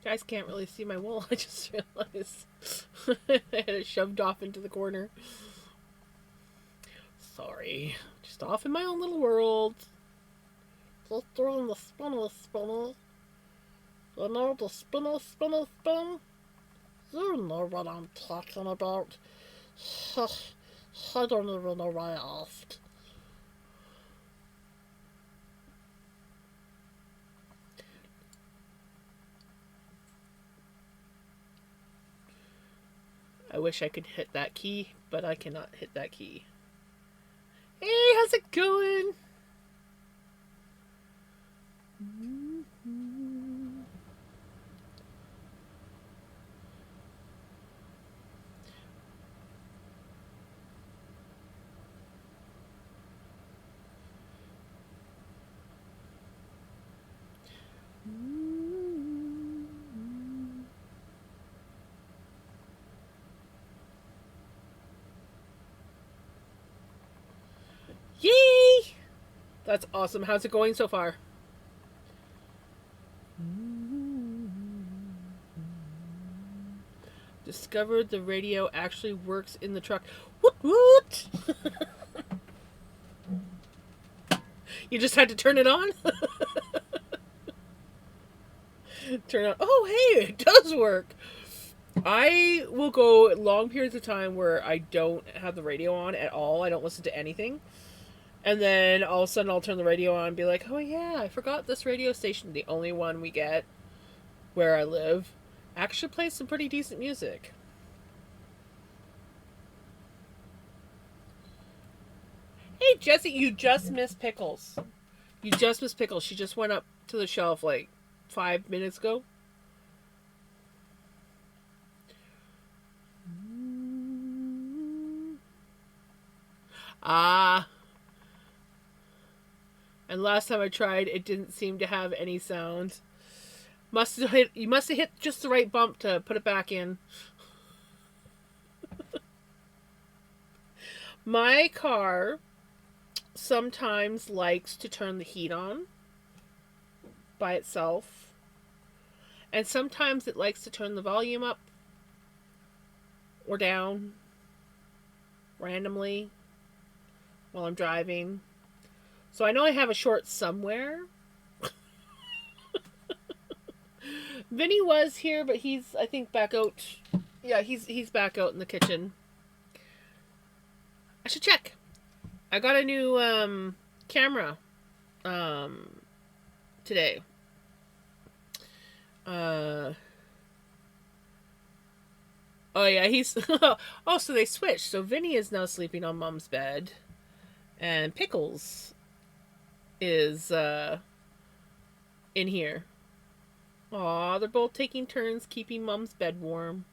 Guys can't really see my wool. I just realized I had it shoved off into the corner. Sorry. Just off in my own little world. Just doing the spinny spinny. You know the spinny spinny spin? You know what I'm talking about. I don't even know why I asked. I wish I could hit that key, but I cannot hit that key. Hey, how's it going? Yay! That's awesome. How's it going so far? Discovered the radio actually works in the truck. Woot woot! You just had to turn it on? Turn on. Oh, hey, it does work. I will go long periods of time where I don't have the radio on at all. I don't listen to anything. And then all of a sudden I'll turn the radio on and be like, oh yeah, I forgot this radio station, the only one we get where I live, actually plays some pretty decent music. Hey Jessie, you just missed Pickles. You just missed Pickles. She just went up to the shelf like 5 minutes ago. Ah. And last time I tried, it didn't seem to have any sound. You must have hit just the right bump to put it back in. My car sometimes likes to turn the heat on by itself. And sometimes it likes to turn the volume up or down randomly while I'm driving. So I know I have a short somewhere. Vinny was here, but he's, I think, back out. Yeah, he's back out in the kitchen. I should check. I got a new camera today. Oh yeah, he's oh, so they switched. So Vinny is now sleeping on Mom's bed, and Pickles is in here. Aw, they're both taking turns keeping Mom's bed warm.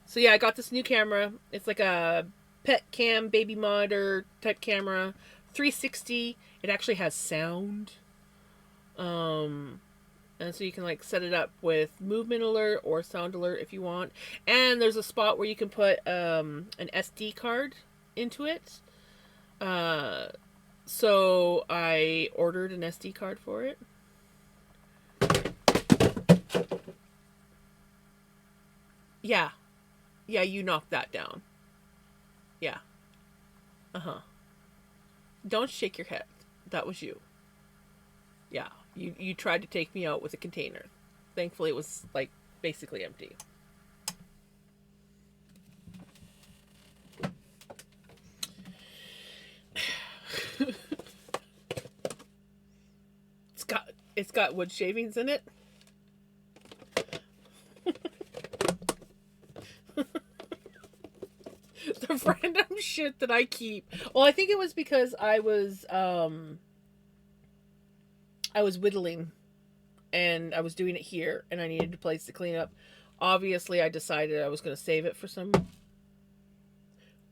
So yeah, I got this new camera. It's like a pet cam, baby monitor type camera. 360. It actually has sound. And so you can like set it up with movement alert or sound alert if you want. And there's a spot where you can put an SD card into it. So I ordered an SD card for it. Yeah. Yeah, you knocked that down. Yeah. Uh-huh. Don't shake your head. That was you. Yeah. You tried to take me out with a container. Thankfully it was like basically empty. It's got wood shavings in it. The random shit that I keep. Well, I think it was because I was whittling and I was doing it here and I needed a place to clean up. Obviously, I decided I was going to save it for some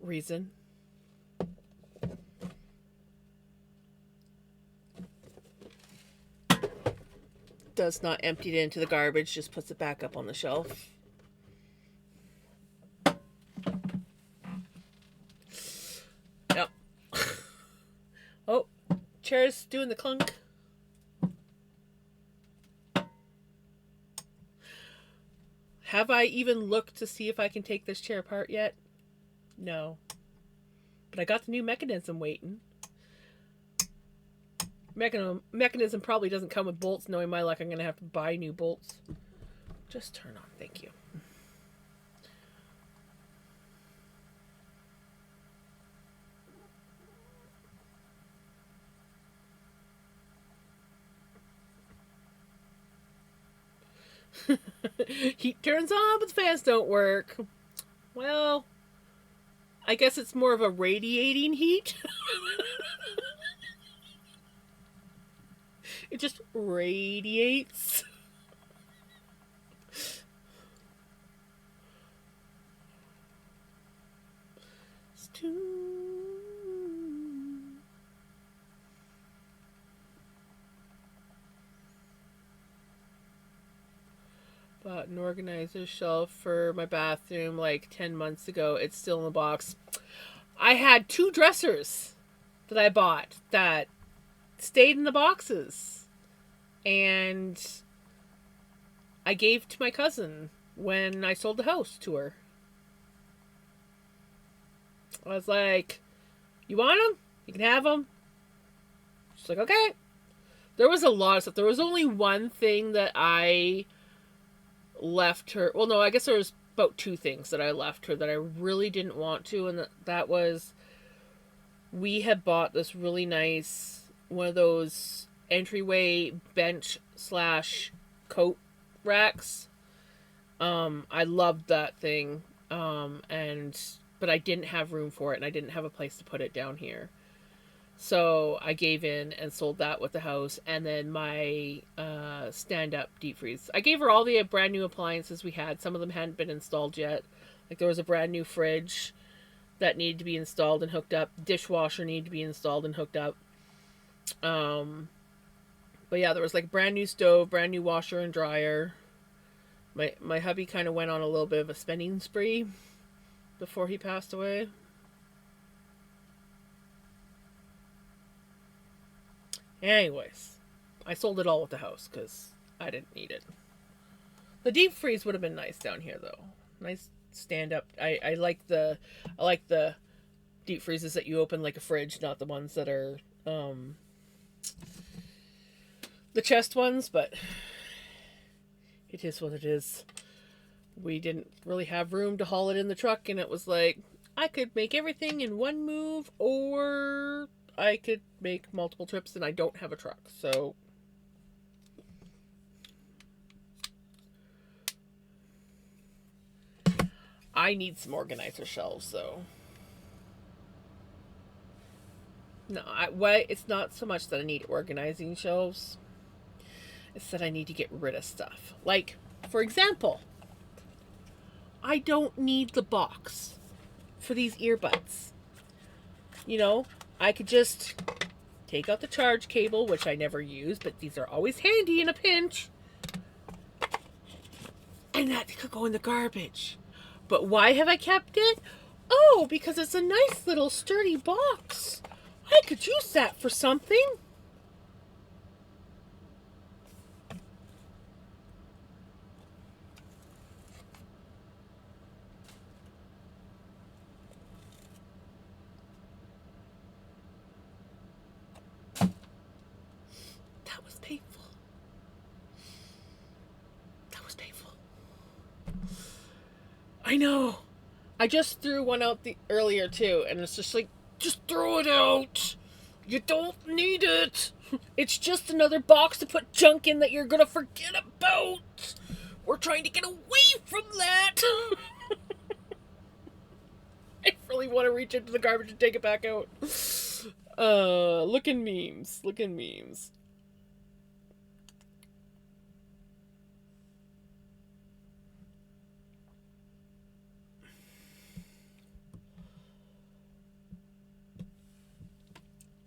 reason. Does not empty it into the garbage, just puts it back up on the shelf. Yep. Oh, chair's doing the clunk. Have I even looked to see if I can take this chair apart yet? No. But I got the new mechanism waiting. Mechanism probably doesn't come with bolts. Knowing my luck, I'm going to have to buy new bolts. Just turn on. Thank you. Heat turns on, but the fans don't work. Well, I guess it's more of a radiating heat. It just radiates. Bought an organizer shelf for my bathroom like 10 months ago. It's still in the box. I had 2 dressers that I bought that stayed in the boxes. And I gave to my cousin when I sold the house to her. I was like, you want them? You can have them. She's like, okay. There was a lot of stuff. There was only one thing that I left her. Well, no, I guess there was about 2 things that I left her that I really didn't want to. And that was, we had bought this really nice, one of those entryway bench / coat racks. I loved that thing. But I didn't have room for it, and I didn't have a place to put it down here. So I gave in and sold that with the house, and then my stand-up deep freeze. I gave her all the brand new appliances we had. Some of them hadn't been installed yet. Like there was a brand new fridge that needed to be installed and hooked up. Dishwasher needed to be installed and hooked up. But yeah, there was like a brand new stove, brand new washer and dryer. My hubby kind of went on a little bit of a spending spree before he passed away. Anyways, I sold it all with the house because I didn't need it. The deep freeze would have been nice down here though. Nice stand up. I like the deep freezes that you open like a fridge, not the ones that are the chest ones, but it is what it is. We didn't really have room to haul it in the truck, and it was like, I could make everything in one move, or I could make multiple trips, and I don't have a truck, so I need some organizer shelves, though. No, it's not so much that I need organizing shelves. It's that I need to get rid of stuff. Like, for example, I don't need the box for these earbuds. You know, I could just take out the charge cable, which I never use, but these are always handy in a pinch. And that could go in the garbage. But why have I kept it? Oh, because it's a nice little sturdy box. I could use that for something. That was painful. That was painful. I know. I just threw one out earlier too, and it's just like, just throw it out. You don't need it. It's just another box to put junk in that you're gonna forget about. We're trying to get away from that. I really want to reach into the garbage and take it back out. Look in memes. Look in memes.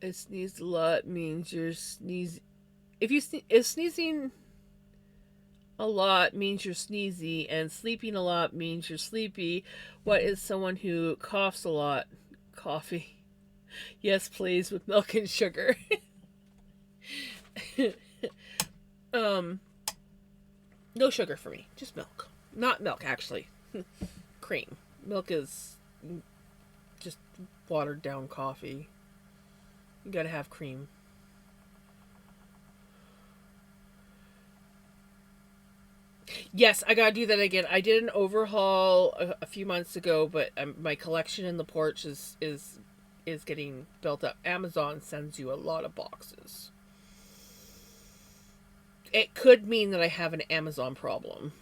It sneezed a lot means you're sneezing. If sneezing a lot means you're sneezy, and sleeping a lot means you're sleepy, what is someone who coughs a lot? Coffee. Yes, please, with milk and sugar. No sugar for me, just milk. Not milk, actually. Cream. Milk is just watered down coffee. You gotta have cream. Yes, I gotta do that again. I did an overhaul a few months ago, but my collection in the porch is getting built up. Amazon sends you a lot of boxes. It could mean that I have an Amazon problem.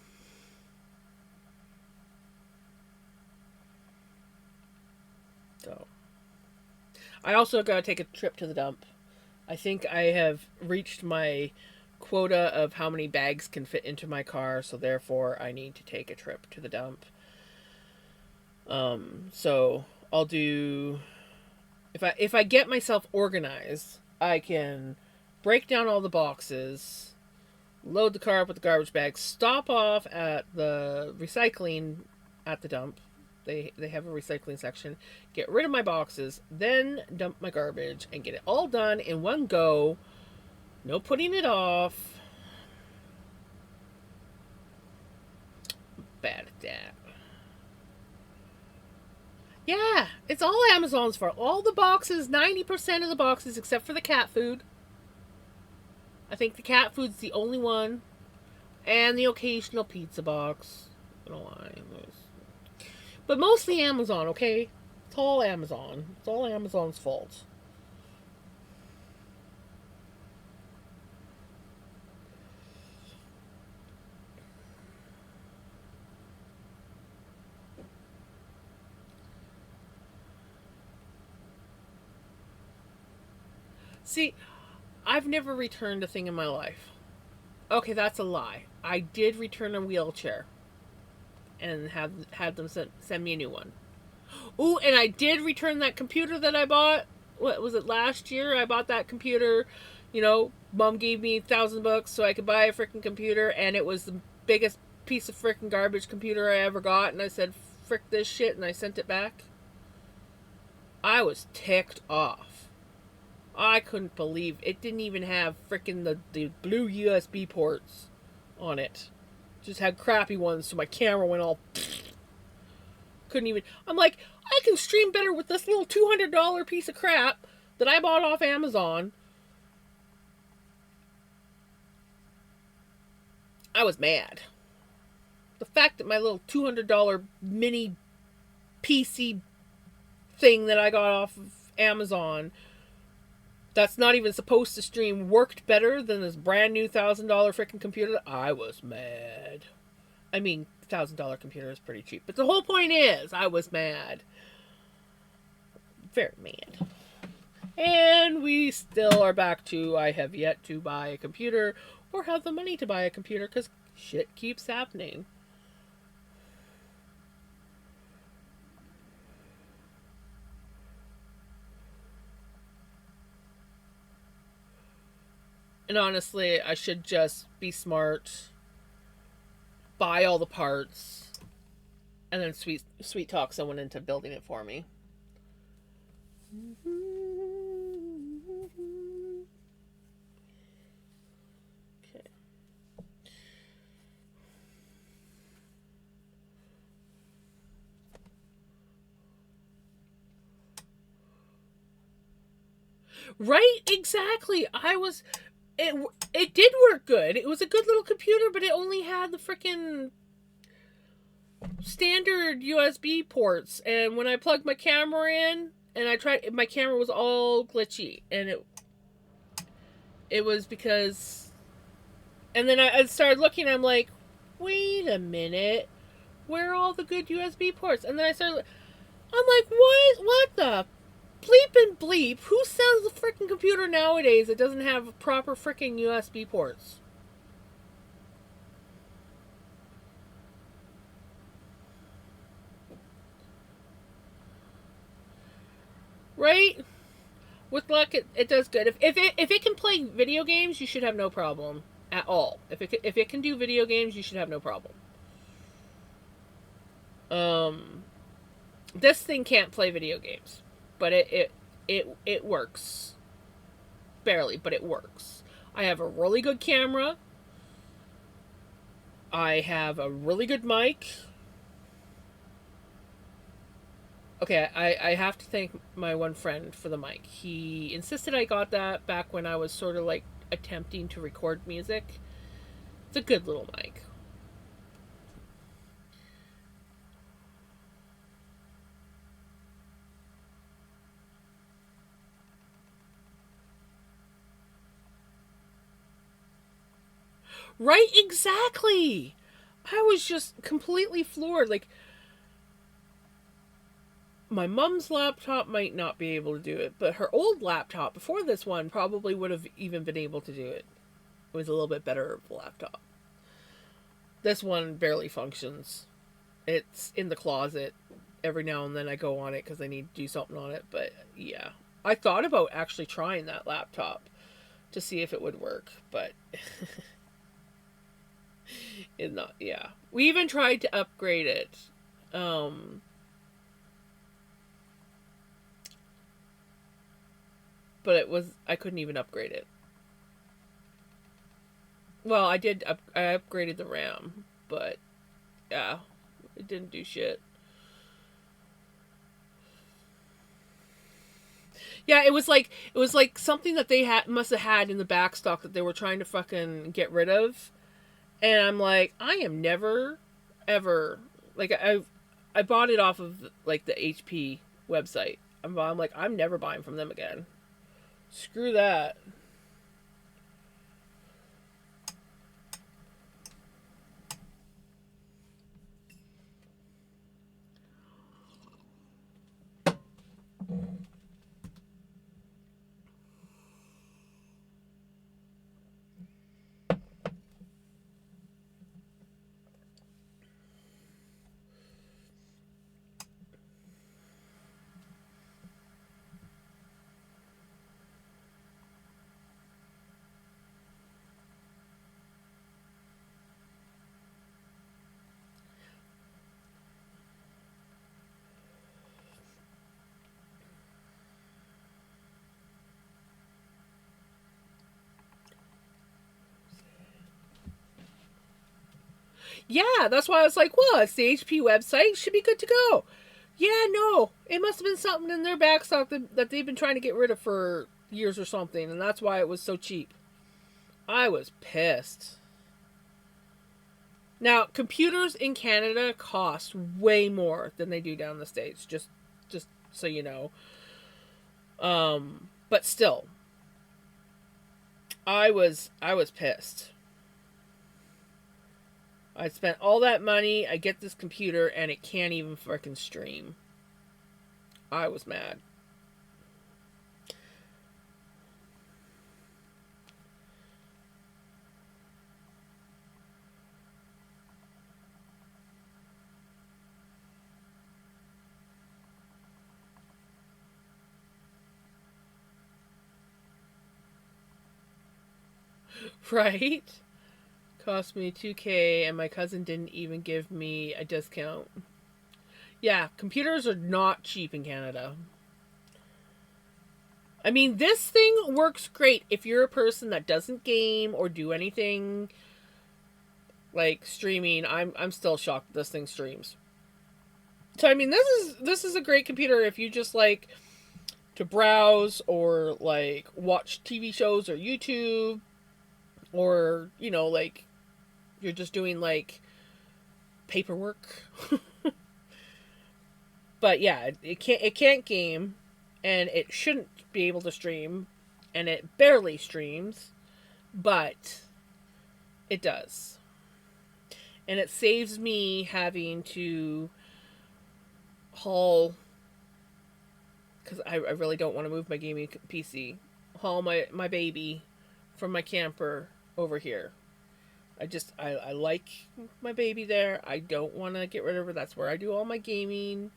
So, I also gotta take a trip to the dump. I think I have reached my quota of how many bags can fit into my car, so therefore I need to take a trip to the dump. So I'll do, if I get myself organized, I can break down all the boxes, load the car up with the garbage bags, stop off at the recycling at the dump. They have a recycling section. Get rid of my boxes, then dump my garbage and get it all done in one go. No putting it off. Bad at that. Yeah, it's all Amazon's fault. All the boxes, 90% of the boxes, except for the cat food. I think the cat food's the only one. And the occasional pizza box. I don't know why. But mostly Amazon, okay? It's all Amazon. It's all Amazon's fault. See, I've never returned a thing in my life. Okay, that's a lie. I did return a wheelchair and had them send me a new one. Ooh, and I did return that computer that I bought. What was it, last year? I bought that computer. You know, Mom gave me $1,000 so I could buy a freaking computer, and it was the biggest piece of freaking garbage computer I ever got. And I said, "Frick this shit," and I sent it back. I was ticked off. I couldn't believe it didn't even have freaking the blue USB ports on it. Just had crappy ones, so my camera went all. Couldn't even. I'm like, I can stream better with this little $200 piece of crap that I bought off Amazon. I was mad. The fact that my little $200 mini PC thing that I got off of Amazon, that's not even supposed to stream, worked better than this brand new $1,000 freaking computer. I was mad. I mean, $1,000 computer is pretty cheap, but the whole point is, I was mad. Very mad. And we still are back to, I have yet to buy a computer or have the money to buy a computer because shit keeps happening. And honestly, I should just be smart, buy all the parts, and then sweet talk someone into building it for me. Okay. Right? Exactly. It did work good. It was a good little computer, but it only had the freaking standard USB ports. And when I plugged my camera in, and I tried, my camera was all glitchy, and it was because. And then I started looking. I'm like, wait a minute, where are all the good USB ports? And then I'm like, what the bleep and bleep? Who sells a freaking computer nowadays that doesn't have proper freaking USB ports? Right? With luck, it does good. If it can play video games, you should have no problem at all. If it can do video games, you should have no problem. This thing can't play video games, but it works. Barely, but it works. I have a really good camera. I have a really good mic. Okay, I have to thank my one friend for the mic. He insisted I got that back when I was sort of like attempting to record music. It's a good little mic. Right, exactly. I was just completely floored. Like, my mom's laptop might not be able to do it, but her old laptop before this one probably would have even been able to do it. It was a little bit better of a laptop. This one barely functions. It's in the closet. Every now and then I go on it because I need to do something on it, but yeah. I thought about actually trying that laptop to see if it would work, but it not. Yeah, we even tried to upgrade it. Um, but I couldn't even upgrade it. Well, I did. I upgraded the RAM, but yeah, it didn't do shit. Yeah, it was like something that they had must have had in the back stock that they were trying to fucking get rid of. And I'm like, I am never ever like I bought it off of like the HP website. I'm like, I'm never buying from them again. Screw that. Yeah, that's why I was like, well, it's the HP website. Should be good to go. Yeah, no. It must have been something in their backstock that they've been trying to get rid of for years or something, and that's why it was so cheap. I was pissed. Now, computers in Canada cost way more than they do down in the States, just so you know. But still, I was pissed. I spent all that money, I get this computer, and it can't even freaking stream. I was mad. Right? Cost me 2K, and my cousin didn't even give me a discount. Yeah, computers are not cheap in Canada. I mean, this thing works great if you're a person that doesn't game or do anything like streaming. I'm still shocked this thing streams. So I mean, this is a great computer if you just like to browse or like watch TV shows or YouTube, or you know, like you're just doing like paperwork. But yeah, it can't game, and it shouldn't be able to stream, and it barely streams, but it does. And it saves me having to haul, because I really don't want to move my gaming PC, haul my baby from my camper over here. I like my baby there. I don't want to get rid of her. That's where I do all my gaming.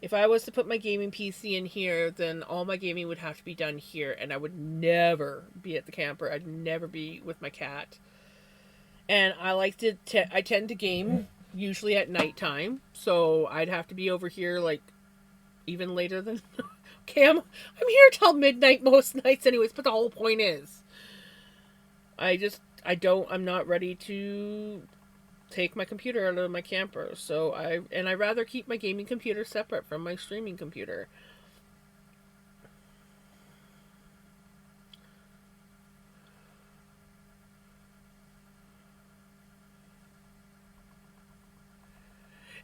If I was to put my gaming PC in here, then all my gaming would have to be done here, and I would never be at the camper. I'd never be with my cat. And I like to, I tend to game usually at nighttime, so I'd have to be over here like even later than. Okay, I'm here till midnight most nights, anyways. But the whole point is, I'm not ready to take my computer out of my camper. So I rather keep my gaming computer separate from my streaming computer.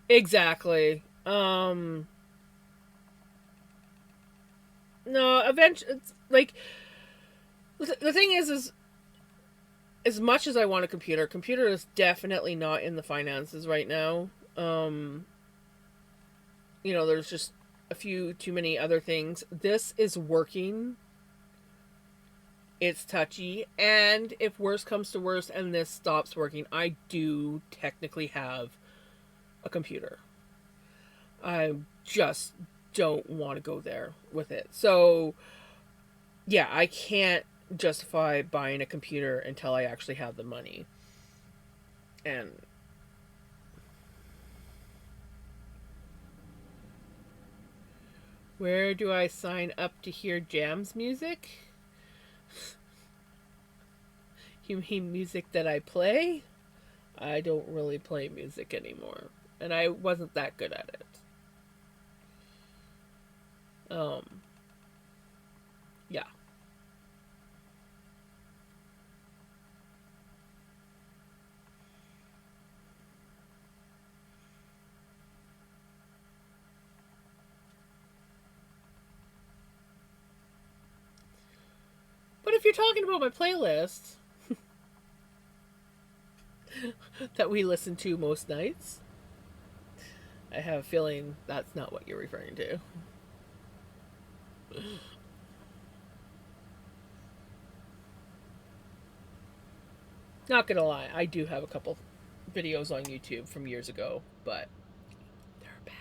Exactly. No, eventually, like the thing is as much as I want a computer is definitely not in the finances right now. There's just a few too many other things. This is working. It's touchy, and if worse comes to worse and this stops working, I do technically have a computer. I just don't want to go there with it. So, yeah, I can't justify buying a computer until I actually have the money. And where do I sign up to hear Jams music? You mean music that I play? I don't really play music anymore. And I wasn't that good at it. Yeah. But if you're talking about my playlist that we listen to most nights, I have a feeling that's not what you're referring to. Not gonna lie, I do have a couple videos on YouTube from years ago, but they're bad.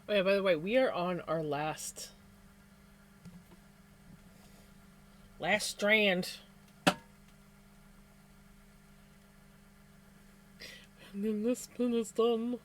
Oh yeah, by the way, we are on our last strand. And then this spin is done.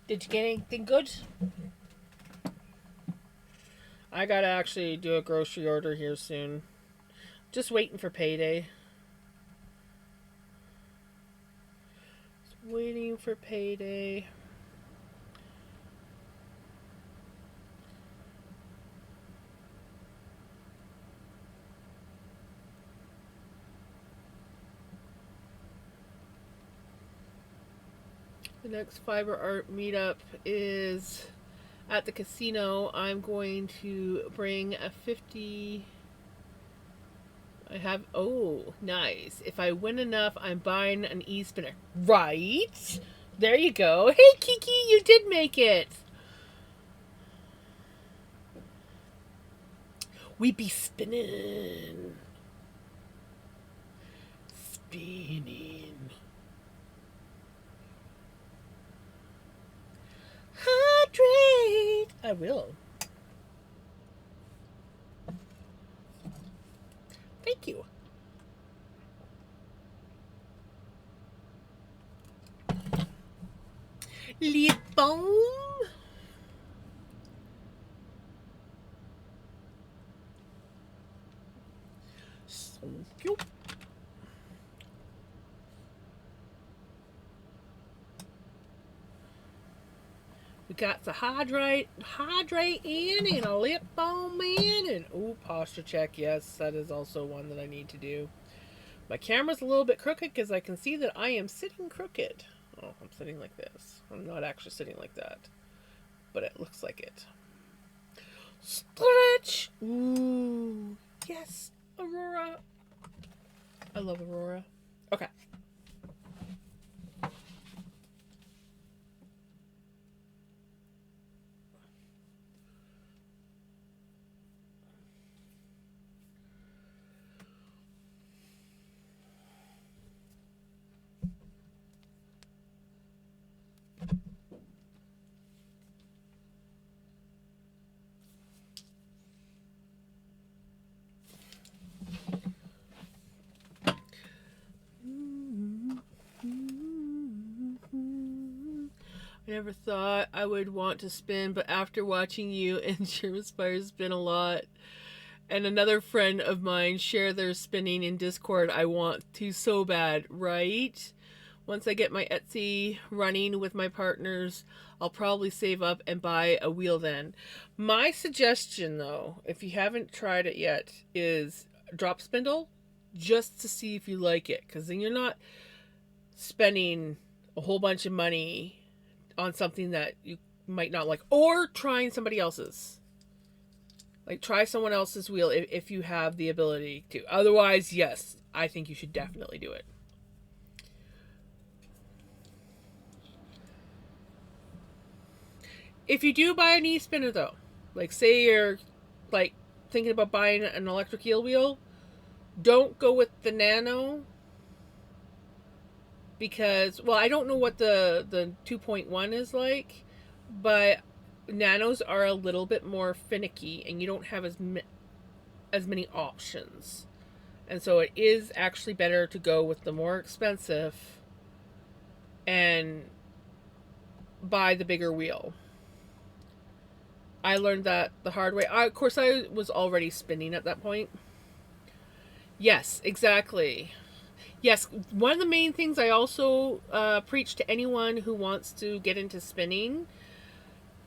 Did you get anything good? I gotta actually do a grocery order here soon. Just waiting for payday. Just waiting for payday. The next fiber art meetup is at the casino. I'm going to bring a 50. I have, oh, nice. If I win enough, I'm buying an e-spinner. Right? There you go. Hey, Kiki, you did make it. We be spinning. Spinning. Hydrate. I will. Thank you. Lip balm. Thank you. We got the hydrate in and a lip balm in and oh, posture check. Yes, that is also one that I need to do. My camera's a little bit crooked because I can see that I am sitting crooked. Oh, I'm sitting like this. I'm not actually sitting like that, but it looks like it. Stretch. Ooh, yes, Aurora. I love Aurora. Okay. I never thought I would want to spin, but after watching you and Sherman spin a lot, and another friend of mine share their spinning in Discord, I want to so bad, right? Once I get my Etsy running with my partners, I'll probably save up and buy a wheel then. My suggestion, though, if you haven't tried it yet, is drop spindle, just to see if you like it, because then you're not spending a whole bunch of money on something that you might not like, or trying somebody else's. Like, try someone else's wheel if you have the ability to. Otherwise, yes, I think you should definitely do it. If you do buy an e-spinner, though, like, say you're, like, thinking about buying an electric eel wheel, don't go with the Nano, because, well, I don't know what the 2.1 is like, but Nanos are a little bit more finicky, and you don't have as many options. And so it is actually better to go with the more expensive and buy the bigger wheel. I learned that the hard way. Of course, I was already spinning at that point. Yes, exactly. Yes, one of the main things I also preach to anyone who wants to get into spinning,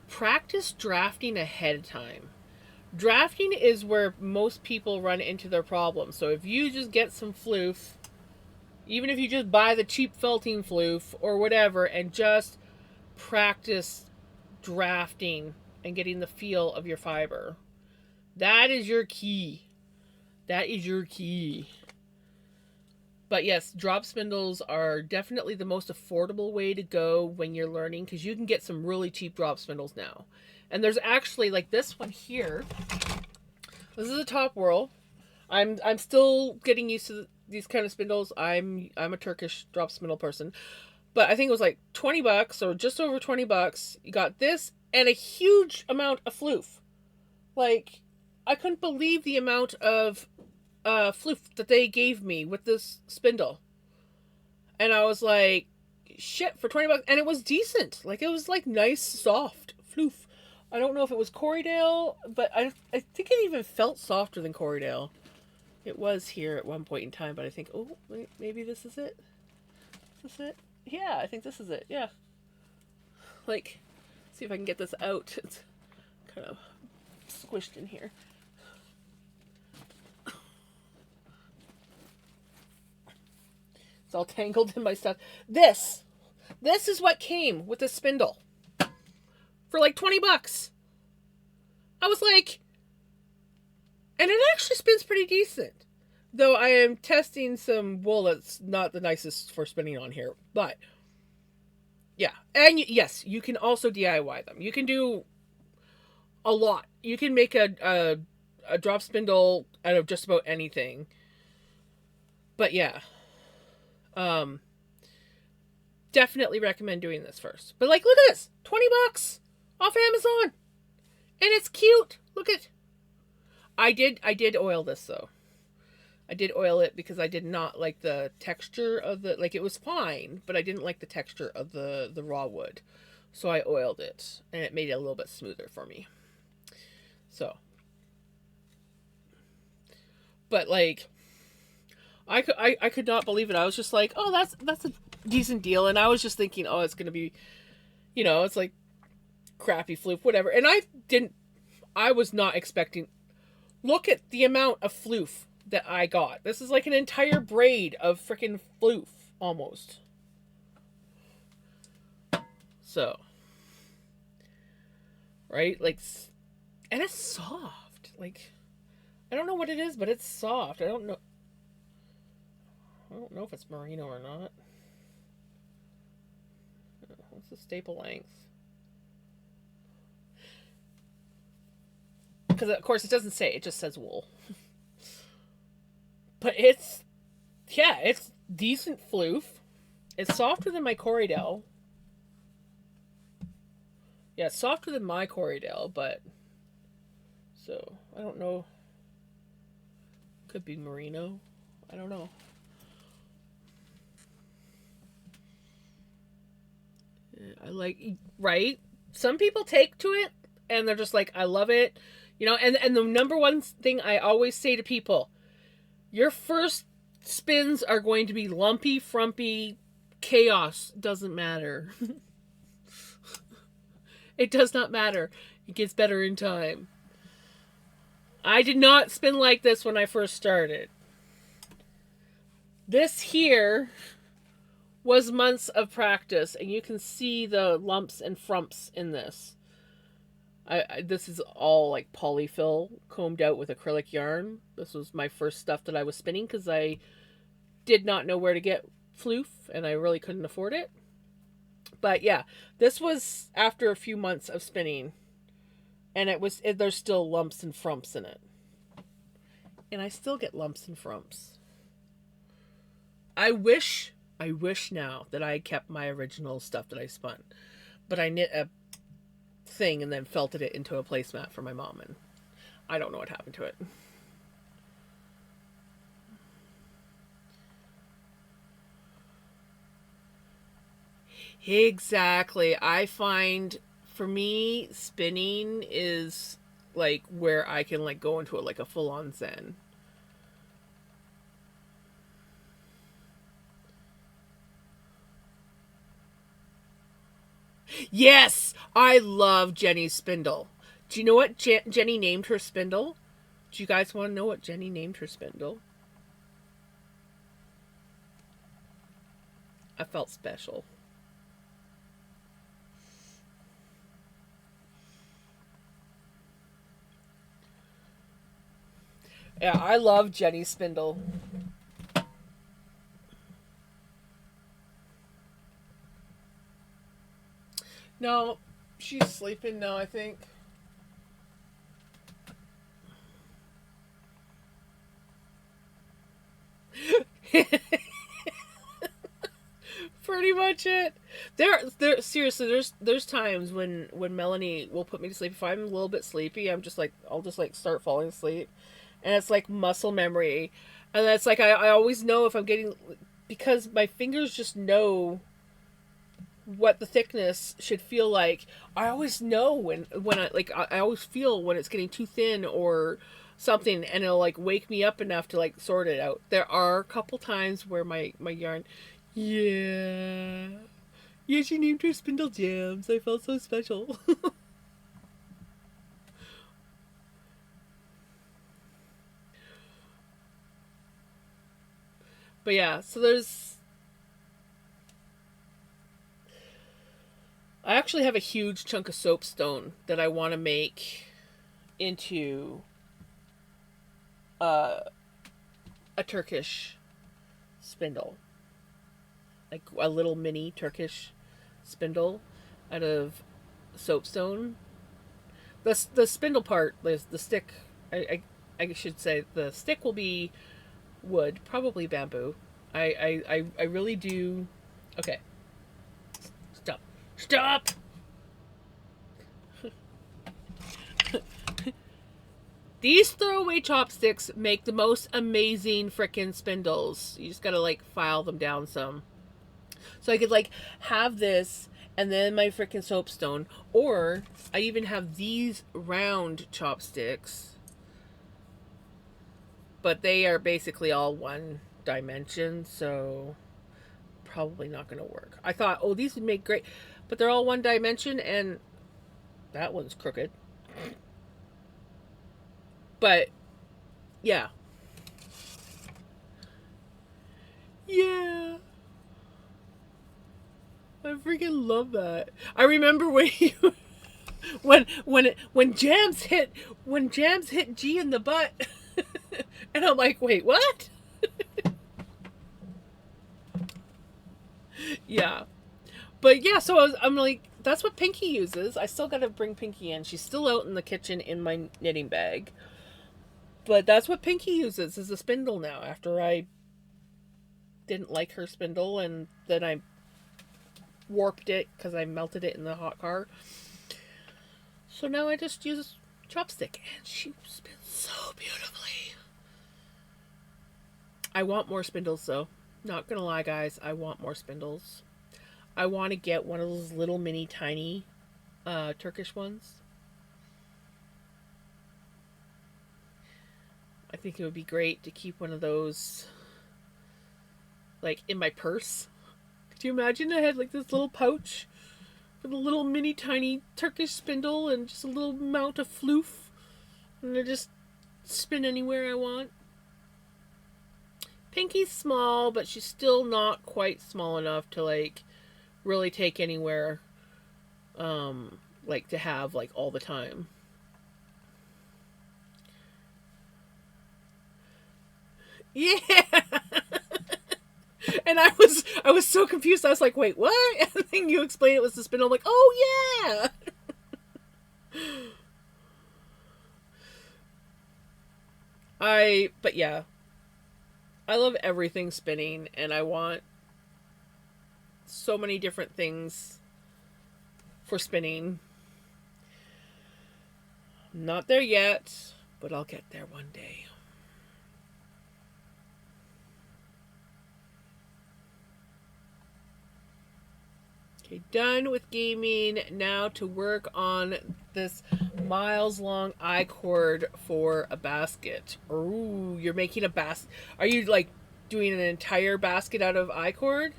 practice drafting ahead of time. Drafting is where most people run into their problems. So if you just get some floof, even if you just buy the cheap felting floof or whatever, and just practice drafting and getting the feel of your fiber, that is your key. That is your key. But yes, drop spindles are definitely the most affordable way to go when you're learning, because you can get some really cheap drop spindles now. And there's actually, like, this one here. This is a Top Whirl. I'm still getting used to these kind of spindles. I'm a Turkish drop spindle person. But I think it was like $20 or just over $20. You got this and a huge amount of floof. Like, I couldn't believe the amount of floof that they gave me with this spindle. And I was like, shit, for $20. And it was decent. Like, it was like nice, soft floof. I don't know if it was Corriedale, but I think it even felt softer than Corriedale. It was here at one point in time, but I think, oh, maybe this is it. Is this it? Yeah, I think this is it. Yeah. Like, see if I can get this out. It's kind of squished in here. It's all tangled in my stuff. This This is what came with the spindle for like $20. I was like, and it actually spins pretty decent. Though I am testing some wool that's not the nicest for spinning on here. But, yeah. And yes, you can also DIY them. You can do a lot. You can make a drop spindle out of just about anything. But yeah. Definitely recommend doing this first. But like, look at this. $20 off Amazon. And it's cute. Look at. I did oil this though. I did oil it because I did not like the texture of the, like, it was fine, but I didn't like the texture of the raw wood. So I oiled it and it made it a little bit smoother for me. So, but like, I could not believe it. I was just like, oh, that's a decent deal. And I was just thinking, oh, it's going to be, it's like crappy floof, whatever. And I was not expecting, look at the amount of floof that I got. This is like an entire braid of freaking floof, almost. So, right? Like, and it's soft. Like, I don't know what it is, but it's soft. I don't know if it's merino or not. What's the staple length? Because, of course, it doesn't say. It just says wool. But it's decent floof. It's softer than my Corriedale. Yeah, it's softer than my Corriedale, but... So, I don't know. Could be merino. I don't know. I like, right? Some people take to it, and they're just like, I love it. And the number one thing I always say to people, your first spins are going to be lumpy, frumpy, chaos. Doesn't matter. It does not matter. It gets better in time. I did not spin like this when I first started. This here was months of practice, and you can see the lumps and frumps in this. This is all like polyfill combed out with acrylic yarn. This was my first stuff that I was spinning because I did not know where to get floof and I really couldn't afford it. But yeah, this was after a few months of spinning, and there's still lumps and frumps in it. And I still get lumps and frumps. I wish now that I kept my original stuff that I spun. But I knit a thing and then felted it into a placemat for my mom, and I don't know what happened to it. Exactly. I find for me spinning is like where I can like go into it like a full-on zen. Yes, I love Jenny's spindle. Do you know what Jenny named her spindle? Do you guys want to know what Jenny named her spindle? I felt special. Yeah, I love Jenny's spindle. No, she's sleeping now, I think. Pretty much it. There seriously, there's times when Melanie will put me to sleep. If I'm a little bit sleepy, I'll just like start falling asleep. And it's like muscle memory. And it's like I always know if I'm getting, because my fingers just know what the thickness should feel like. I always know when I always feel when it's getting too thin or something, and it'll like wake me up enough to like sort it out. There are a couple times where my yarn, yeah, she named her Spindle Jams. I felt so special. But yeah, so there's I actually have a huge chunk of soapstone that I want to make into uh, a Turkish spindle. Like a little mini Turkish spindle out of soapstone. The spindle part, the stick, I should say, the stick will be wood, probably bamboo. I really do. Okay, stop, stop. These throwaway chopsticks make the most amazing frickin' spindles. You just gotta like file them down some. So I could like have this and then my frickin' soapstone. Or I even have these round chopsticks. But they are basically all one dimension, so probably not gonna work. I thought, oh, these would make great, but they're all one dimension and that one's crooked. But yeah. Yeah. I freaking love that. I remember when you when Jams hit G in the butt. And I'm like, "Wait, what?" Yeah. But yeah, so I'm like, that's what Pinky uses. I still got to bring Pinky in. She's still out in the kitchen in my knitting bag. But that's what Pinky uses as a spindle now after I didn't like her spindle and then I warped it because I melted it in the hot car. So now I just use chopstick and she spins so beautifully. I want more spindles though. Not gonna lie, guys, I want more spindles. I want to get one of those little mini tiny Turkish ones. I think it would be great to keep one of those like in my purse. Could you imagine I had like this little pouch with a little mini tiny Turkish spindle and just a little amount of floof and I just spin anywhere I want? Pinky's small, but she's still not quite small enough to like really take anywhere like to have like all the time. Yeah. And I was so confused. I was like, "Wait, what?" And then you explained it was the spindle. I'm like, "Oh yeah." But yeah, I love everything spinning, and I want so many different things for spinning. I'm not there yet, but I'll get there one day. Okay, done with gaming. Now to work on this miles-long I-cord for a basket. Ooh, you're making a basket. Are you like doing an entire basket out of I-cord?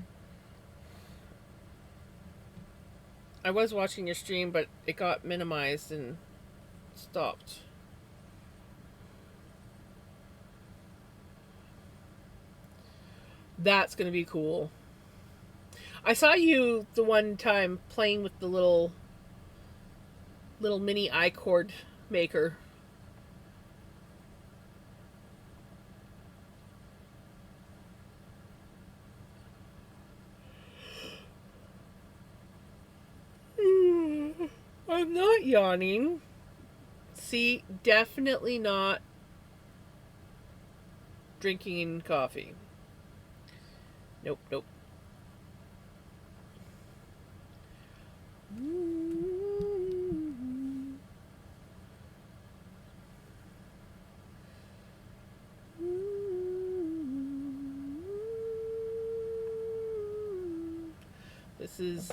I was watching your stream, but it got minimized and stopped. That's gonna be cool. I saw you the one time playing with the little mini I-cord maker. I'm not yawning. See, definitely not drinking coffee. Nope, nope. This is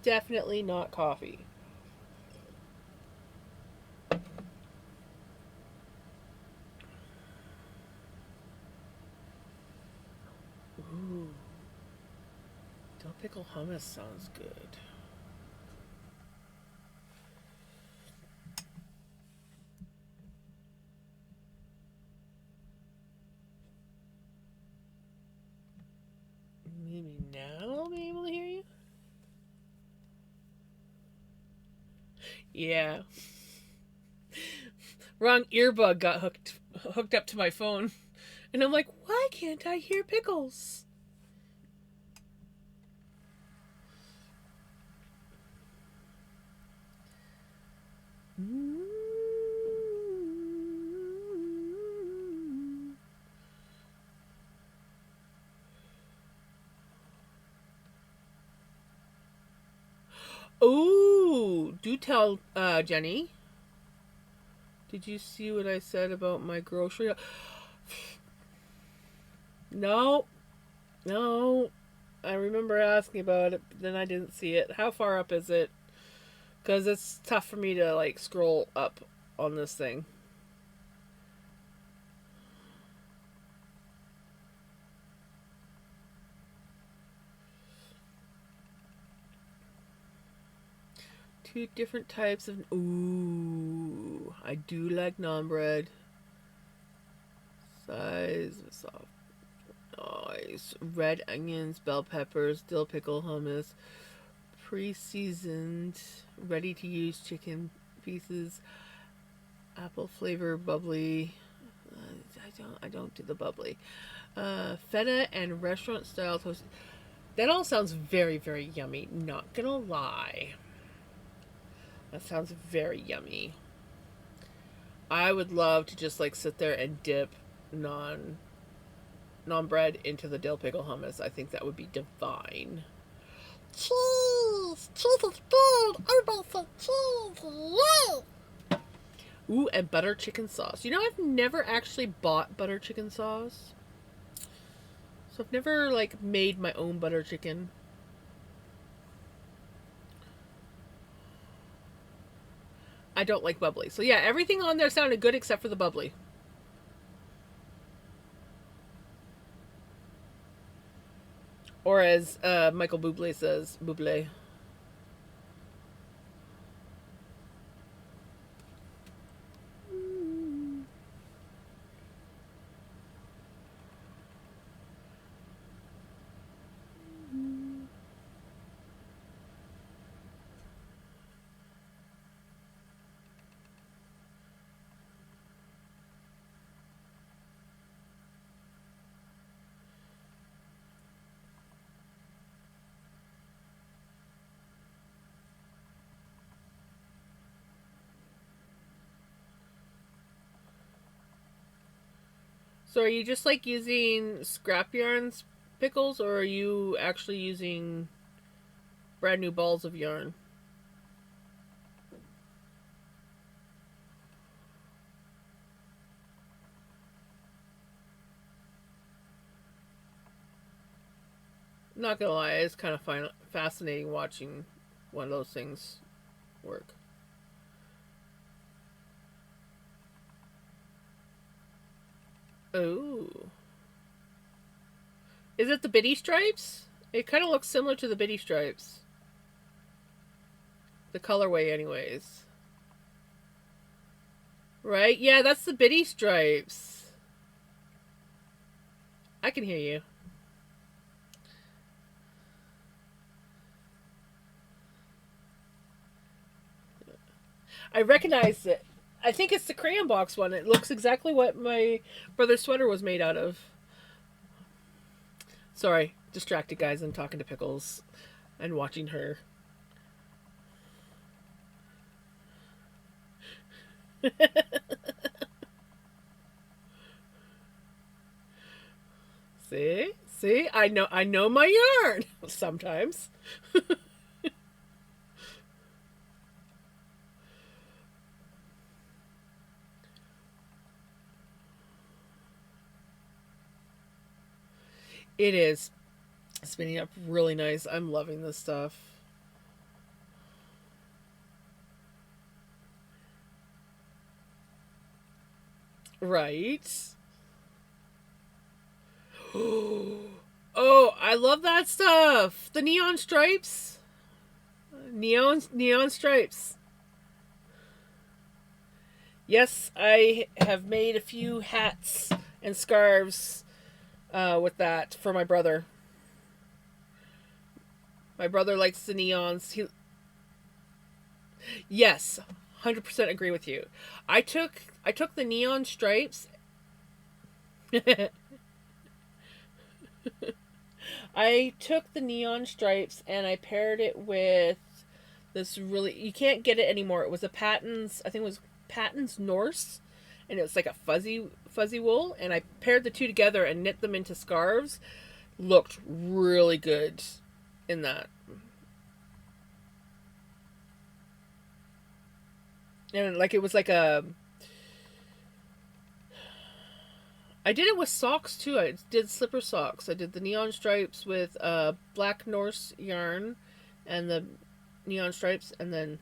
definitely not coffee. Ooh. Dill pickle hummus sounds good. Maybe now I'll be able to hear you. Yeah. Wrong earbud got hooked up to my phone. And I'm like, why can't I hear Pickles? Oh, do tell, Jenny. Did you see what I said about my grocery? No, no. I remember asking about it, but then I didn't see it. How far up is it? Because it's tough for me to like scroll up on this thing. Two different types of. Ooh, I do like naan bread. Size soft. Nice. Red onions, bell peppers, dill pickle hummus, pre-seasoned, ready-to-use chicken pieces, apple flavor bubbly. I don't do the bubbly. Feta and restaurant style toast. That all sounds very, very yummy. Not gonna lie. That sounds very yummy. I would love to just like sit there and dip non bread into the dill pickle hummus. I think that would be divine. Cheese! Cheese is good! Everybody say cheese! Yay! Ooh, and butter chicken sauce. You know, I've never actually bought butter chicken sauce. So I've never like made my own butter chicken. I don't like bubbly. So yeah, everything on there sounded good except for the bubbly. Or as Michael Bublé says, Bublé. So are you just like using scrap yarns pickles, or are you actually using brand new balls of yarn? Not gonna lie, it's kind of fascinating watching one of those things work. Oh. Is it the Bitty Stripes? It kind of looks similar to the Bitty Stripes. The colorway, anyways. Right? Yeah, that's the Bitty Stripes. I can hear you. I recognize it. I think it's the crayon box one. It looks exactly what my brother's sweater was made out of. Sorry, distracted guys. I'm talking to Pickles and watching her. See, I know my yarn sometimes. It is spinning up really nice. I'm loving this stuff. Right. Oh, I love that stuff. The neon stripes. Neon stripes. Yes, I have made a few hats and scarves with that for my brother. My brother likes the neons. Yes, 100% agree with you. I took the neon stripes. I took the neon stripes and I paired it with this really, you can't get it anymore. It was a Patton's, I think it was Patton's Norse, and it was like a fuzzy wool, and I paired the two together and knit them into scarves. Looked really good in that. And like it was like a, I did it with socks too. I did slipper socks. I did the neon stripes with black Norse yarn and the neon stripes, and then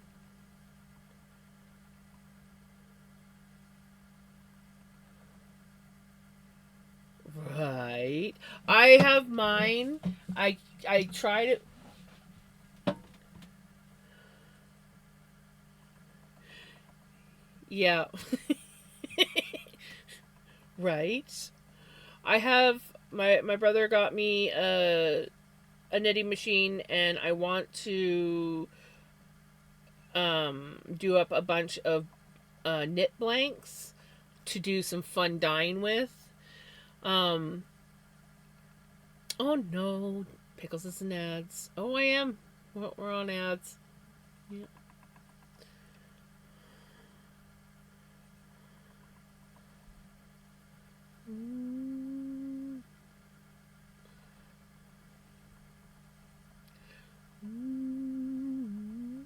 right. I have mine. I tried it. Yeah. Right. I have my brother got me a knitting machine, and I want to do up a bunch of knit blanks to do some fun dyeing with. Um, oh no, Pickles is in ads. Oh, I am. We're on ads. Yeah. Mm. Mm.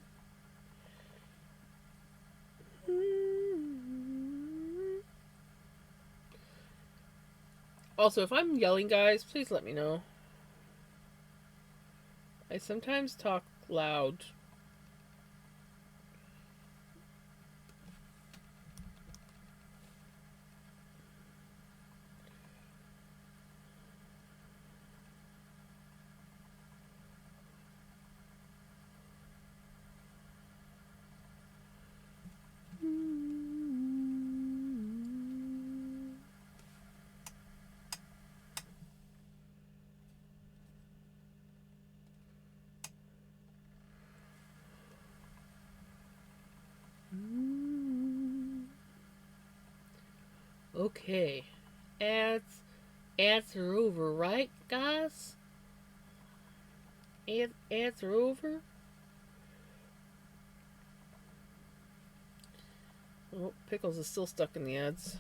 Mm. Also, if I'm yelling, guys, please let me know. I sometimes talk loud. Okay. Ads ads are over, right, guys? Ads are over. Oh, Pickles is still stuck in the ads.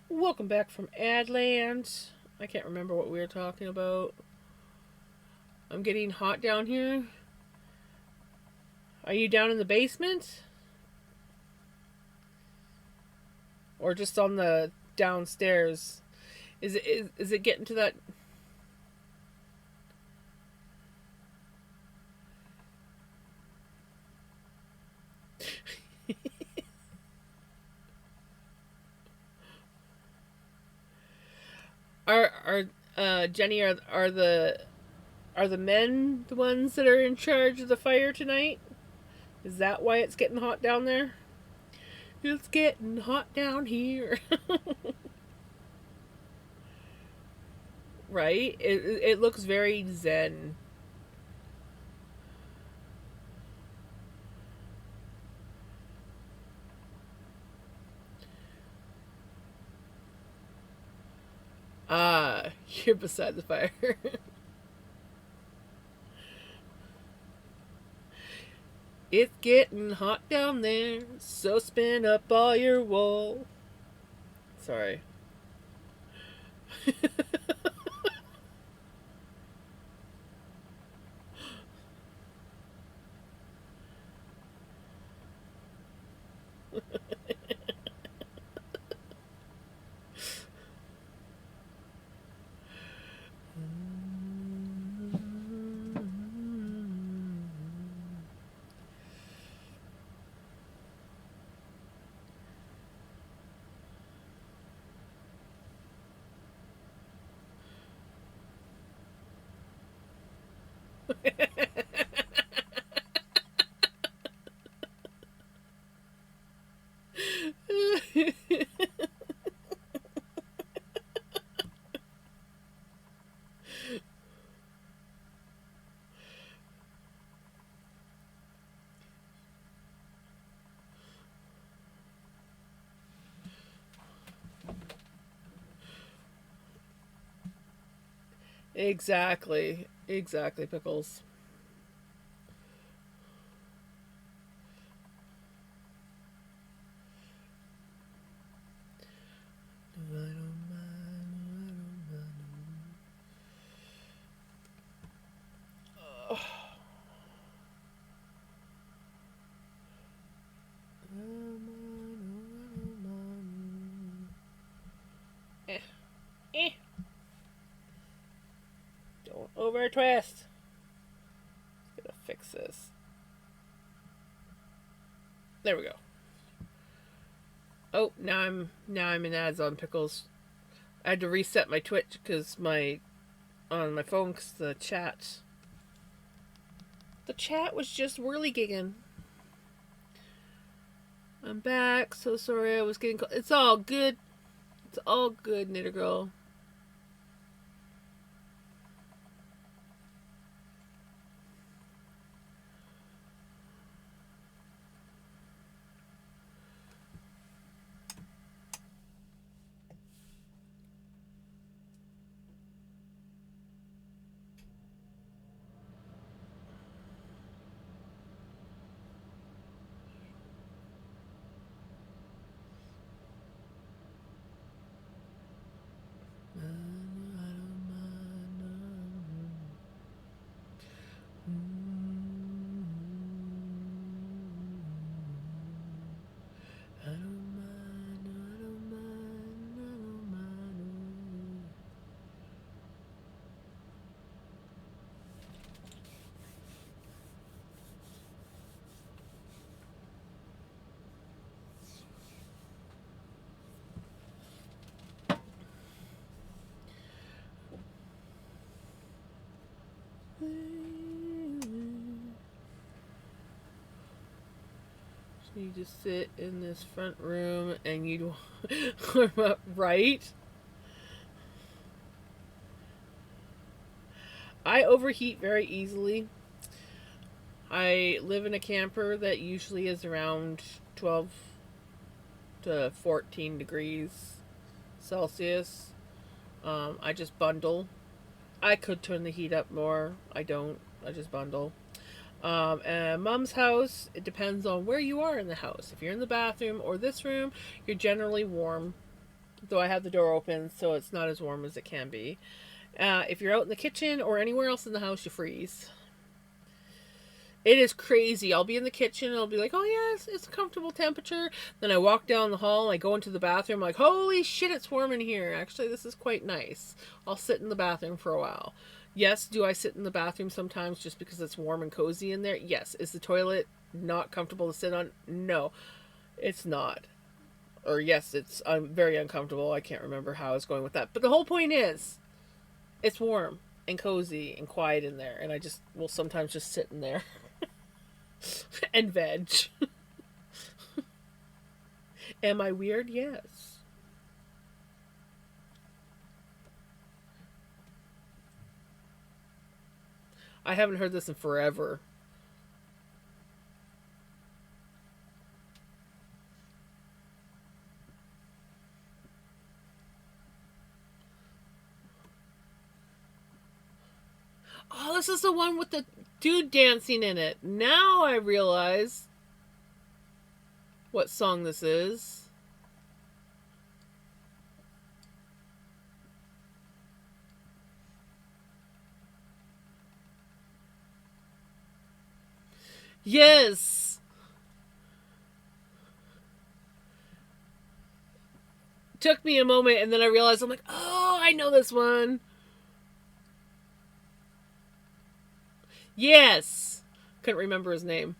Welcome back from Adland. I can't remember what we were talking about. I'm getting hot down here. Are you down in the basement? Or just on the downstairs? Is it getting to that? Jenny, are the men the ones that are in charge of the fire tonight? Is that why it's getting hot down there? It's getting hot down here. Right? It looks very zen. Ah, you're beside the fire. It's getting hot down there, so spin up all your wool. Sorry. Exactly. Exactly, Pickles. Eh, eh. Don't over twist. Gotta fix this. There we go. Oh, now I'm in ads on Pickles. I had to reset my Twitch because on my phone because the chat was just whirligigging. I'm back. So sorry I was getting. It's all good. It's all good, Knitter Girl. So you just sit in this front room and you warm up, right? I overheat very easily. I live in a camper that usually is around 12 to 14 degrees Celsius. I just bundle. I could turn the heat up more. I don't. I just bundle. And Mom's house, it depends on where you are in the house. If you're in the bathroom or this room, you're generally warm. Though I have the door open, so it's not as warm as it can be. If you're out in the kitchen or anywhere else in the house, you freeze. It is crazy. I'll be in the kitchen and I'll be like, oh yeah, it's a comfortable temperature. Then I walk down the hall, I go into the bathroom, like, holy shit, it's warm in here. Actually, this is quite nice. I'll sit in the bathroom for a while. Yes, do I sit in the bathroom sometimes just because it's warm and cozy in there? Yes. Is the toilet not comfortable to sit on? No, it's not. Or yes, I'm very uncomfortable. I can't remember how I was going with that. But the whole point is, it's warm and cozy and quiet in there. And I just will sometimes just sit in there. And veg. Am I weird? Yes. I haven't heard this in forever. Oh, this is the one with the dude dancing in it. Now I realize what song this is. Yes. Took me a moment and then I realized I'm like, oh, I know this one. Yes. Couldn't remember his name.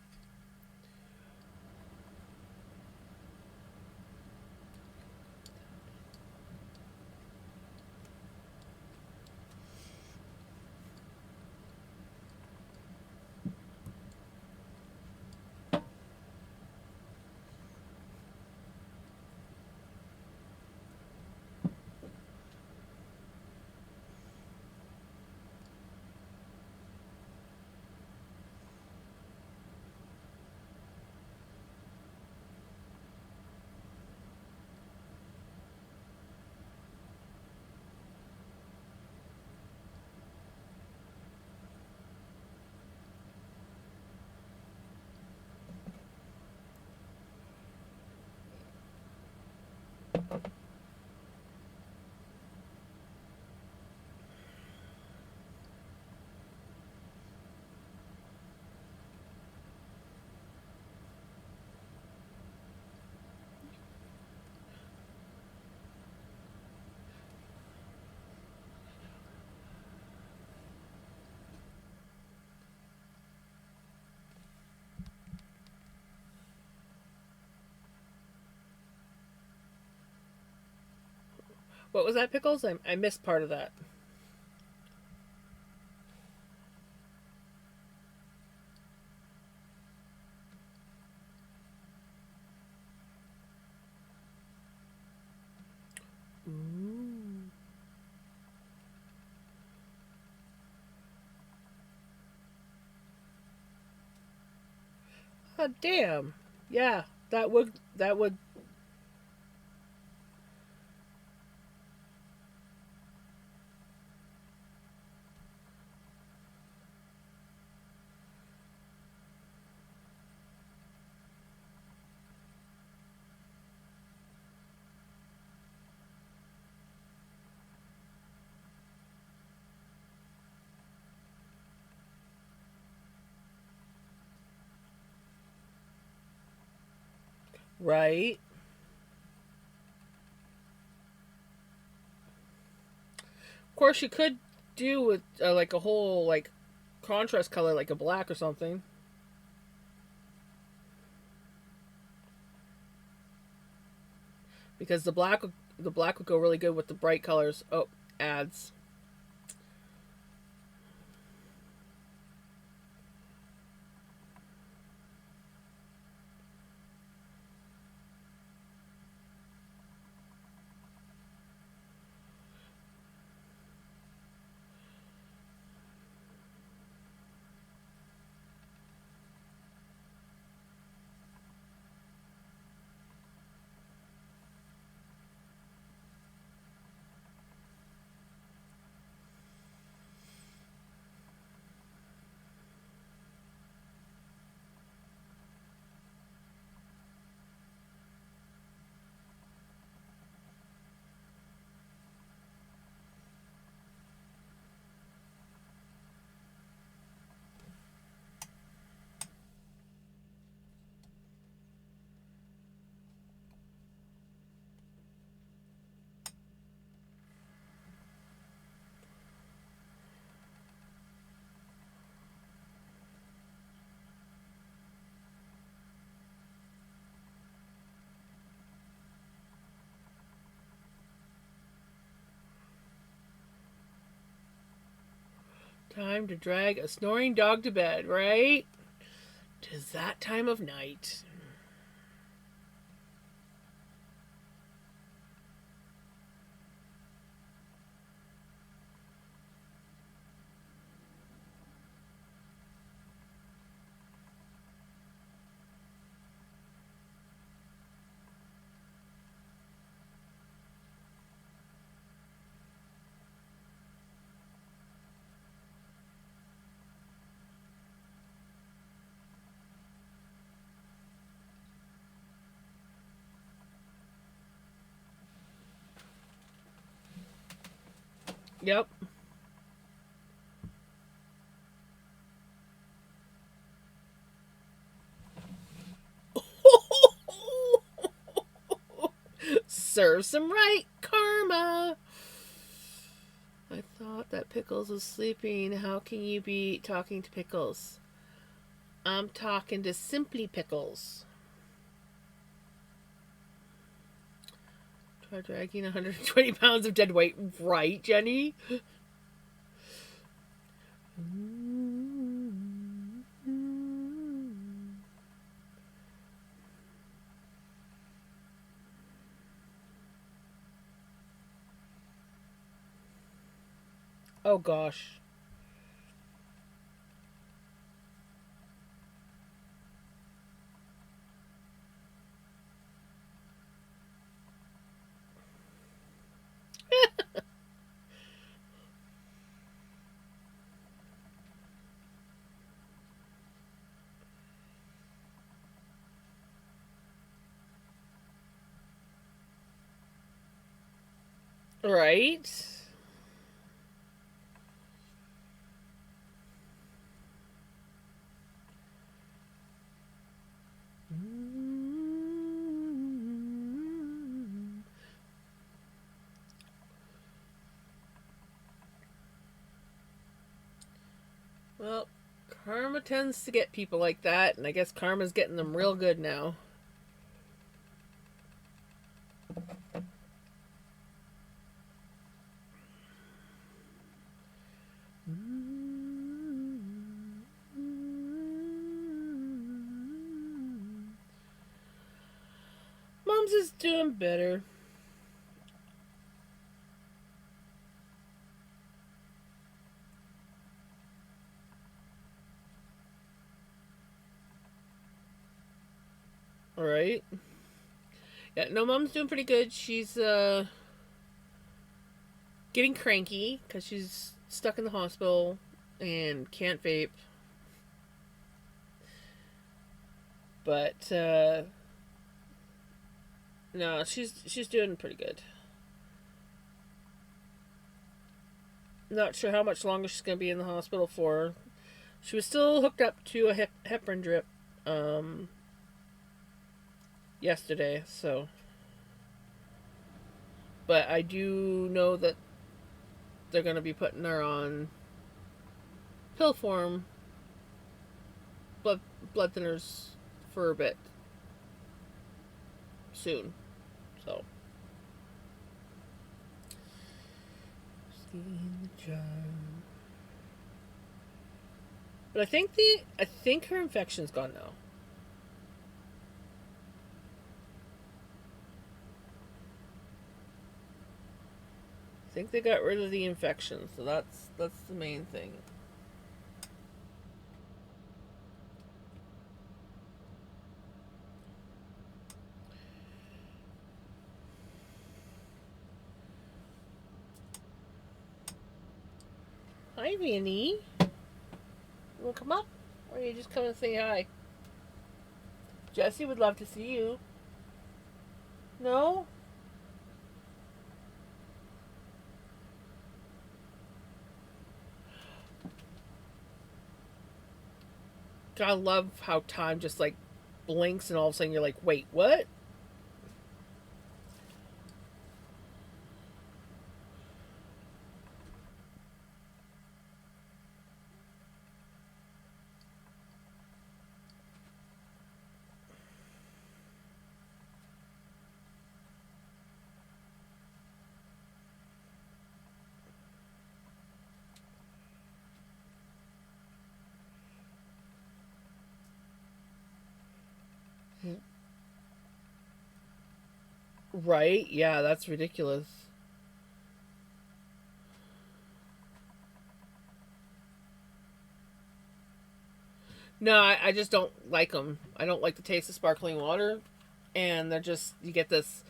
What was that, Pickles? I missed part of that. Ooh. Oh, damn. Yeah, that would. Right. Of course, you could do with like a whole like contrast color, like a black or something. Because the black would go really good with the bright colors. Oh, ads. Time to drag a snoring dog to bed, right? 'Tis that time of night. Yep. Serves him right, karma. I thought that Pickles was sleeping. How can you be talking to Pickles? I'm talking to Simply Pickles. Try dragging 120 pounds of dead weight. Right, Jenny? Oh, gosh. Right? Well, karma tends to get people like that, and I guess karma's getting them real good now. Mom's is doing better. Alright. Yeah, no, Mom's doing pretty good. She's getting cranky because she's stuck in the hospital and can't vape. But no, she's doing pretty good. Not sure how much longer she's gonna be in the hospital for. She was still hooked up to a heparin drip yesterday, so. But I do know that they're gonna be putting her on pill form blood thinners for a bit soon. So. But I think her infection's gone now. I think they got rid of the infection, so that's the main thing. Hi, Vinny. You wanna come up? Or you just come and say hi? Jesse would love to see you. No? I love how time just like blinks and all of a sudden you're like, wait, what? Right? Yeah, that's ridiculous. No, I just don't like them. I don't like the taste of sparkling water, and they're just you get this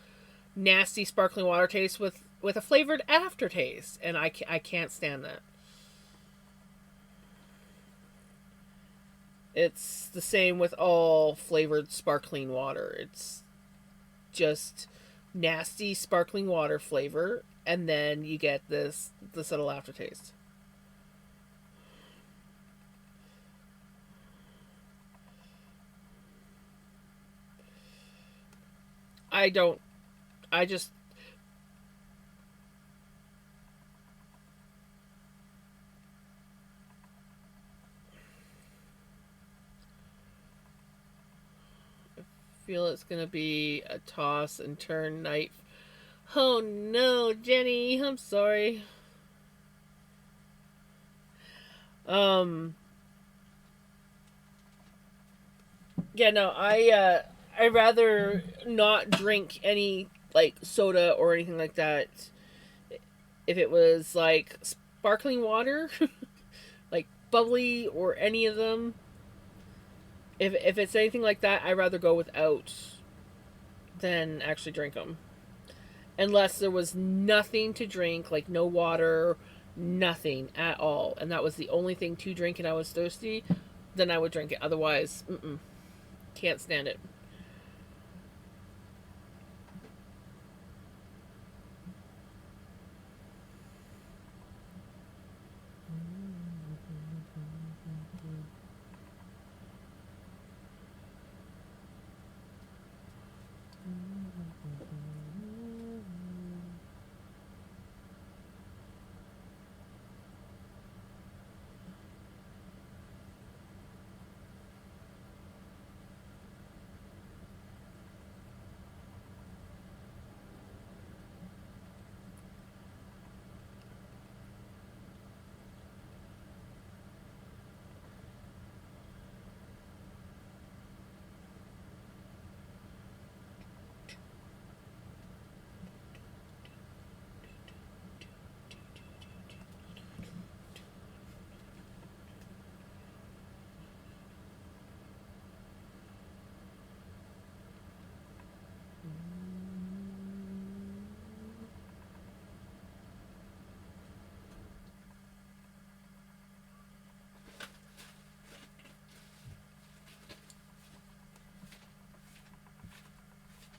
nasty sparkling water taste with a flavored aftertaste, and I can't stand that. It's the same with all flavored sparkling water. It's just nasty sparkling water flavor, and then you get the subtle aftertaste. I don't. I just. Feel it's gonna be a toss and turn night. Oh no, Jenny, I'm sorry. Um. Yeah, no, I rather not drink any like soda or anything like that. If it was like sparkling water, like bubbly or any of them, if it's anything like that, I'd rather go without than actually drink them. Unless there was nothing to drink, like no water, nothing at all, and that was the only thing to drink, and I was thirsty, then I would drink it. Otherwise, can't stand it.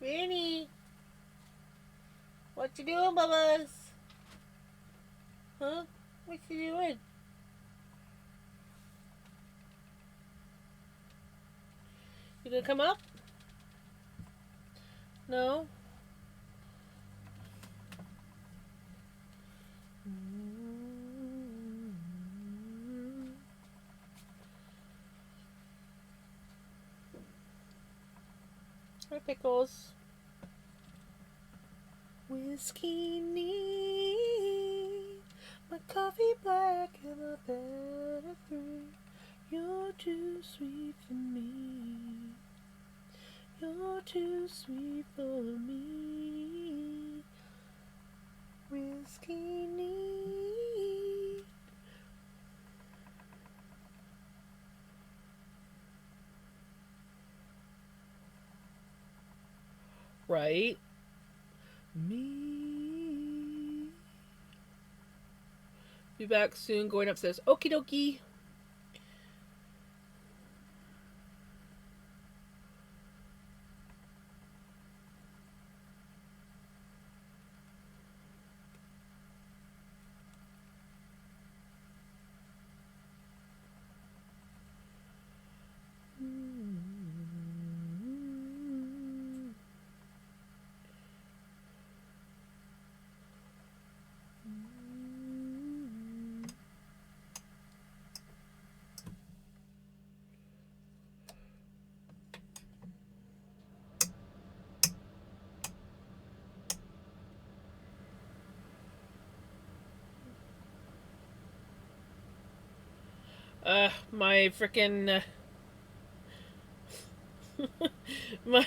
Vinny, what you doing, Bubba's? Huh? What you doing? You gonna come up? No? Hi, Pickles. Whiskey neat, my coffee black and my bed three. You're too sweet for me. You're too sweet for me. Whiskey neat. Right? Me. Be back soon. Going upstairs. Okie dokie. My frickin' my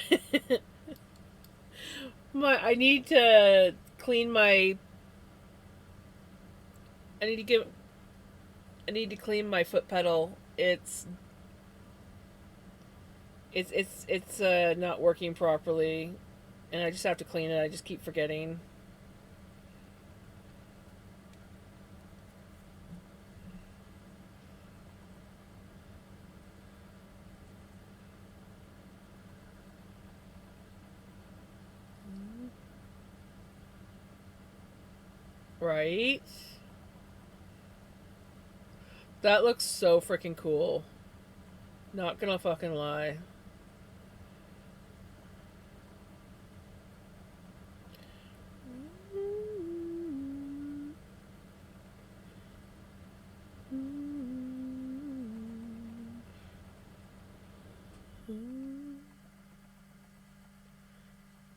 I need to clean my. I need to give. I need to clean my foot pedal. It's not working properly, and I just have to clean it. I just keep forgetting. Right? That looks so freaking cool. Not gonna fucking lie.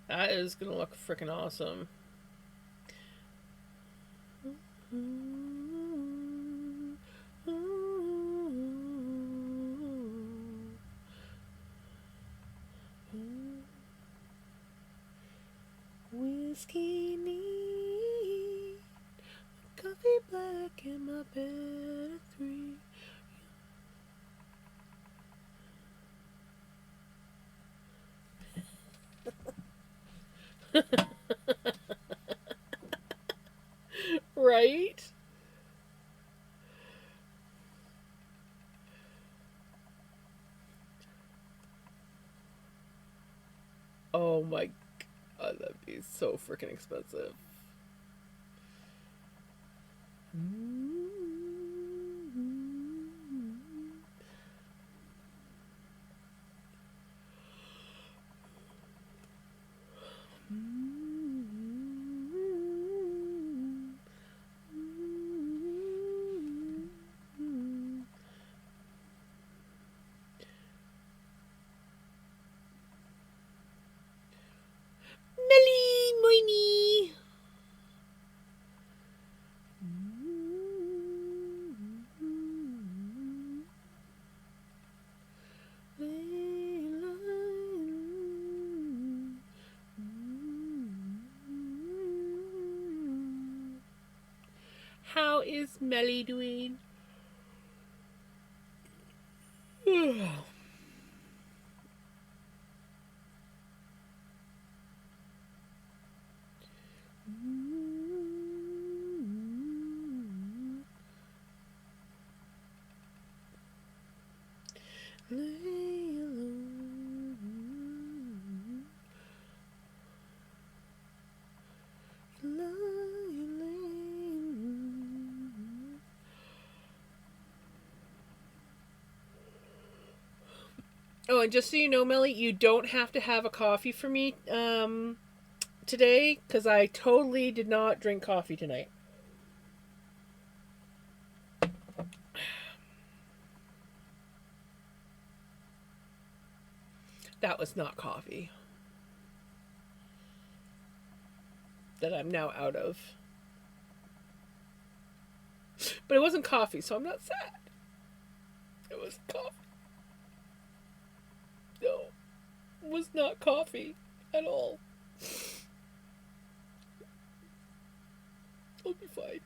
That is gonna look freaking awesome. Whiskey neat, coffee black in my bed at 3. Right? Oh my god, that'd be so freaking expensive. Melly Moiny. How is Melly doing? Oh, and just so you know, Melly, you don't have to have a coffee for me today, because I totally did not drink coffee tonight. That was not coffee. That I'm now out of. But it wasn't coffee, so I'm not sad. It was coffee. No. It was not coffee at all. I'll be fine.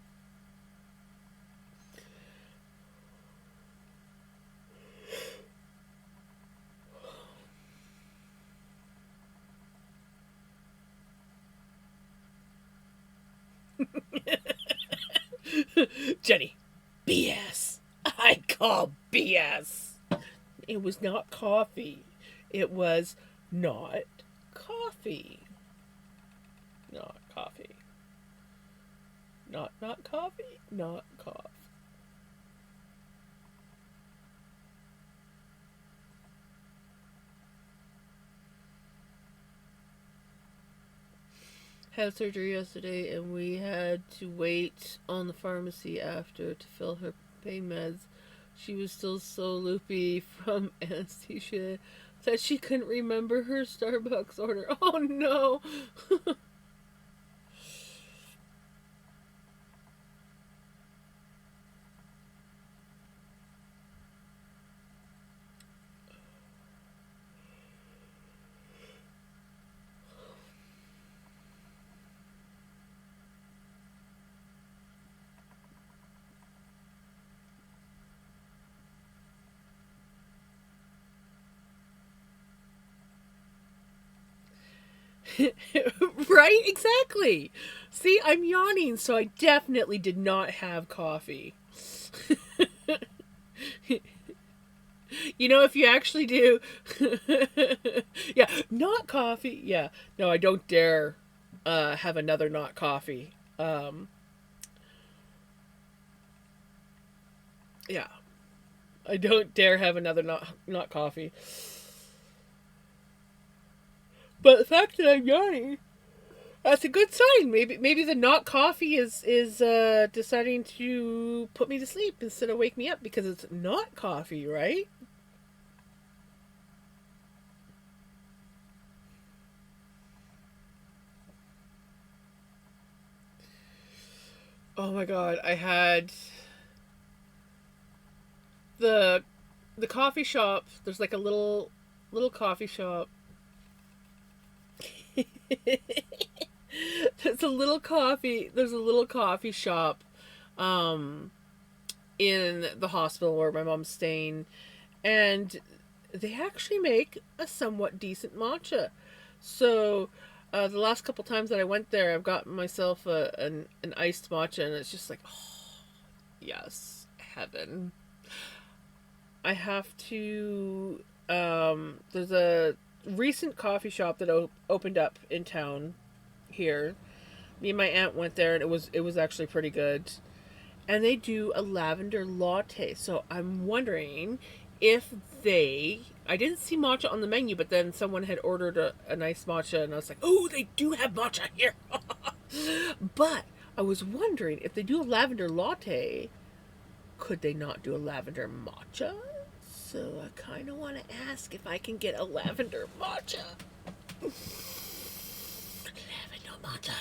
Jenny, BS. I call BS. It was not coffee. It was not coffee. Not coffee. Not coffee. Not coffee. Had surgery yesterday, and we had to wait on the pharmacy after to fill her pain meds. She was still so loopy from anesthesia that she couldn't remember her Starbucks order. Oh no! Right? Exactly. See, I'm yawning, so I definitely did not have coffee. You know, if you actually do. Yeah, not coffee. Yeah. No, I don't dare have another not coffee. Yeah. I don't dare have another not coffee. But the fact that I'm yawning, that's a good sign. Maybe the not coffee is deciding to put me to sleep instead of wake me up, because it's not coffee, right? Oh my god, I had the coffee shop. There's like a little coffee shop. There's a little coffee shop in the hospital where my mom's staying, and they actually make a somewhat decent matcha. So the last couple times that I went there, I've got myself an iced matcha, and it's just like, oh, yes, heaven. I have to. There's a recent coffee shop that opened up in town here. Me and my aunt went there, and it was actually pretty good. And they do a lavender latte. So I'm wondering if I didn't see matcha on the menu, but then someone had ordered a nice matcha, and I was like, oh, they do have matcha here. But I was wondering, if they do a lavender latte, could they not do a lavender matcha? So I kind of want to ask if I can get a lavender matcha. Lavender matcha.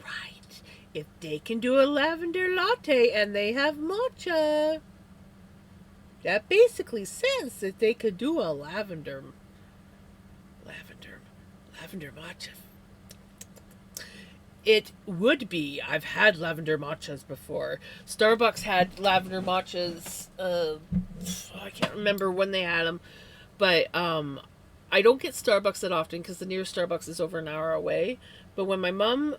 Right. If they can do a lavender latte and they have matcha, that basically says that they could do a lavender matcha. It would be. I've had lavender matchas before. Starbucks had lavender matchas. I can't remember when they had them, but I don't get Starbucks that often because the nearest Starbucks is over an hour away. But when my mom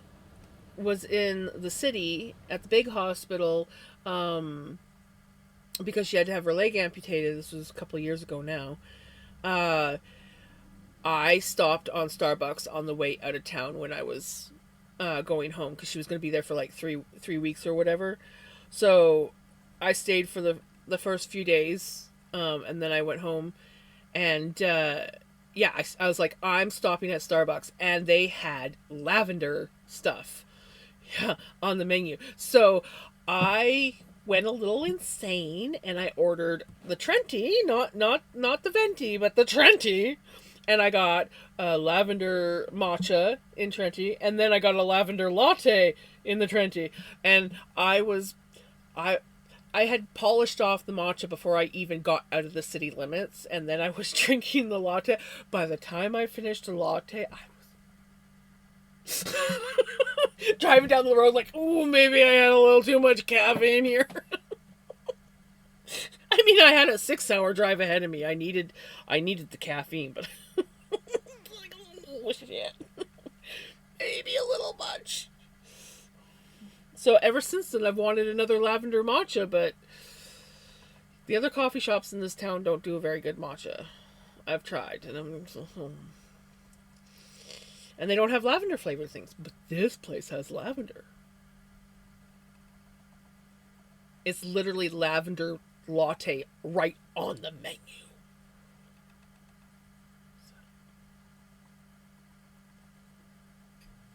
was in the city at the big hospital, because she had to have her leg amputated, this was a couple of years ago now, I stopped on Starbucks on the way out of town when I was going home because she was going to be there for like three weeks or whatever. So I stayed for the first few days, and then I went home, and yeah, I was like, I'm stopping at Starbucks, and they had lavender stuff, yeah, on the menu. So I went a little insane, and I ordered the Trenti, not the Venti, but the Trenti, and I got a lavender matcha in Trenti, and then I got a lavender latte in the Trenti, and I I had polished off the matcha before I even got out of the city limits, and then I was drinking the latte. By the time I finished the latte, I was driving down the road like, oh, maybe I had a little too much caffeine here. I mean, I had a 6-hour drive ahead of me. I needed the caffeine, but like, oh shit, maybe a little much. So ever since then, I've wanted another lavender matcha, but the other coffee shops in this town don't do a very good matcha. I've tried, and they don't have lavender flavored things, but this place has lavender. It's literally lavender latte right on the menu.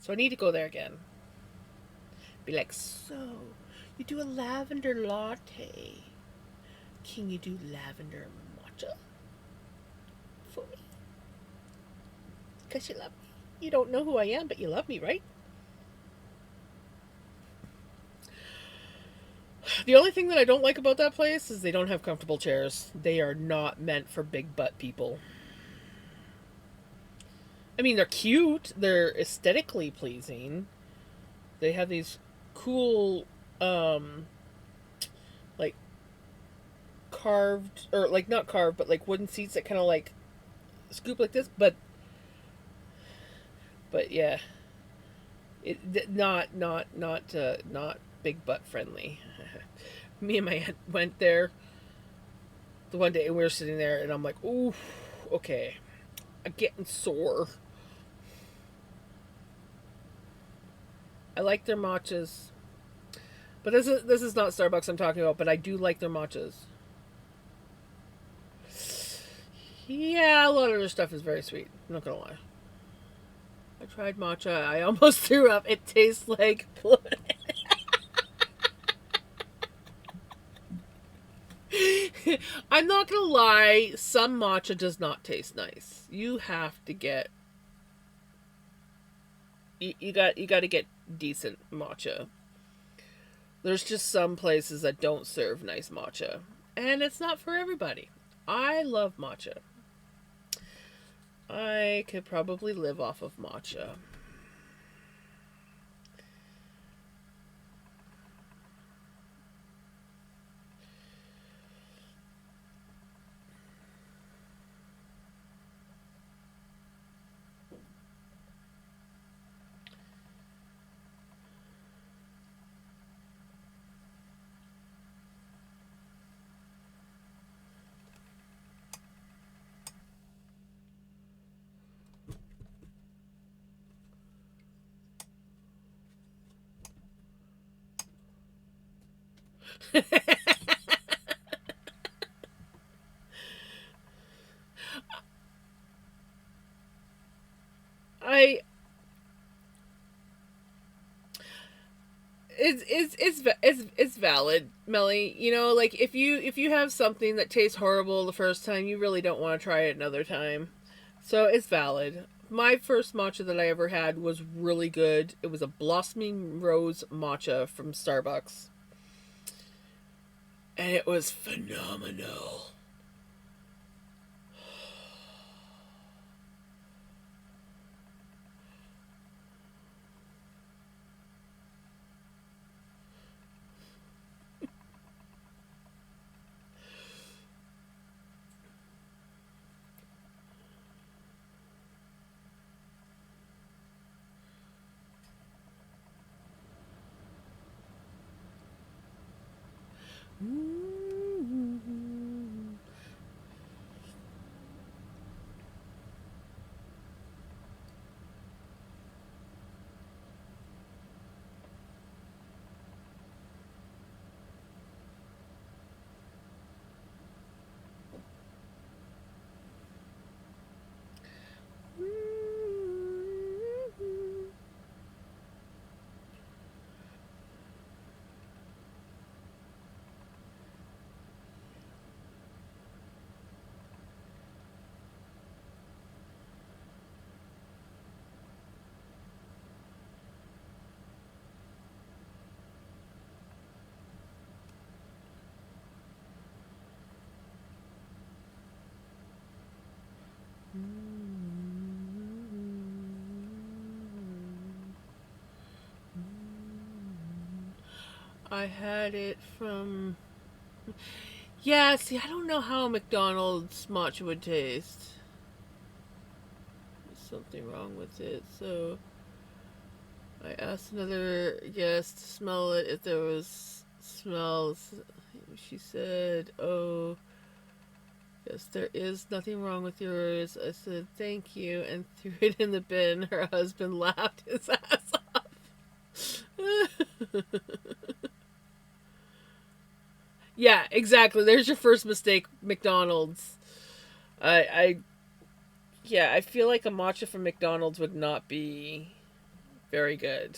So I need to go there again. Be like, so you do a lavender latte? Can you do lavender matcha for me? Because you love me. You don't know who I am, but you love me, right? The only thing that I don't like about that place is they don't have comfortable chairs. They are not meant for big butt people. I mean, they're cute. They're aesthetically pleasing. They have these cool, like carved, or like not carved, but like wooden seats that kind of like scoop like this. But yeah, not big butt friendly. Me and my aunt went there the one day, and we were sitting there, and I'm like, ooh, okay, I'm getting sore. I like their matchas, but this is not Starbucks I'm talking about. But I do like their matchas. Yeah, a lot of their stuff is very sweet. I'm not gonna lie. I tried matcha. I almost threw up. It tastes like blood. I'm not gonna lie. Some matcha does not taste nice. You have to get you got to get decent matcha. There's just some places that don't serve nice matcha, and it's not for everybody. I love matcha. I could probably live off of matcha. I it's valid, Melly. You know, like if you have something that tastes horrible the first time, you really don't want to try it another time. So it's valid. My first matcha that I ever had was really good. It was a blossoming rose matcha from Starbucks, and it was phenomenal. I had it from... Yeah, see, I don't know how McDonald's matcha would taste. There's something wrong with it, so... I asked another guest to smell it if there was smells. She said, "Oh, yes, there is nothing wrong with yours." I said, "Thank you," and threw it in the bin. Her husband laughed his ass off. Yeah, exactly. There's your first mistake, McDonald's. I yeah, I feel like a matcha from McDonald's would not be very good.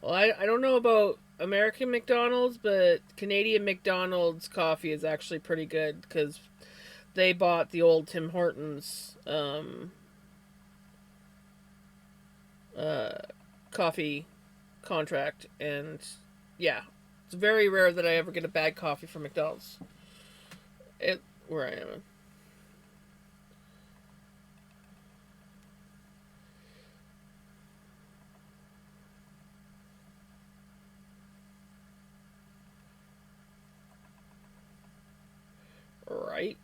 Well, I don't know about American McDonald's, but Canadian McDonald's coffee is actually pretty good because they bought the old Tim Hortons uh, coffee contract, and yeah, it's very rare that I ever get a bad coffee from McDonald's. It where I am. Right.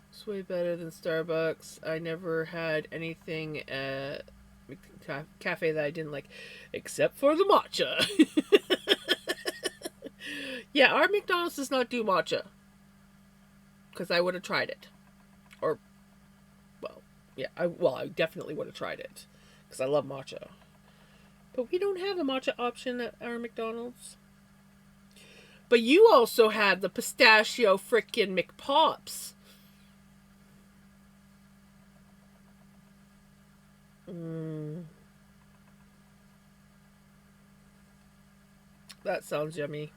It's way better than Starbucks. I never had anything at cafe that I didn't like, except for the matcha. Yeah, our McDonald's does not do matcha because I would have tried it, or well, yeah, I definitely would have tried it because I love matcha. But we don't have a matcha option at our McDonald's. But you also had the pistachio frickin' McPops. Mm, that sounds yummy.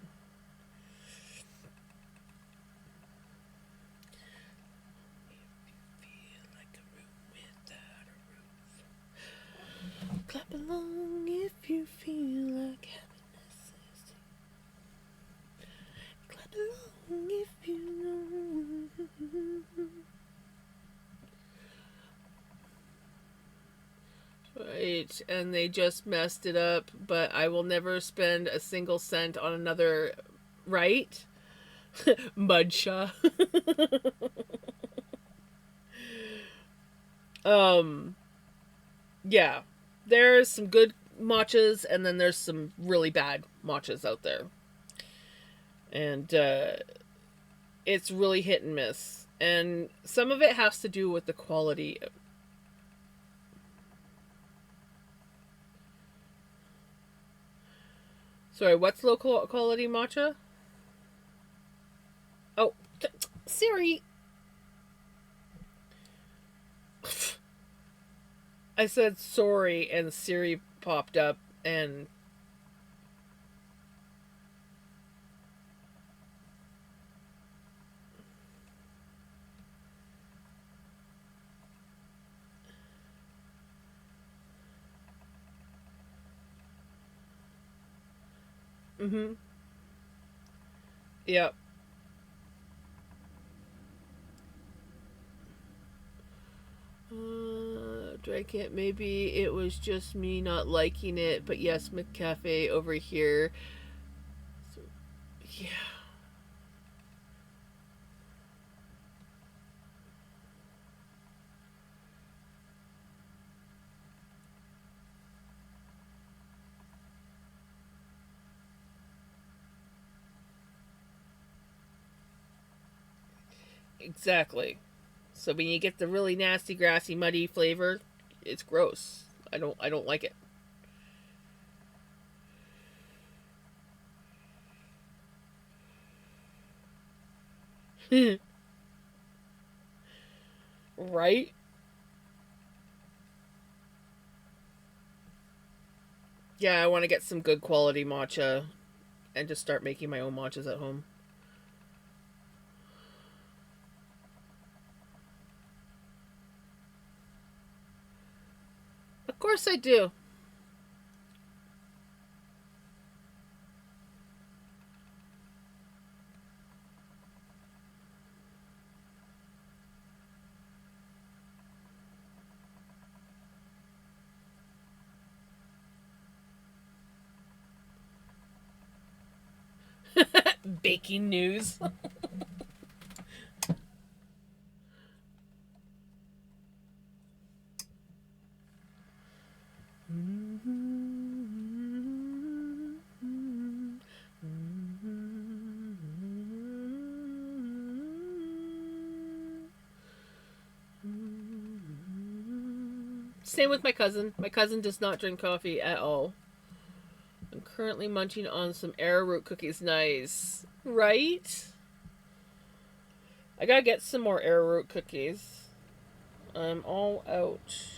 Feel like a room without a roof. Clap along if you feel like happiness is. Clap along if you know. Right, and they just messed it up, but I will never spend a single cent on another. Right? Mudsha. um, yeah. There's some good matchas, and then there's some really bad matchas out there. And it's really hit and miss. And some of it has to do with the quality. Sorry, what's low quality matcha? Oh, Siri. I said sorry, and Siri popped up, and mm-hmm. Yep. Drank it. Maybe it was just me not liking it, but yes, McCafe over here. So, yeah. Exactly. So when you get the really nasty, grassy, muddy flavor, it's gross. I don't like it. Right? Yeah, I want to get some good quality matcha and just start making my own matchas at home. Of course I do. Baking news. Same with my cousin. My cousin does not drink coffee at all. I'm currently munching on some arrowroot cookies. Nice. Right? I gotta get some more arrowroot cookies. I'm all out.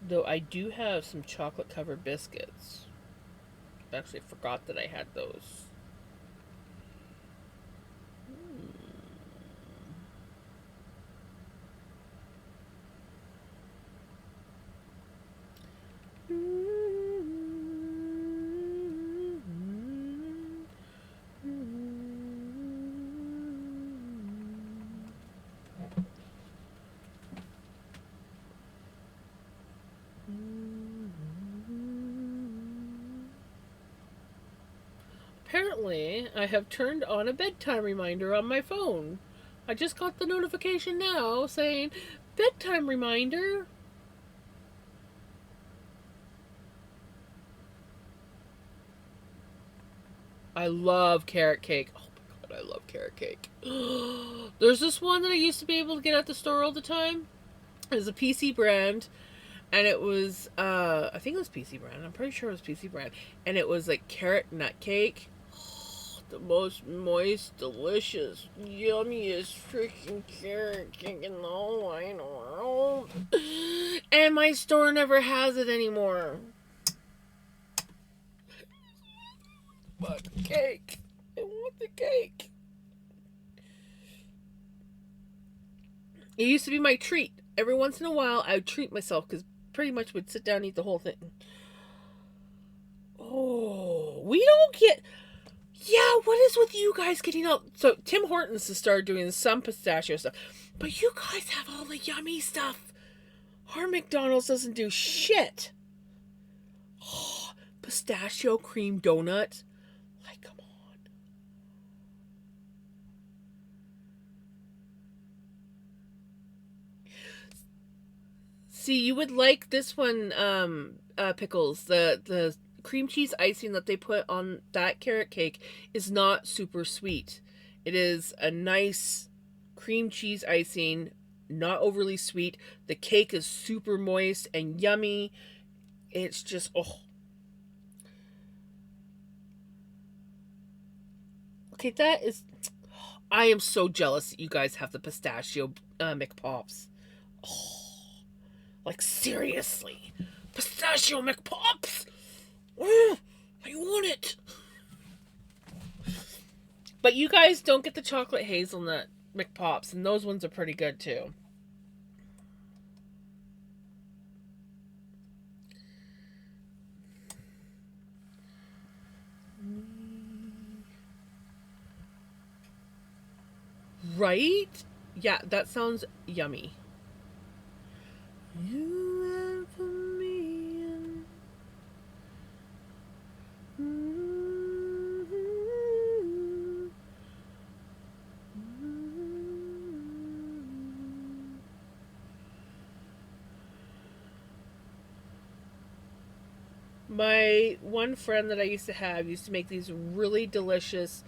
Though I do have some chocolate covered biscuits. I actually forgot that I had those. Apparently, I have turned on a bedtime reminder on my phone. I just got the notification now saying, bedtime reminder. I love carrot cake. Oh my god, I love carrot cake. There's this one that I used to be able to get at the store all the time. It was a PC brand. And it was, I think it was PC brand. I'm pretty sure it was PC brand. And it was like carrot nut cake. The most moist, delicious, yummiest freaking carrot cake in the whole wide world. And my store never has it anymore. But the cake. I want the cake. It used to be my treat. Every once in a while, I would treat myself because pretty much would sit down and eat the whole thing. Oh, we don't get... Yeah, what is with you guys getting out? So Tim Hortons has started doing some pistachio stuff, but you guys have all the yummy stuff. Our McDonald's doesn't do shit. Oh, pistachio cream donut. Like, come on. See, you would like this one, Pickles. The cream cheese icing that they put on that carrot cake is not super sweet. It is a nice cream cheese icing, not overly sweet. The cake is super moist and yummy. It's just, oh. Okay, that is... I am so jealous that you guys have the pistachio McPops. Oh, like, seriously. Pistachio McPops! Oh, I want it. But you guys don't get the chocolate hazelnut McPops, and those ones are pretty good too. Right? Yeah, that sounds yummy. You and for me and... My one friend that I used to have used to make these really delicious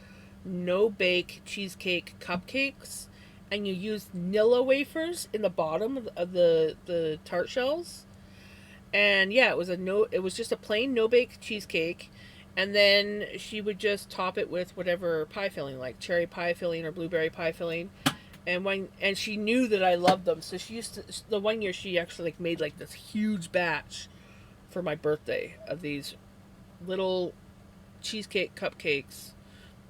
no-bake cheesecake cupcakes, and you used Nilla wafers in the bottom of the tart shells. And yeah, it was just a plain no-bake cheesecake, and then she would just top it with whatever pie filling, like cherry pie filling or blueberry pie filling. And she knew that I loved them, so she used to, the one year she actually like made like this huge batch for my birthday of these little cheesecake cupcakes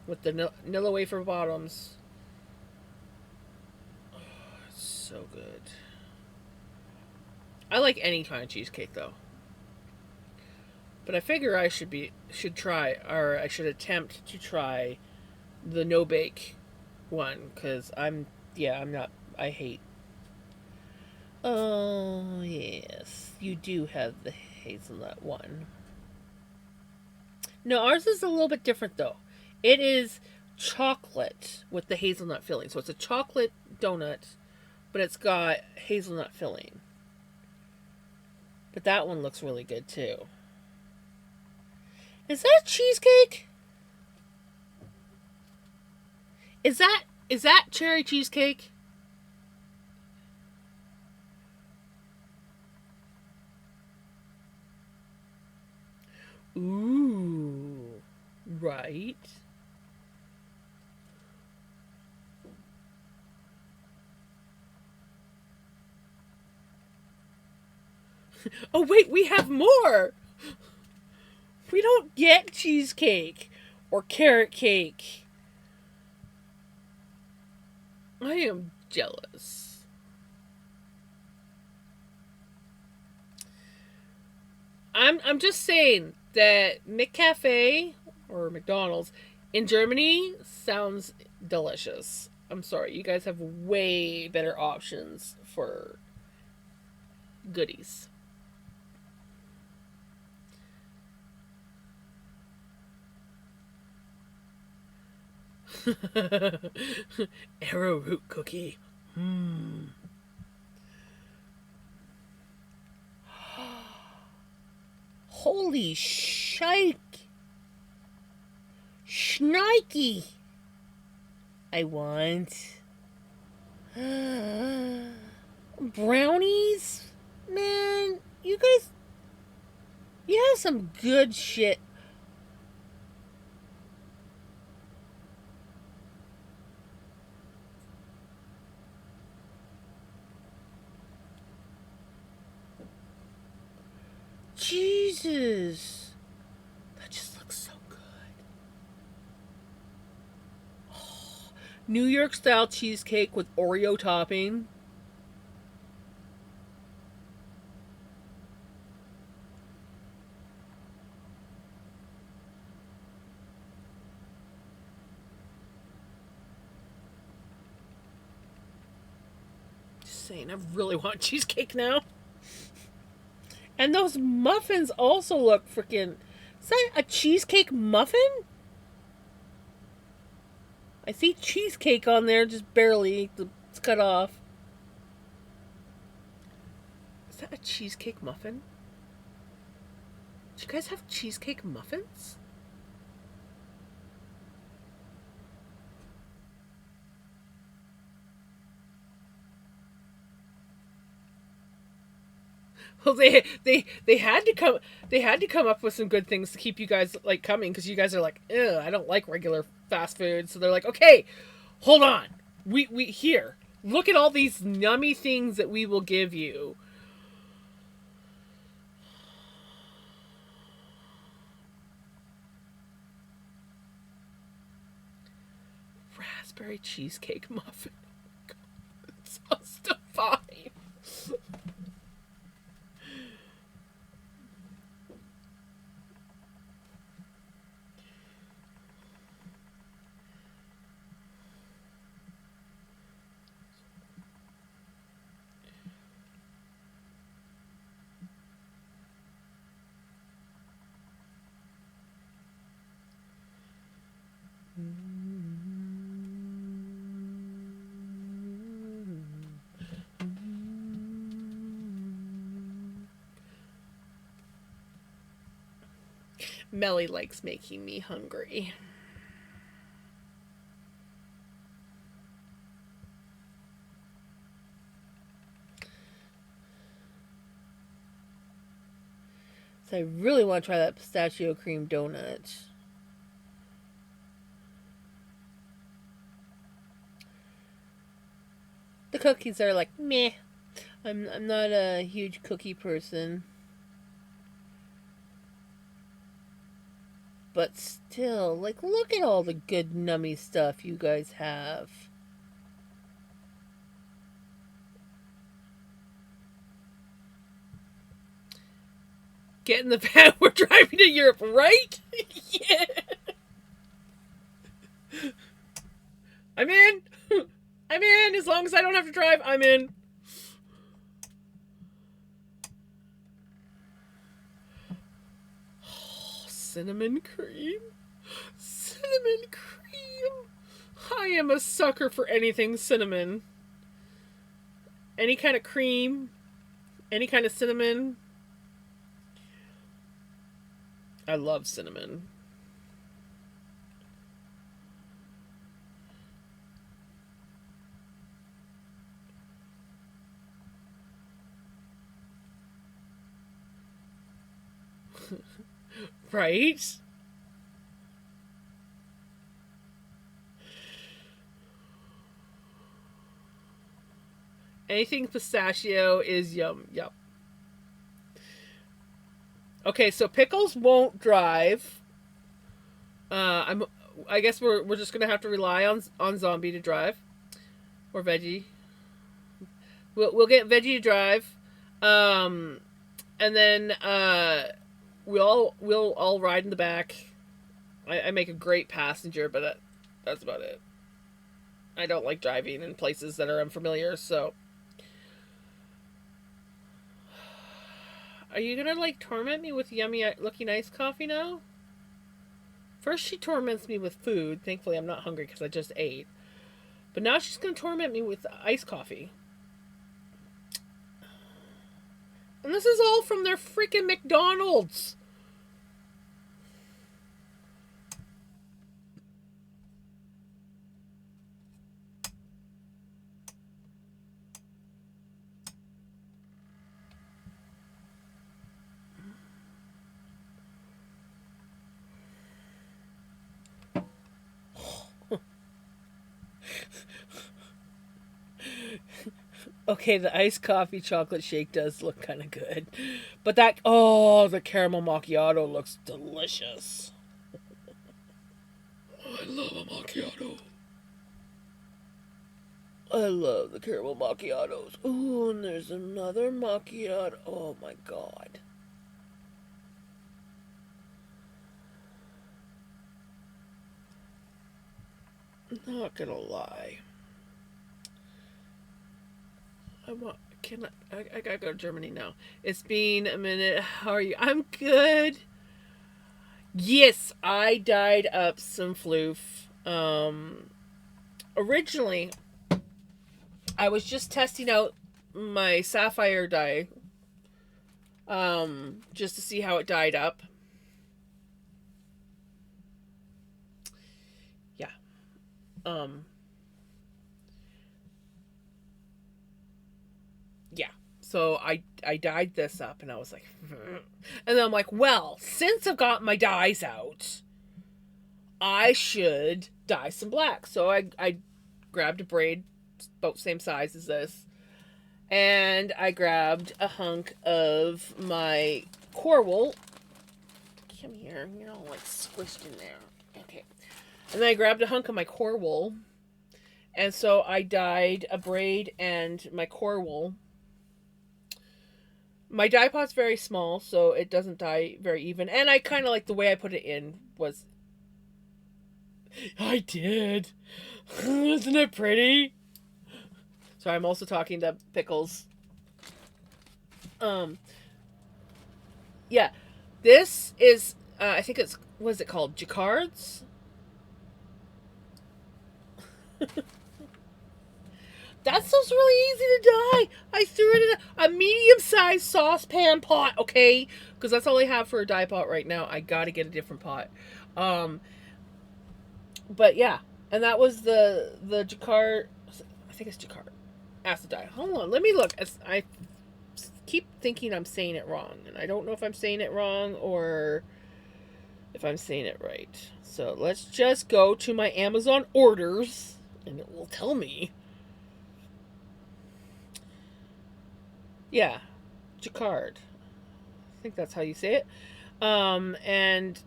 with the Nilla wafer bottoms. Oh, it's so good. I like any kind of cheesecake though. But I figure I should try, or I should attempt to try the no bake one, because I'm not, I hate. Oh yes, you do have the hazelnut one. No, ours is a little bit different though. It is chocolate with the hazelnut filling, so it's a chocolate donut, but it's got hazelnut filling. But that one looks really good too. Is that cheesecake? Is that cherry cheesecake? Ooh, right. Oh wait, we have more. We don't get cheesecake or carrot cake. I am jealous. I'm just saying that McCafe or McDonald's in Germany sounds delicious. I'm sorry, you guys have way better options for goodies. Arrowroot cookie. Holy shike. Schnikey. I want brownies? Man, you guys, you have some good shit. Jesus. That just looks so good. Oh, New York style cheesecake with Oreo topping. Just saying, I really want cheesecake now. And those muffins also look freaking. Is that a cheesecake muffin? I see cheesecake on there, just barely. It's cut off. Is that a cheesecake muffin? Do you guys have cheesecake muffins? Well, they had to come up with some good things to keep you guys like coming, because you guys are like, ugh, I don't like regular fast food. So they're like, okay, hold on, we here, look at all these yummy things that we will give you. Raspberry cheesecake muffin. Oh my God, it's so divine. Melly likes making me hungry. So I really want to try that pistachio cream donut. The cookies are like meh. I'm not a huge cookie person. But still, like, look at all the good nummy stuff you guys have. Get in the van. We're driving to Europe, right? Yeah. I'm in. I'm in. As long as I don't have to drive, I'm in. Oh, cinnamon cream. Cinnamon cream. I am a sucker for anything cinnamon. Any kind of cream. Any kind of cinnamon. I love cinnamon. Right? Anything pistachio is yum. Yep. Okay, so Pickles won't drive. I guess we're just gonna have to rely on Zombie to drive, or Veggie. We'll get Veggie to drive, and then we'll all ride in the back. I make a great passenger, but that's about it. I don't like driving in places that are unfamiliar, so. Are you gonna, like, torment me with yummy looking iced coffee now? First she torments me with food. Thankfully I'm not hungry because I just ate. But now she's gonna torment me with iced coffee. And this is all from their freaking McDonald's. Okay, the iced coffee chocolate shake does look kind of good. But the caramel macchiato looks delicious. I love a macchiato. I love the caramel macchiatos. Ooh, and there's another macchiato. Oh my god. Not gonna lie. I gotta go to Germany now. It's been a minute. How are you? I'm good. Yes, I dyed up some floof. Originally, I was just testing out my sapphire dye. Just to see how it dyed up. Yeah. Yeah. So I dyed this up and I was like, and then I'm like, well, since I've got my dyes out, I should dye some black. So I grabbed a braid about the same size as this, and I grabbed a hunk of my core wool. Come here, you're all like squished in there. Okay. And then I grabbed a hunk of my core wool, and so I dyed a braid and my core wool. My dye pot's very small, so it doesn't dye very even. And I kind of like the way I put it in was... I did. Isn't it pretty? So I'm also talking to Pickles. Yeah. This is, I think it's, what is it called? Jacquards? That stuff's really easy to dye. I threw it in a medium-sized saucepan pot, okay? Because that's all I have for a dye pot right now. I gotta get a different pot. But yeah. And that was the Jacquard... I think it's Jacquard acid dye. Hold on, let me look. I keep thinking I'm saying it wrong. And I don't know if I'm saying it wrong or if I'm saying it right. So let's just go to my Amazon orders and it will tell me. Yeah, Jacquard. I think that's how you say it. And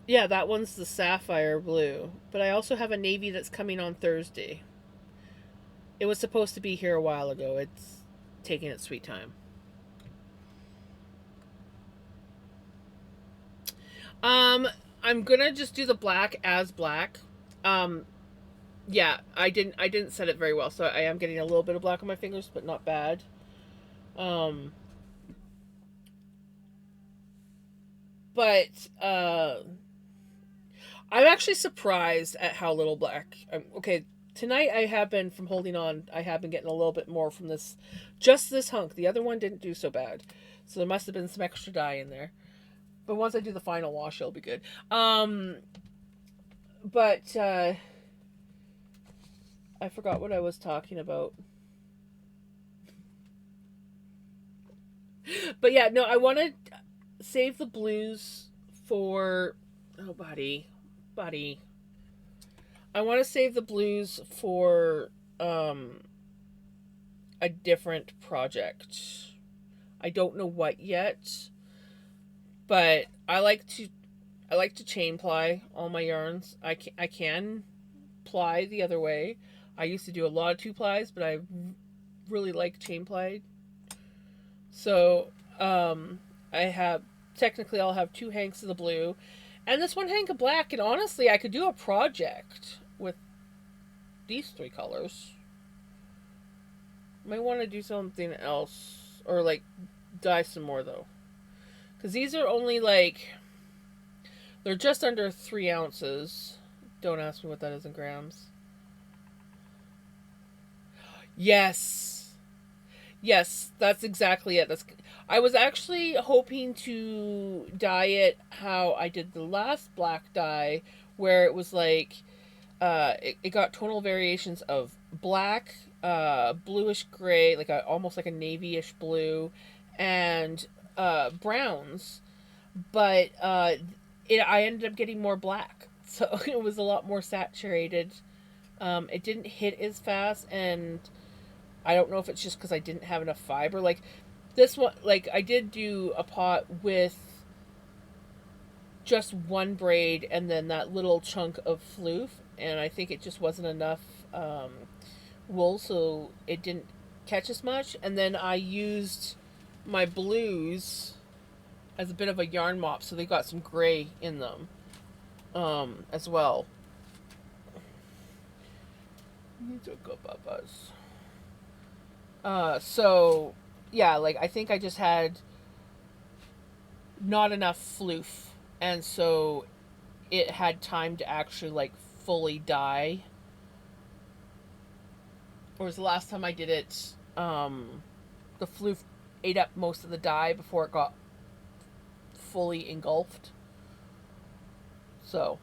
yeah, that one's the sapphire blue. But I also have a navy that's coming on Thursday. It was supposed to be here a while ago. It's taking its sweet time. I'm gonna just do the black as black. Um, yeah, I didn't set it very well, so I am getting a little bit of black on my fingers, but not bad. Um, but I'm actually surprised at how little black. Okay, tonight I have been from holding on. I have been getting a little bit more from this, just this hunk. The other one didn't do so bad, so there must have been some extra dye in there. But once I do the final wash, it'll be good. But I forgot what I was talking about. But yeah, no, I want to save the blues for. Oh, buddy. I want to save the blues for um, a different project. I don't know what yet, but I like to chain ply all my yarns. I can ply the other way. I used to do a lot of two plies, but I really like chain ply. So I have technically I'll have two hanks of the blue, and this one hank of black. And honestly, I could do a project with these three colors. Might want to do something else or like dye some more though, because these are only like they're just under 3 ounces. Don't ask me what that is in grams. Yes. Yes, that's exactly it. I was actually hoping to dye it how I did the last black dye, where it was like it got tonal variations of black, bluish gray, like almost like a navy-ish blue, and browns. But I ended up getting more black, so it was a lot more saturated. It didn't hit as fast, and I don't know if it's just because I didn't have enough fiber. Like this one, like I did do a pot with just one braid and then that little chunk of floof, and I think it just wasn't enough wool, so it didn't catch as much. And then I used my blues as a bit of a yarn mop, so they got some gray in them as well. These are good bubbas. So yeah, like I think I just had not enough floof, and so it had time to actually like fully dye. Whereas the last time I did it, the floof ate up most of the dye before it got fully engulfed. So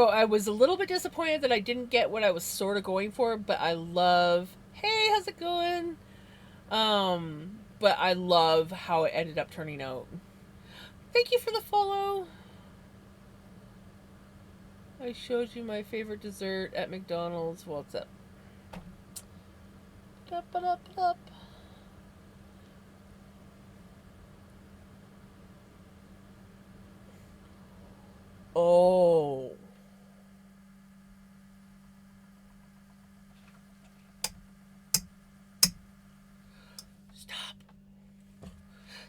I was a little bit disappointed that I didn't get what I was sort of going for, but I love. Hey, how's it going? But I love how it ended up turning out. Thank you for the follow. I showed you my favorite dessert at McDonald's. What's up? Up. Oh.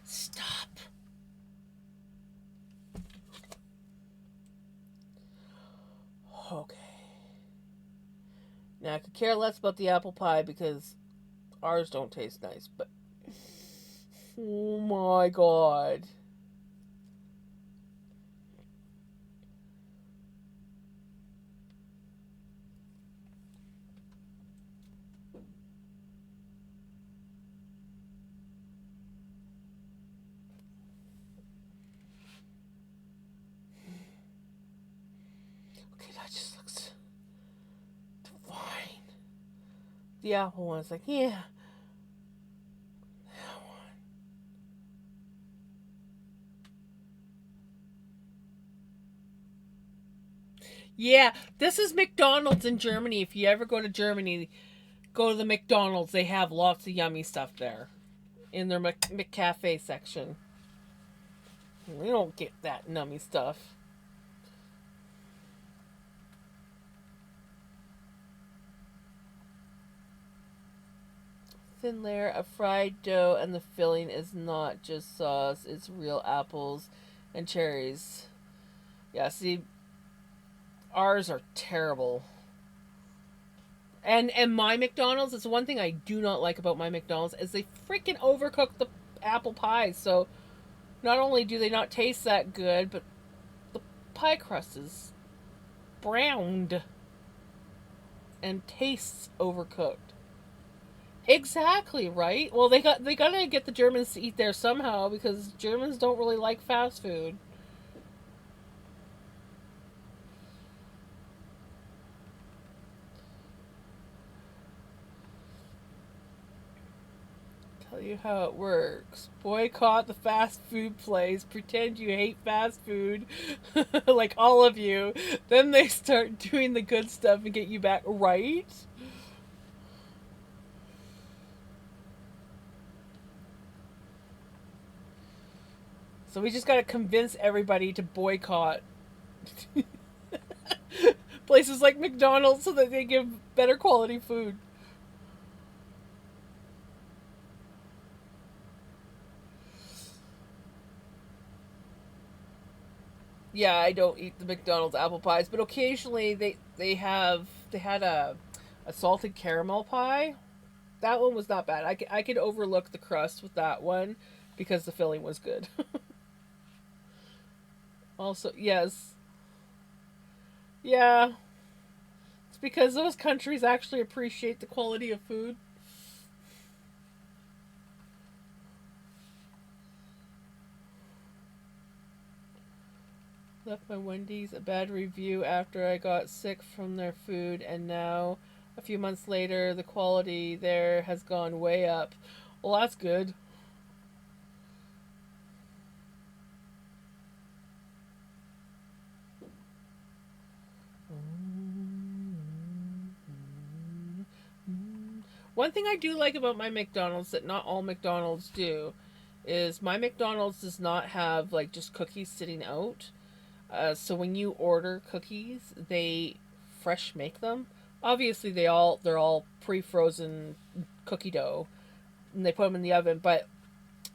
Stop. Okay. Now I could care less about the apple pie because ours don't taste nice, but oh my god. Okay, that just looks divine. The apple one's like, yeah. That one. Yeah, this is McDonald's in Germany. If you ever go to Germany, go to the McDonald's. They have lots of yummy stuff there in their McCafe section. We don't get that nummy stuff. thin layer of fried dough, and the filling is not just sauce, it's real apples and cherries. Yeah, see, ours are terrible. And my McDonald's, it's one thing I do not like about my McDonald's, is they freaking overcook the apple pies. So not only do they not taste that good, but the pie crust is browned and tastes overcooked. Exactly, right? Well, they gotta get the Germans to eat there somehow, because Germans don't really like fast food. Tell you how it works. Boycott the fast food place. Pretend you hate fast food, like all of you. Then they start doing the good stuff and get you back, right? So we just gotta convince everybody to boycott places like McDonald's so that they give better quality food. Yeah, I don't eat the McDonald's apple pies, but occasionally they had a salted caramel pie. That one was not bad. I could overlook the crust with that one because the filling was good. Also, yes. Yeah. It's because those countries actually appreciate the quality of food. Left my Wendy's a bad review after I got sick from their food, and now, a few months later, the quality there has gone way up. Well, that's good. One thing I do like about my McDonald's that not all McDonald's do is my McDonald's does not have like just cookies sitting out. So when you order cookies, they fresh make them. Obviously, they're all pre-frozen cookie dough, and they put them in the oven. But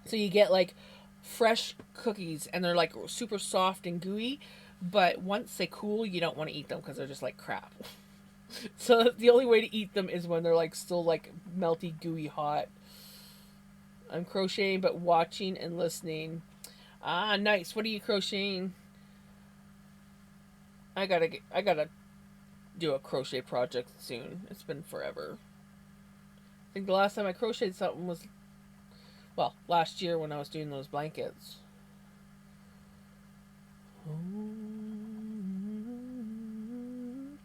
so you get like fresh cookies, and they're like super soft and gooey. But once they cool, you don't want to eat them because they're just like crap. So the only way to eat them is when they're like still like melty, gooey, hot. I'm crocheting, but watching and listening. Ah, nice. What are you crocheting? I gotta do a crochet project soon. It's been forever. I think the last time I crocheted something was, well, last year when I was doing those blankets.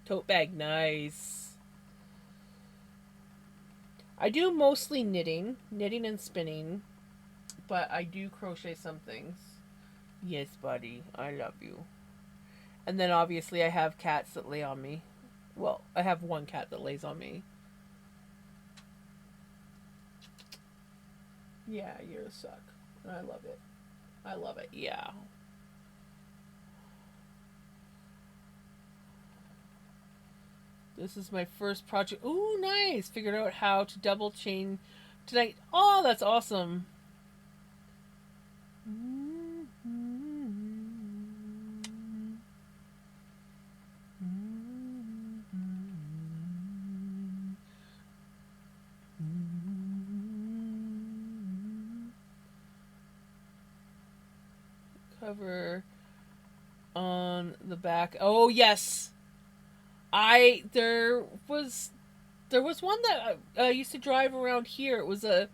Tote bag, nice. I do mostly knitting and spinning, but I do crochet some things. Yes, buddy, I love you. And then obviously I have cats that lay on me. Well, I have one cat that lays on me. Yeah, you're a suck. I love it. I love it. Yeah. This is my first project. Ooh, nice. Figured out how to double chain tonight. Oh, that's awesome. Cover on the back. Oh, yes. I there was one that I used to drive around here. It was a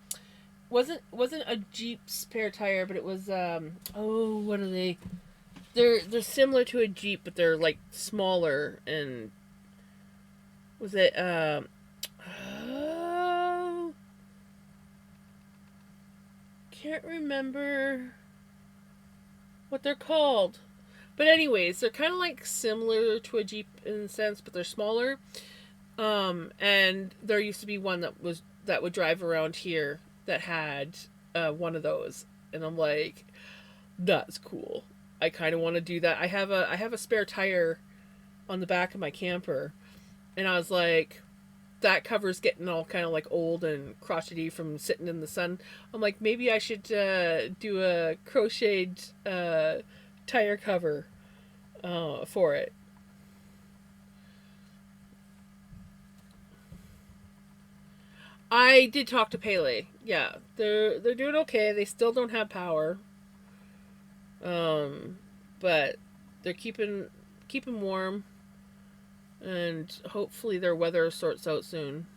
wasn't a Jeep spare tire, but it was oh, what are they? They're similar to a Jeep, but they're like smaller. And was it oh, can't remember what they're called. But anyways, they're kind of like similar to a Jeep in a sense, but they're smaller. And there used to be one that would drive around here that had one of those, and I'm like, that's cool. I kind of want to do that. I have a spare tire on the back of my camper, and I was like, that cover's getting all kind of like old and crotchety from sitting in the sun. I'm like, maybe I should do a crocheted tire cover for it. I did talk to Pele. Yeah, they're doing okay. They still don't have power, but they're keeping warm, and hopefully their weather sorts out soon.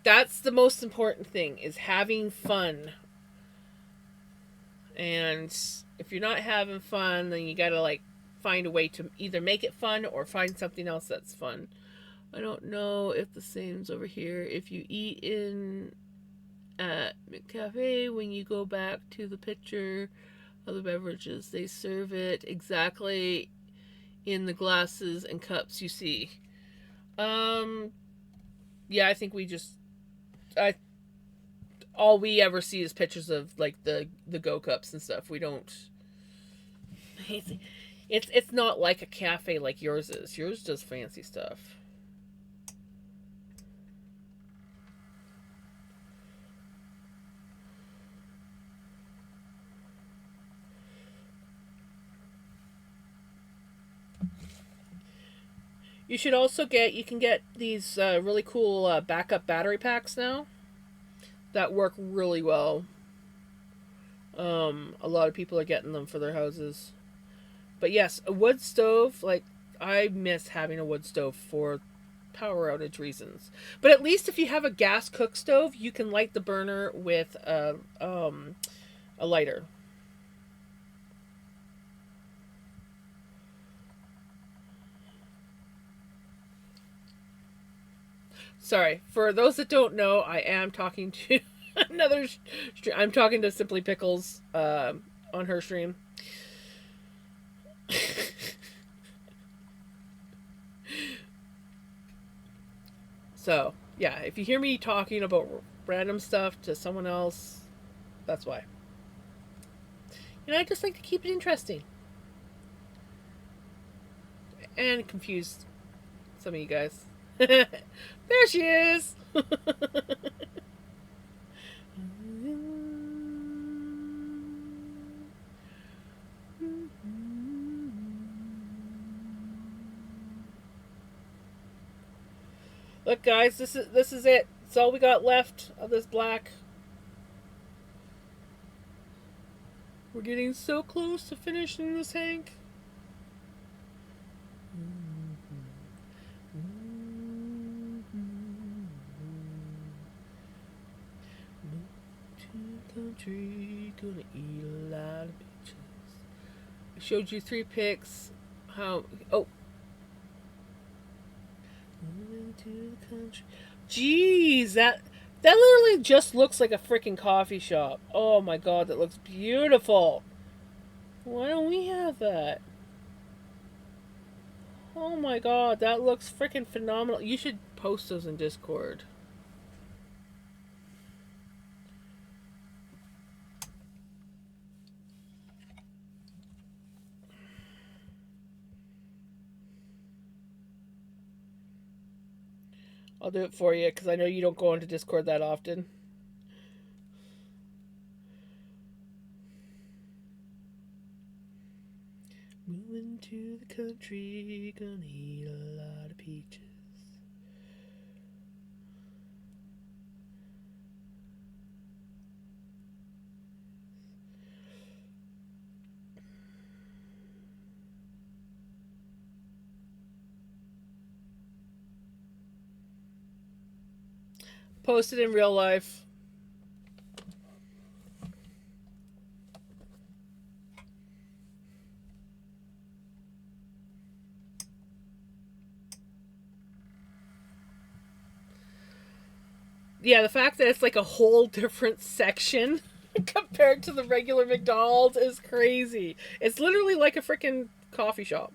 That's the most important thing, is having fun. And if you're not having fun, then you gotta like find a way to either make it fun or find something else that's fun. I don't know if the same's over here. If you eat in at McCafe, when you go back to the picture of the beverages, they serve it exactly in the glasses and cups you see. Yeah, I think I all we ever see is pictures of like the go cups and stuff. We don't. It's not like a cafe like yours is. Yours does fancy stuff. You should also you can get these really cool backup battery packs now that work really well. A lot of people are getting them for their houses. But yes, a wood stove, like, I miss having a wood stove for power outage reasons. But at least if you have a gas cook stove, you can light the burner with a lighter. Sorry, for those that don't know, I am talking to another. I'm talking to Simply Pickles on her stream. So yeah, if you hear me talking about random stuff to someone else, that's why. And I just like to keep it interesting and confuse some of you guys. There she is. Look, guys, this is it. It's all we got left of this black. We're getting so close to finishing this, Hank. Country, gonna eat a lot of bitches. I showed you 3 pics. How? Oh. Moving to the country. Jeez, that literally just looks like a freaking coffee shop. Oh my god, that looks beautiful. Why don't we have that? Oh my god, that looks freaking phenomenal. You should post those in Discord. I'll do it for you because I know you don't go into Discord that often. Moving to the country, gonna eat a lot of peaches. Post it in real life. Yeah, the fact that it's like a whole different section compared to the regular McDonald's is crazy. It's literally like a freaking coffee shop.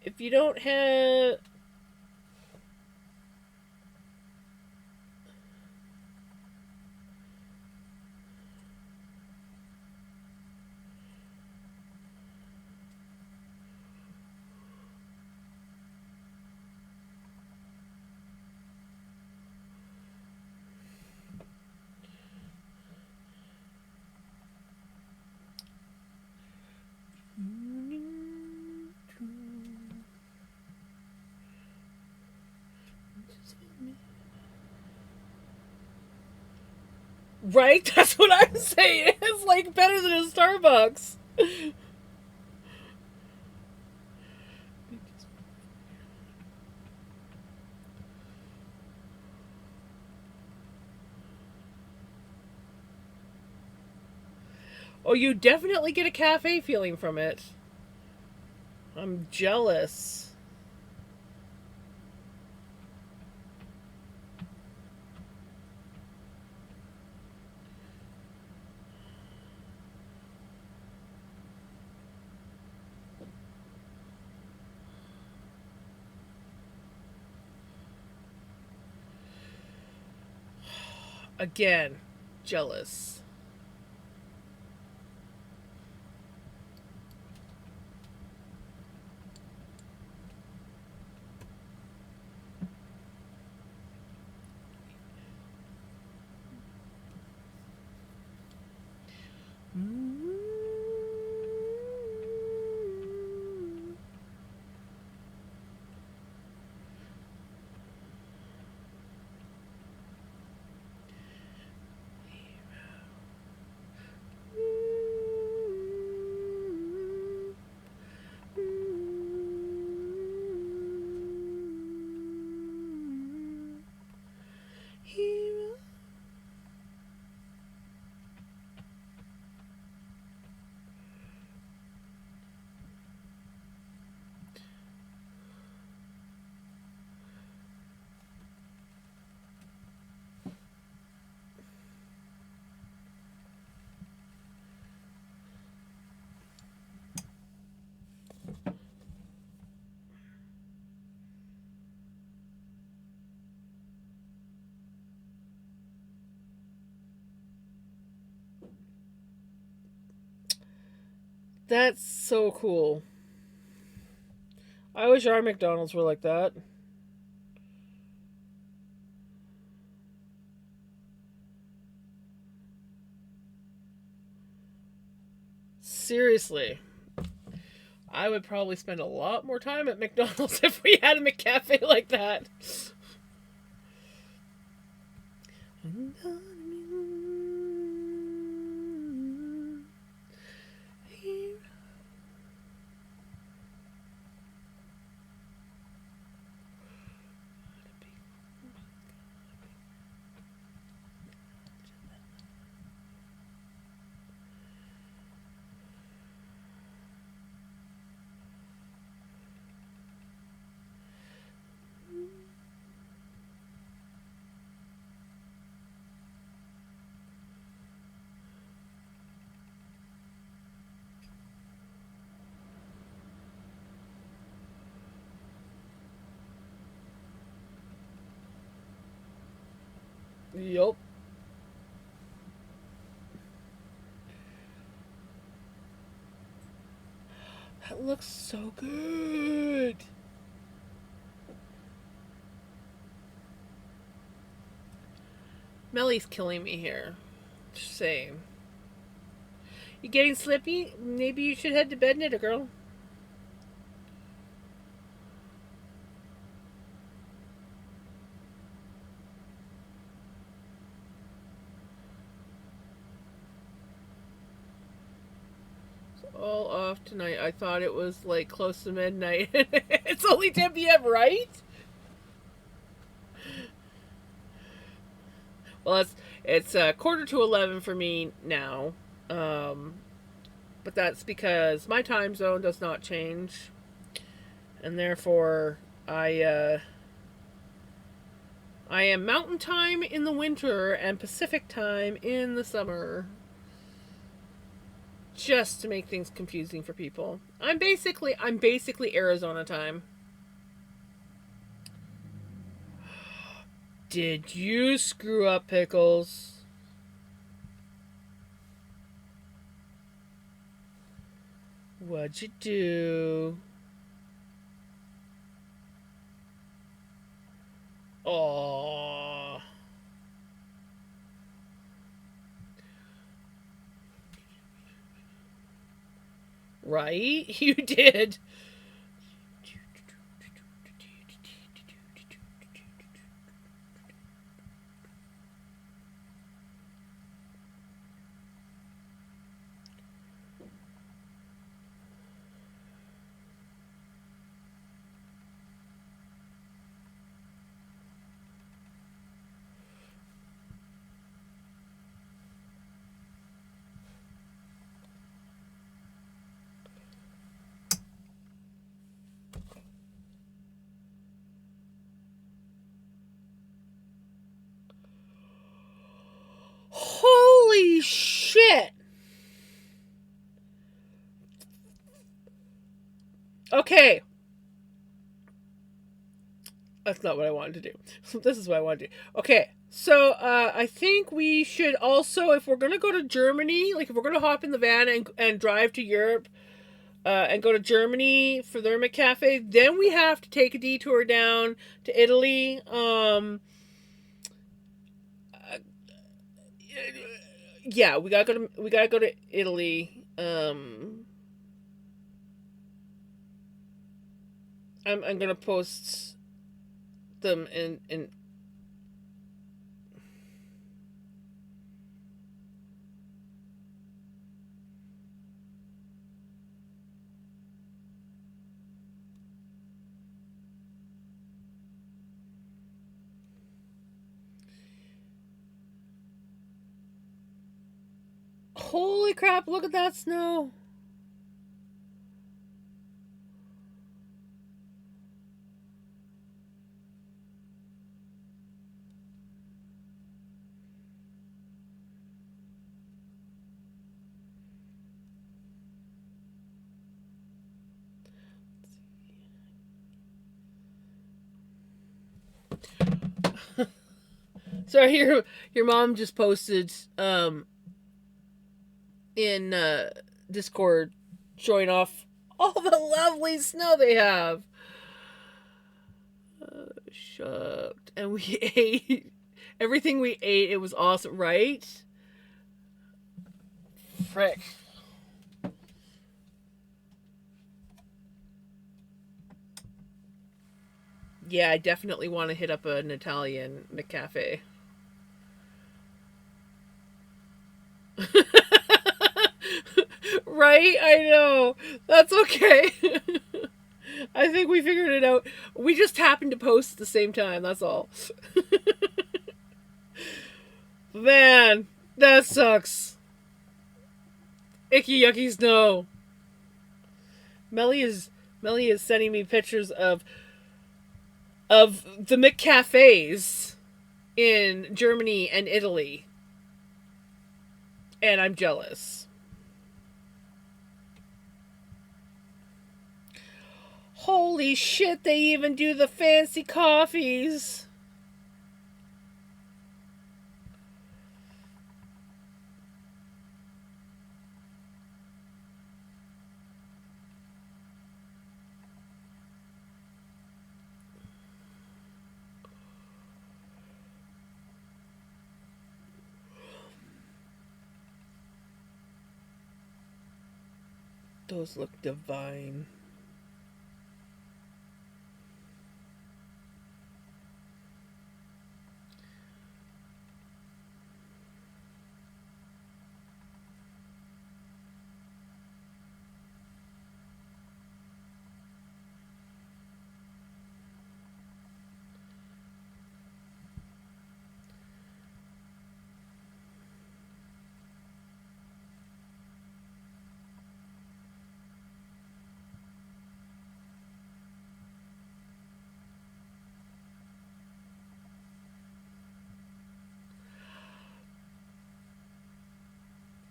If you don't have... Right? That's what I'm saying. It's like better than a Starbucks. Oh, you definitely get a cafe feeling from it. I'm jealous. Again, jealous. That's so cool. I wish our McDonald's were like that. Seriously. I would probably spend a lot more time at McDonald's if we had a McCafe like that. Yup. That looks so good. Melly's killing me here. Just saying. You getting slippy? Maybe you should head to bed, Knitter girl. All off tonight. I thought it was like close to midnight. It's only 10 p.m., right? Well, it's quarter to 11 for me now. But that's because my time zone does not change. And therefore, I am Mountain Time in the winter and Pacific Time in the summer. Just to make things confusing for people. I'm basically Arizona time. Did you screw up, Pickles? What'd you do? Aww. Right? You did. That's not what I wanted to do. This is what I wanted to do. Okay, so I think we should also, if we're gonna go to Germany, like if we're gonna hop in the van and drive to Europe, and go to Germany for their McCafe, then we have to take a detour down to Italy. Yeah, we gotta go to Italy. I'm gonna post them in. Holy crap! Look at that snow. So your mom just posted in Discord showing off all the lovely snow they have. Shucked. And we ate everything we ate. It was awesome, right? Frick. Yeah, I definitely want to hit up an Italian McCafe. Right? I know. That's okay. I think we figured it out. We just happened to post at the same time, that's all. Man, that sucks. Icky yucky snow. Melly is sending me pictures of the McCafes in Germany and Italy. And I'm jealous. Holy shit, they even do the fancy coffees. Those look divine.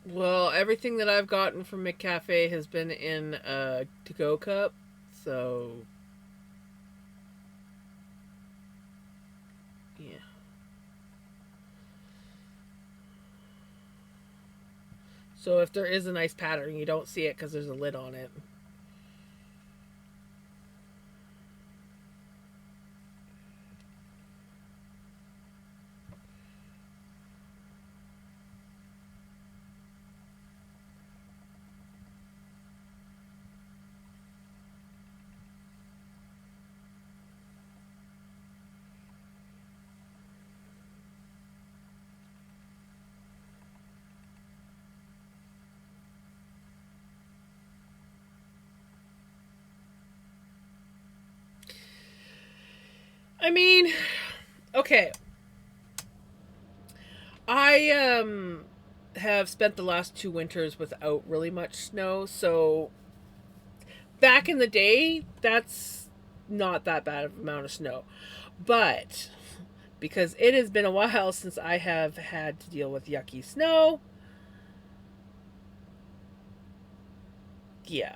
Well, everything that I've gotten from McCafe has been in a to-go cup, so yeah. So if there is a nice pattern, you don't see it because there's a lid on it. I mean, okay. I have spent the last 2 winters without really much snow, so back in the day, that's not that bad of amount of snow. But because it has been a while since I have had to deal with yucky snow, yeah.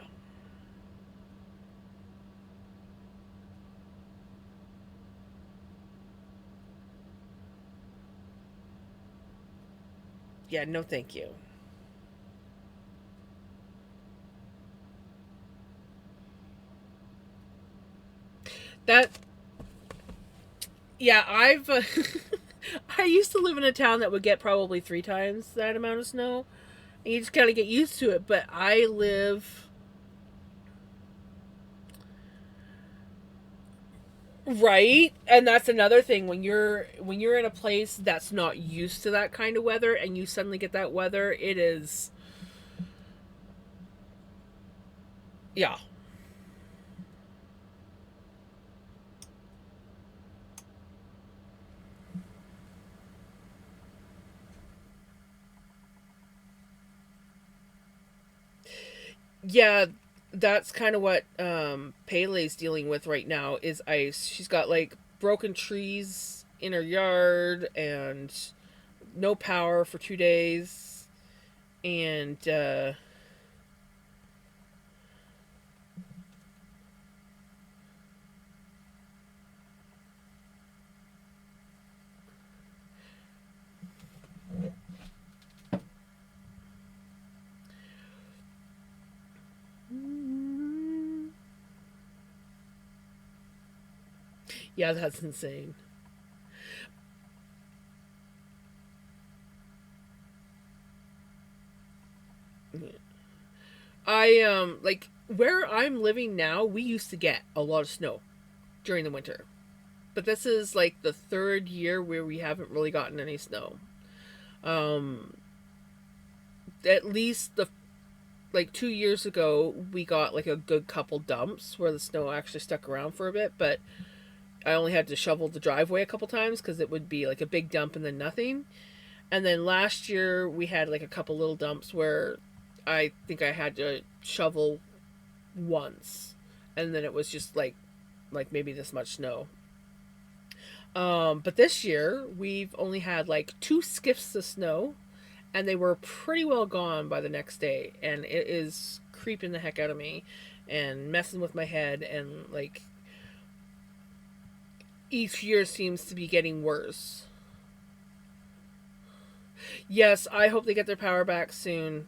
Yeah, no thank you. That yeah, I've I used to live in a town that would get probably 3 times that amount of snow. And you just gotta get used to it. But I live right, and that's another thing when you're in a place that's not used to that kind of weather and you suddenly get that weather, it is yeah. Yeah, that's kind of what Pele's dealing with right now is ice. She's got like broken trees in her yard and no power for 2 days. And yeah, that's insane. I like where I'm living now, we used to get a lot of snow during the winter. But this is like the third year where we haven't really gotten any snow. Um at least the like 2 years ago we got like a good couple dumps where the snow actually stuck around for a bit, but I only had to shovel the driveway a couple times because it would be like a big dump and then nothing. And then last year we had like a couple little dumps where I think I had to shovel once, and then it was just like maybe this much snow. But this year we've only had like 2 skiffs of snow, and they were pretty well gone by the next day, and it is creeping the heck out of me and messing with my head, and like each year seems to be getting worse. Yes, I hope they get their power back soon.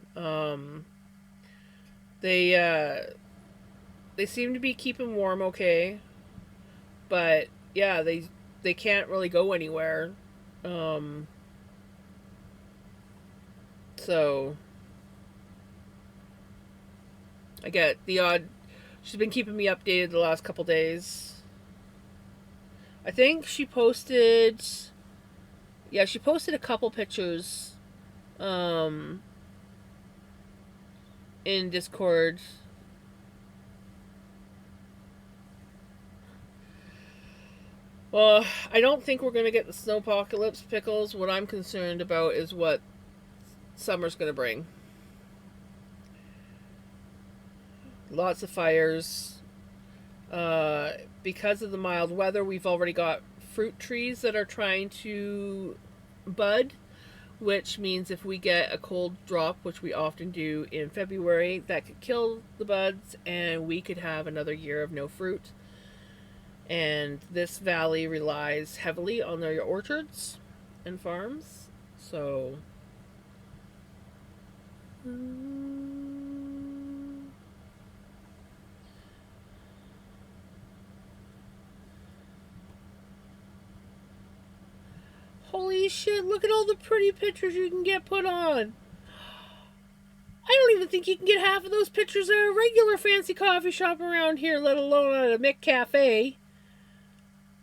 They they seem to be keeping warm okay, but yeah, they can't really go anywhere. Um, so I get the odd. She's been keeping me updated the last couple days. I think she posted. Yeah, she posted a couple pictures. Um, in Discord. Well, I don't think we're gonna get the snowpocalypse pickles. What I'm concerned about is what summer's gonna bring. Lots of fires. Uh, because of the mild weather, we've already got fruit trees that are trying to bud, which means if we get a cold drop, which we often do in February, that could kill the buds and we could have another year of no fruit. And this valley relies heavily on their orchards and farms. So. Holy shit, look at all the pretty pictures you can get put on. I don't even think you can get half of those pictures at a regular fancy coffee shop around here, let alone at a McCafe.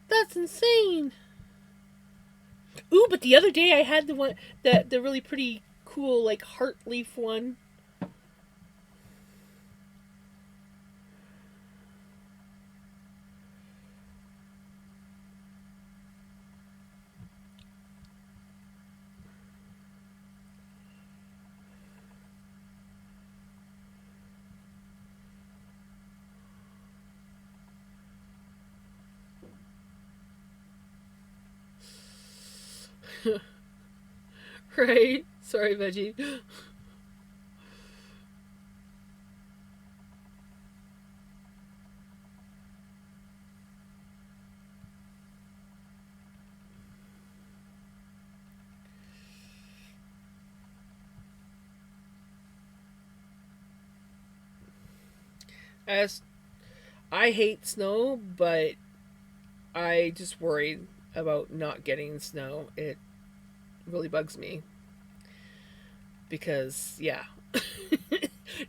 That's insane. Ooh, but the other day I had the one that the really pretty cool like heart leaf one. Right? Sorry, Veggie. As I hate snow, but I just worried about not getting snow. It really bugs me because, yeah,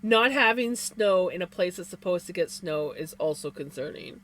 not having snow in a place that's supposed to get snow is also concerning.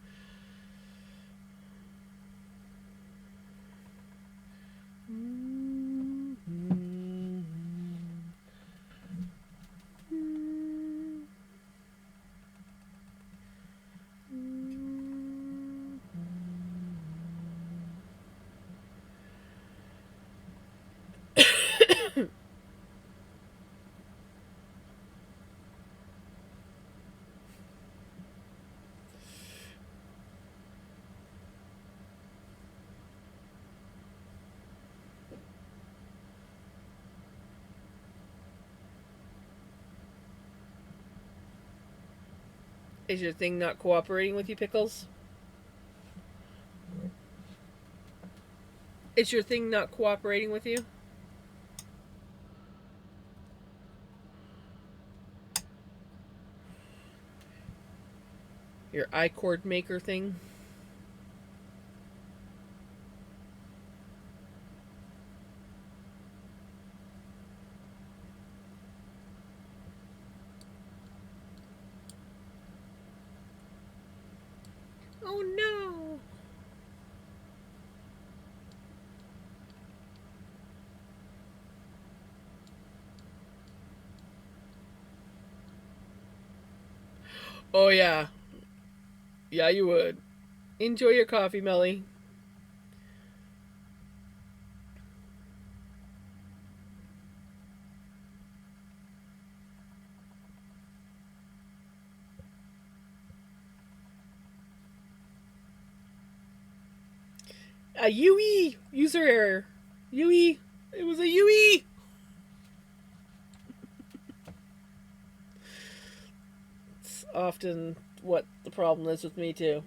Is your thing not cooperating with you, Pickles? Is your thing not cooperating with you? Your iCord maker thing? Oh no! Oh yeah. Yeah, you would. Enjoy your coffee, Melly. A UE! User error. UE! It was a UE! It's often what the problem is with me, too.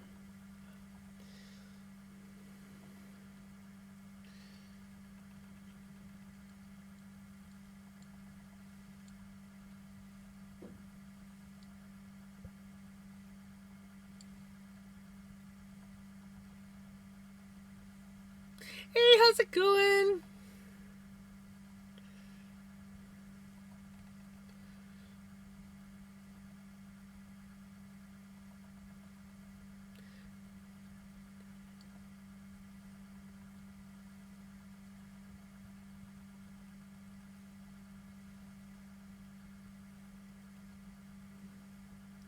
Hey, how's it going?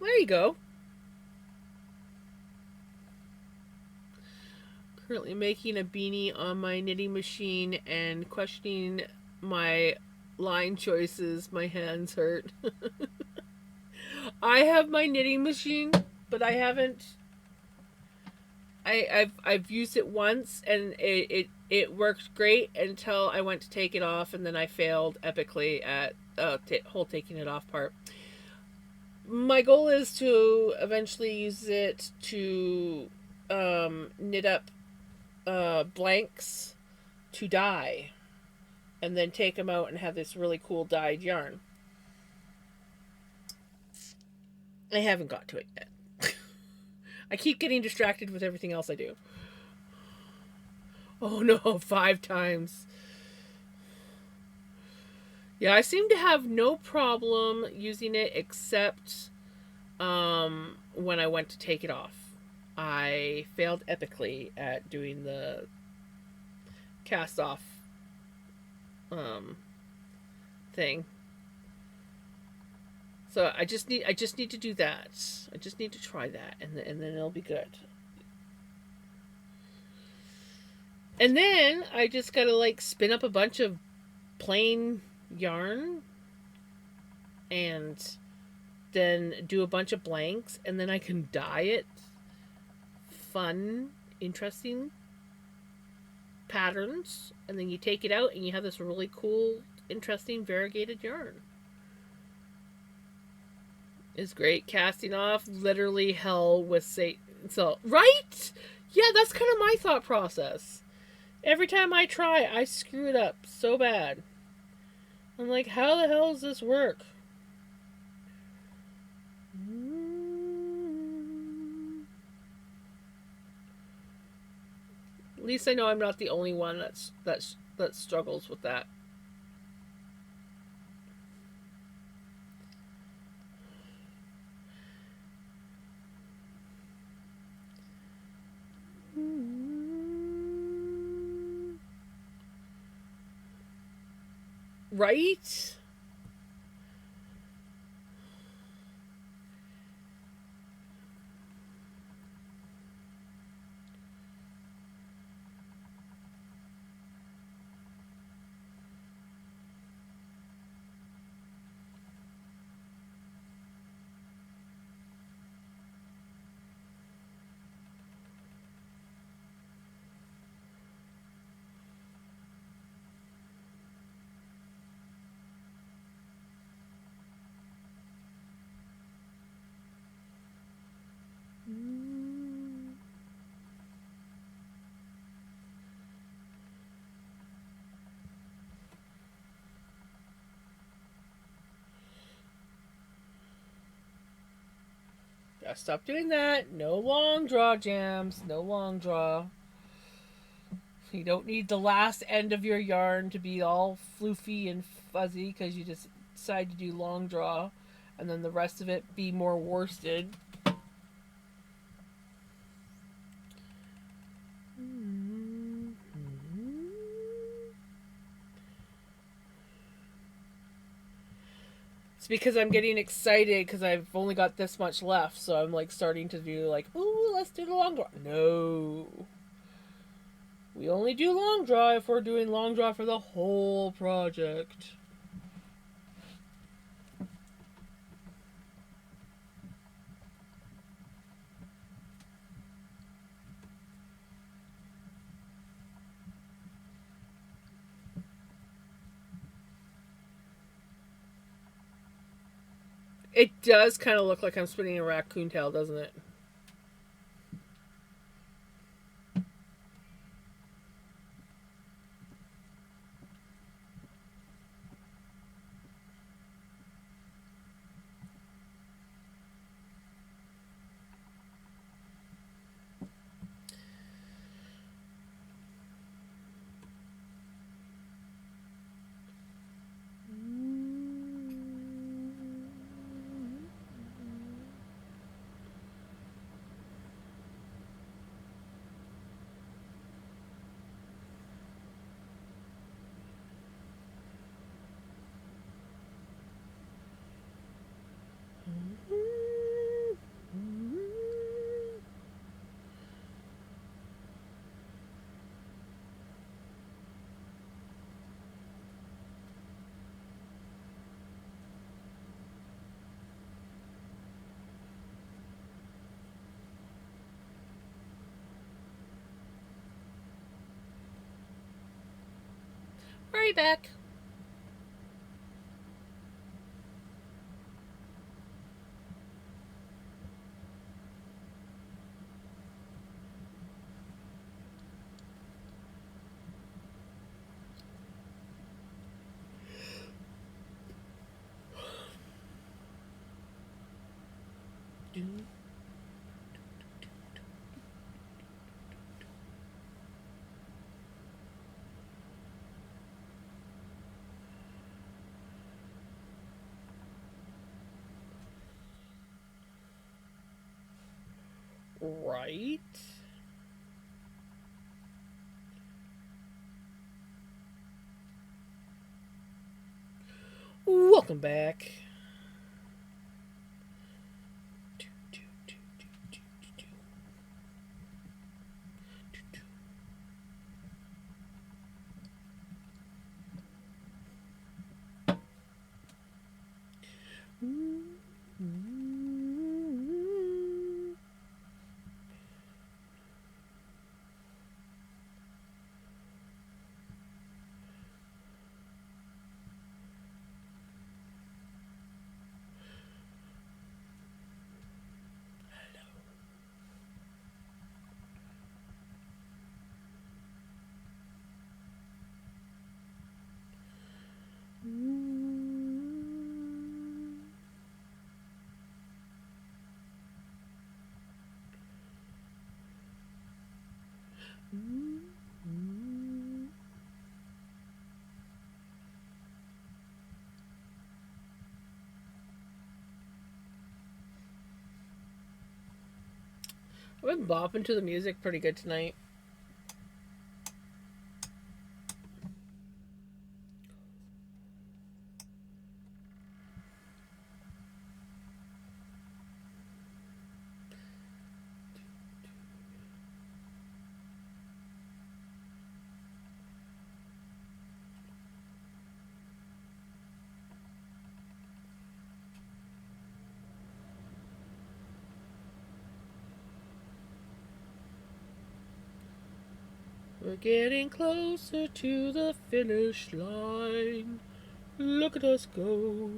There you go. Currently making a beanie on my knitting machine and questioning my line choices. My hands hurt. I have my knitting machine, but I haven't. I've used it once and it worked great until I went to take it off, and then I failed epically at whole taking it off part. My goal is to eventually use it to knit up blanks to dye, and then take them out and have this really cool dyed yarn. I haven't got to it yet. I keep getting distracted with everything else I do. Oh no, 5 times. Yeah, I seem to have no problem using it except when I went to take it off. I failed epically at doing the cast off thing. So I just need to do that. I just need to try that, and then it'll be good. And then I just gotta like spin up a bunch of plain yarn, and then do a bunch of blanks, and then I can dye it fun, interesting patterns, and then you take it out and you have this really cool, interesting variegated yarn. It's great. Casting off, literally hell with Satan. So, right? Yeah, that's kind of my thought process. Every time I try, I screw it up so bad. I'm like, how the hell does this work? least I know I'm not the only one that struggles with that. Right? Gotta stop doing that. No long draw jams. No long draw. You don't need the last end of your yarn to be all floofy and fuzzy because you just decide to do long draw, and then the rest of it be more worsted. It's because I'm getting excited because I've only got this much left, so I'm like starting to do like, ooh, let's do the long draw. No. We only do long draw if we're doing long draw for the whole project. It does kind of look like I'm spinning a raccoon tail, doesn't it? Right back. Right. Welcome back. I've been bopping to the music pretty good tonight. We're getting closer to the finish line. Look at us go.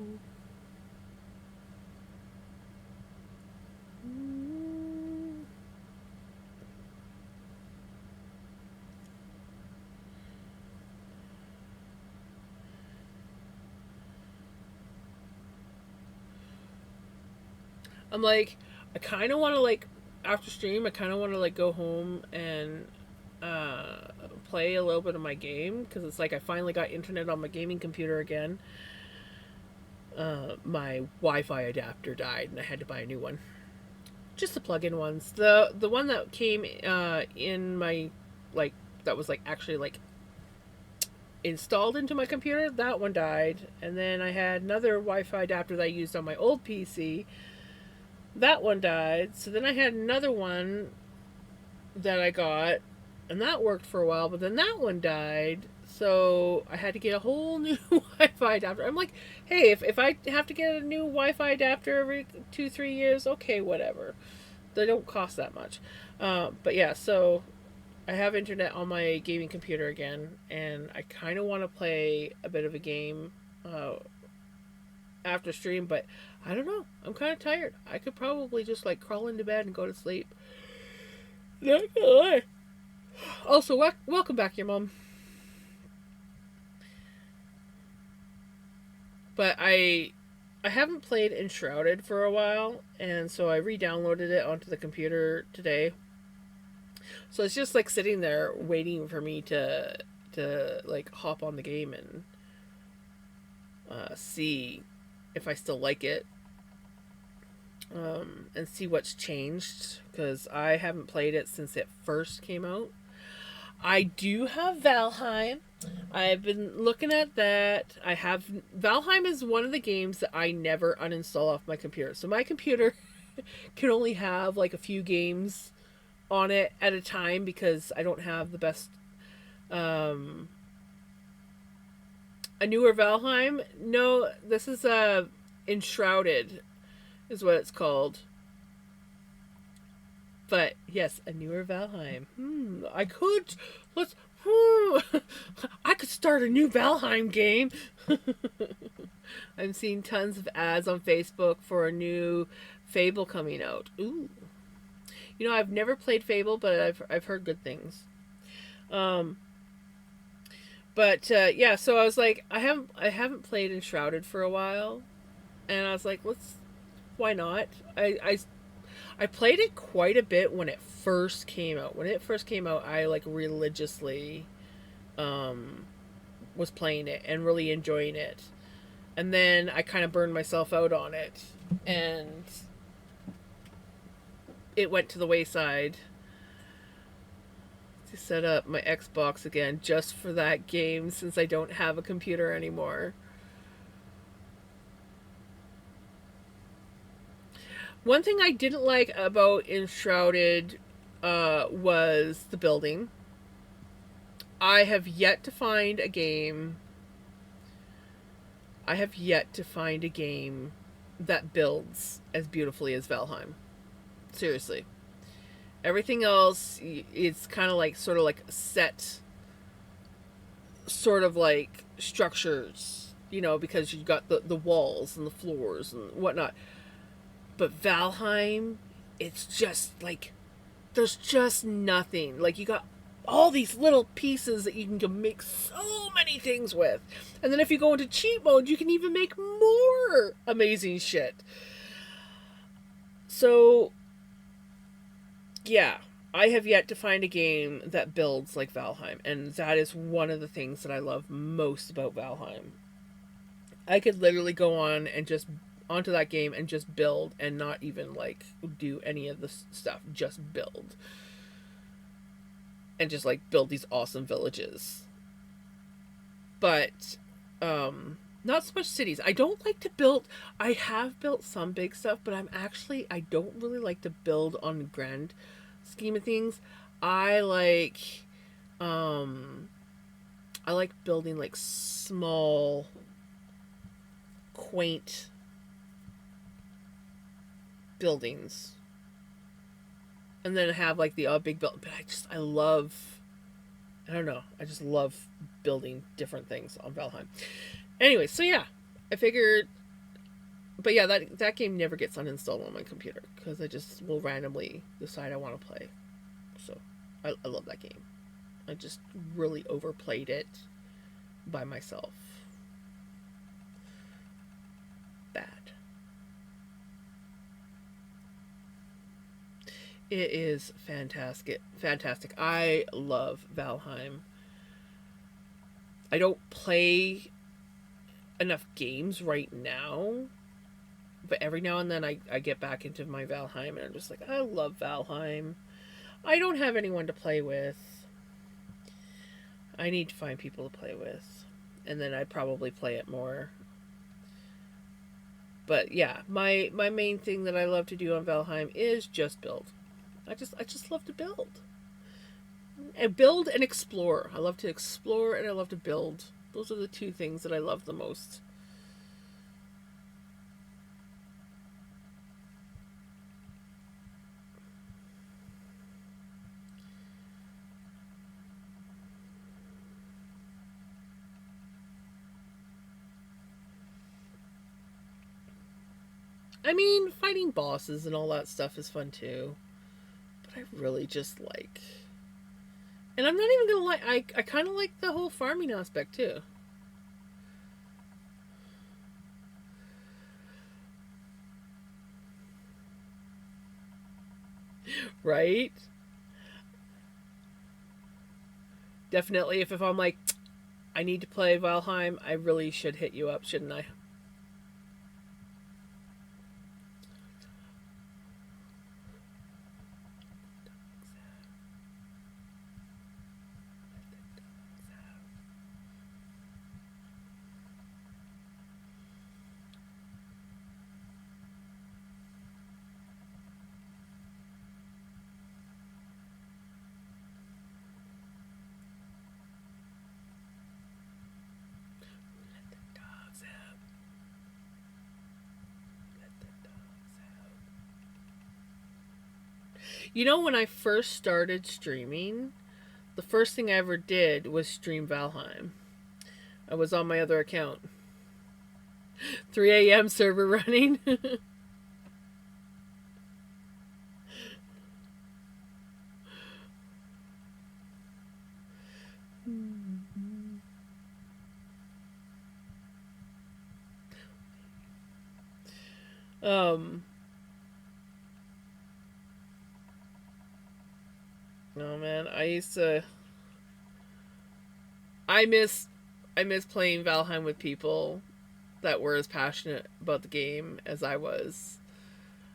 I'm like, I kind of want to like after stream. I kind of want to like go home and play a little bit of my game because it's like I finally got internet on my gaming computer again. My Wi-Fi adapter died and I had to buy a new one. Just the plug-in ones. The one that came in my like that was like actually like installed into my computer, that one died, and then I had another Wi-Fi adapter that I used on my old PC. That one died. So then I had another one that I got, and that worked for a while, but then that one died. So I had to get a whole new Wi-Fi adapter. I'm like, hey, if I have to get a new Wi-Fi adapter every 2-3 years, okay, whatever. They don't cost that much. But yeah, so I have internet on my gaming computer again, and I kind of want to play a bit of a game after stream, but I don't know. I'm kind of tired. I could probably just like crawl into bed and go to sleep. Not gonna lie. Also, welcome back, your mom. But I haven't played Enshrouded for a while, and so I re-downloaded it onto the computer today. So it's just like sitting there waiting for me to like hop on the game and see if I still like it, and see what's changed because I haven't played it since it first came out. I do have Valheim. I've been looking at that. I have Valheim is one of the games that I never uninstall off my computer. So my computer can only have like a few games on it at a time because I don't have the best a newer Valheim. No, this is Enshrouded is what it's called. But yes, a newer Valheim. I could let's I could start a new Valheim game. I'm seeing tons of ads on Facebook for a new Fable coming out. Ooh. You know, I've never played Fable, but I've heard good things. But yeah, so I was like, I haven't played Enshrouded for a while, and I was like, why not? I played it quite a bit when it first came out. When it first came out, I like religiously was playing it and really enjoying it. And then I kind of burned myself out on it, and it went to the wayside to set up my Xbox again just for that game since I don't have a computer anymore. One thing I didn't like about Enshrouded was the building. I have yet to find a game. I have yet to find a game that builds as beautifully as Valheim. Seriously. Everything else, it's kind of like sort of like set, sort of like structures, you know, because you got the walls and the floors and whatnot. But Valheim, it's just like, there's just nothing. Like, you got all these little pieces that you can make so many things with. And then if you go into cheat mode, you can even make more amazing shit. So, yeah, I have yet to find a game that builds like Valheim. And that is one of the things that I love most about Valheim. I could literally go on and just onto that game and just build and not even like do any of the stuff, just build. And just like build these awesome villages. But not so much cities. I don't like to build. I have built some big stuff, but I don't really like to build on the grand scheme of things. I like building like small, quaint buildings, and then have like the big build. But I don't know. I just love building different things on Valheim. Anyway, so yeah, I figured. But yeah, that game never gets uninstalled on my computer because I just will randomly decide I want to play. So I love that game. I just really overplayed it by myself. Bad. It is fantastic. Fantastic. I love Valheim. I don't play enough games right now, but every now and then I get back into my Valheim and I'm just like, I love Valheim. I don't have anyone to play with. I need to find people to play with, and then I'd probably play it more. But yeah, my main thing that I love to do on Valheim is just build. I just love to build. And build and explore. I love to explore and I love to build. Those are the two things that I love the most. I mean, fighting bosses and all that stuff is fun too. But I really just like... And I'm not even gonna lie, I kind of like the whole farming aspect too. Right? Definitely, if I'm like, I need to play Valheim, I really should hit you up, shouldn't I? You know, when I first started streaming, the first thing I ever did was stream Valheim. I was on my other account. 3 a.m. server running. um Oh man, I miss playing Valheim with people that were as passionate about the game as I was.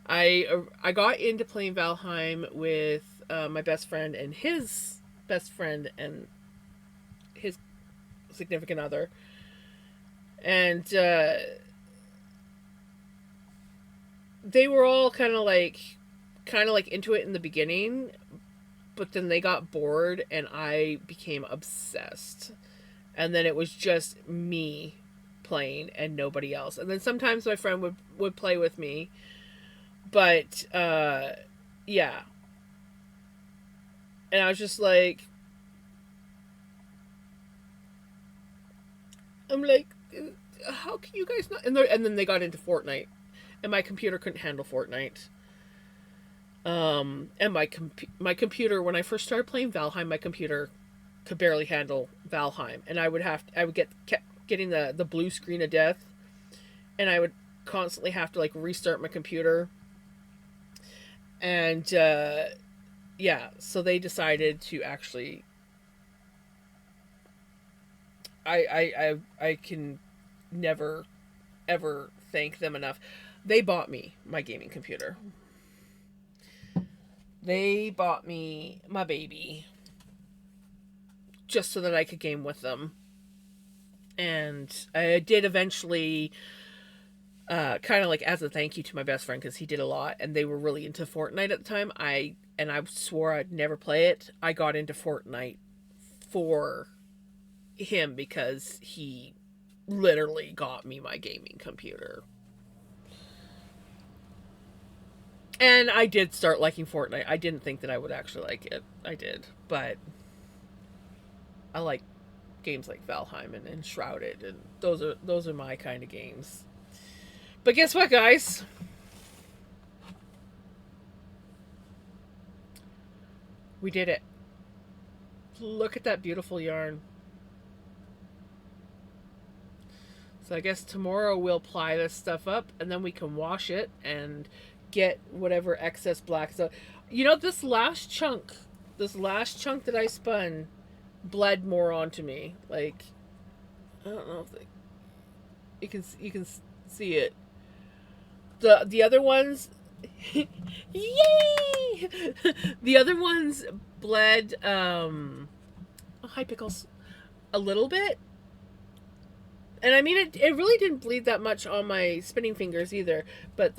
I got into playing Valheim with my best friend and his best friend and his significant other, and they were all kind of like into it in the beginning, but then they got bored and I became obsessed. And then it was just me playing and nobody else. And then sometimes my friend would play with me. But yeah. And I was just like, I'm like, how can you guys not? And then they got into Fortnite, and my computer couldn't handle Fortnite. And my computer, when I first started playing Valheim, my computer could barely handle Valheim, and I would kept getting the blue screen of death, and I would constantly have to like restart my computer. And yeah, so they decided to actually. I can never ever thank them enough. They bought me my gaming computer. They bought me my baby just so that I could game with them. And I did eventually, kind of like as a thank you to my best friend, because he did a lot and they were really into Fortnite at the time. I swore I'd never play it. I got into Fortnite for him because he literally got me my gaming computer. And I did start liking Fortnite. I didn't think that I would actually like it. I did. But I like games like Valheim and Enshrouded, and those are my kind of games. But guess what, guys? We did it. Look at that beautiful yarn. So I guess tomorrow we'll ply this stuff up and then we can wash it and get whatever excess black. So, you know, this last chunk that I spun bled more onto me. Like, I don't know if you can see it. The other ones, yay! The other ones bled. Oh, hi Pickles, a little bit. And I mean, it really didn't bleed that much on my spinning fingers either. But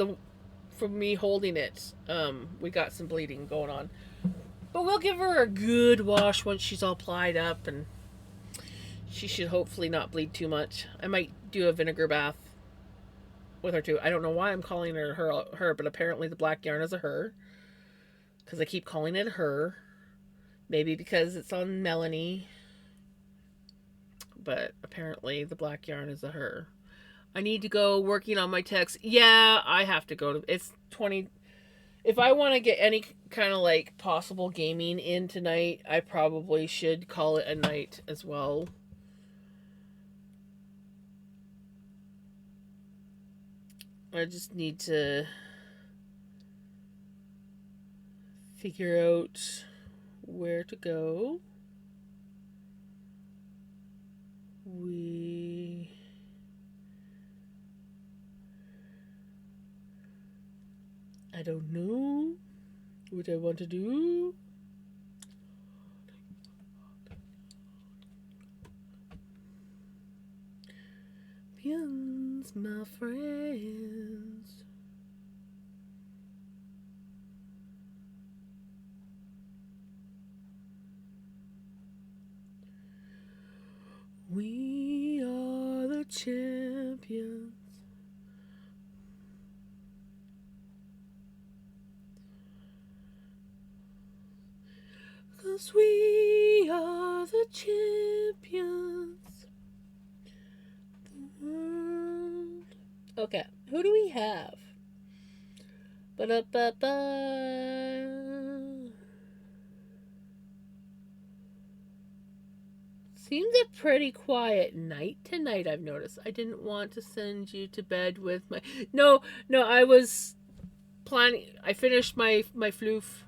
from me holding it, we got some bleeding going on. But we'll give her a good wash once she's all plied up, and she should hopefully not bleed too much. I might do a vinegar bath with her too. I don't know why I'm calling her, but apparently the black yarn is a her. Because I keep calling it her. Maybe because it's on Melanie. But apparently the black yarn is a her. I need to go working on my text. Yeah, I have to go to... It's 20... If I want to get any kind of like possible gaming in tonight, I probably should call it a night as well. I just need to figure out where to go. I don't know what I want to do. Pians, my friends. We are the champions. Cause we are the champions. The world. Okay, who do we have? Ba-da-ba-ba. Seems a pretty quiet night tonight, I've noticed. I didn't want to send you to bed with my... No, I was planning... I finished my floof.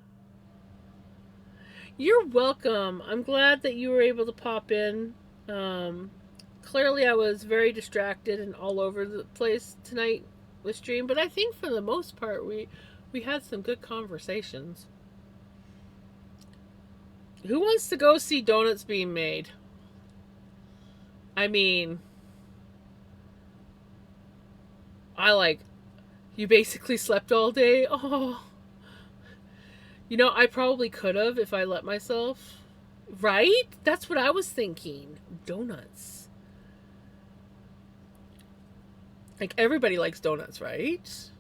You're welcome. I'm glad that you were able to pop in. Clearly I was very distracted and all over the place tonight with stream, but I think for the most part we had some good conversations. Who wants to go see donuts being made? I mean, you basically slept all day. Oh. You know, I probably could have if I let myself. Right? That's what I was thinking. Donuts. Like, everybody likes donuts, right?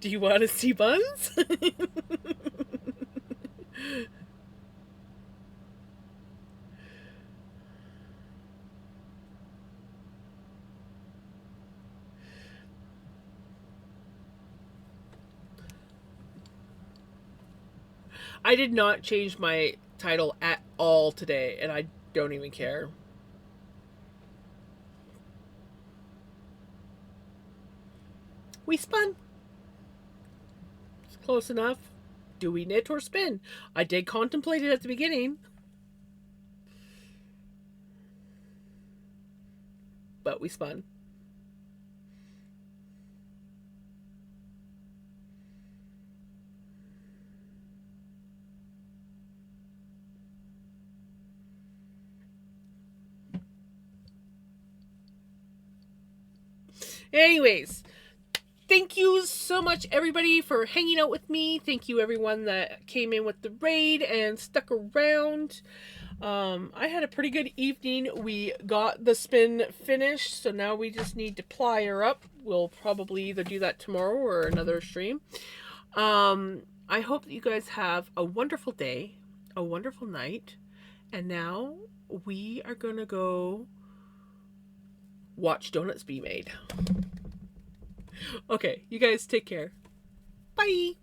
Do you want to see buns? I did not change my title at all today, and I don't even care. We spun. It's close enough. do we knit or spin? I did contemplate it at the beginning. But we spun. Anyways, thank you so much, everybody, for hanging out with me. Thank you, everyone that came in with the raid and stuck around. I had a pretty good evening. We got the spin finished, so now we just need to ply her up. We'll probably either do that tomorrow or another stream. I hope that you guys have a wonderful day, a wonderful night, and now we are going to go watch donuts be made. Okay, you guys take care. Bye!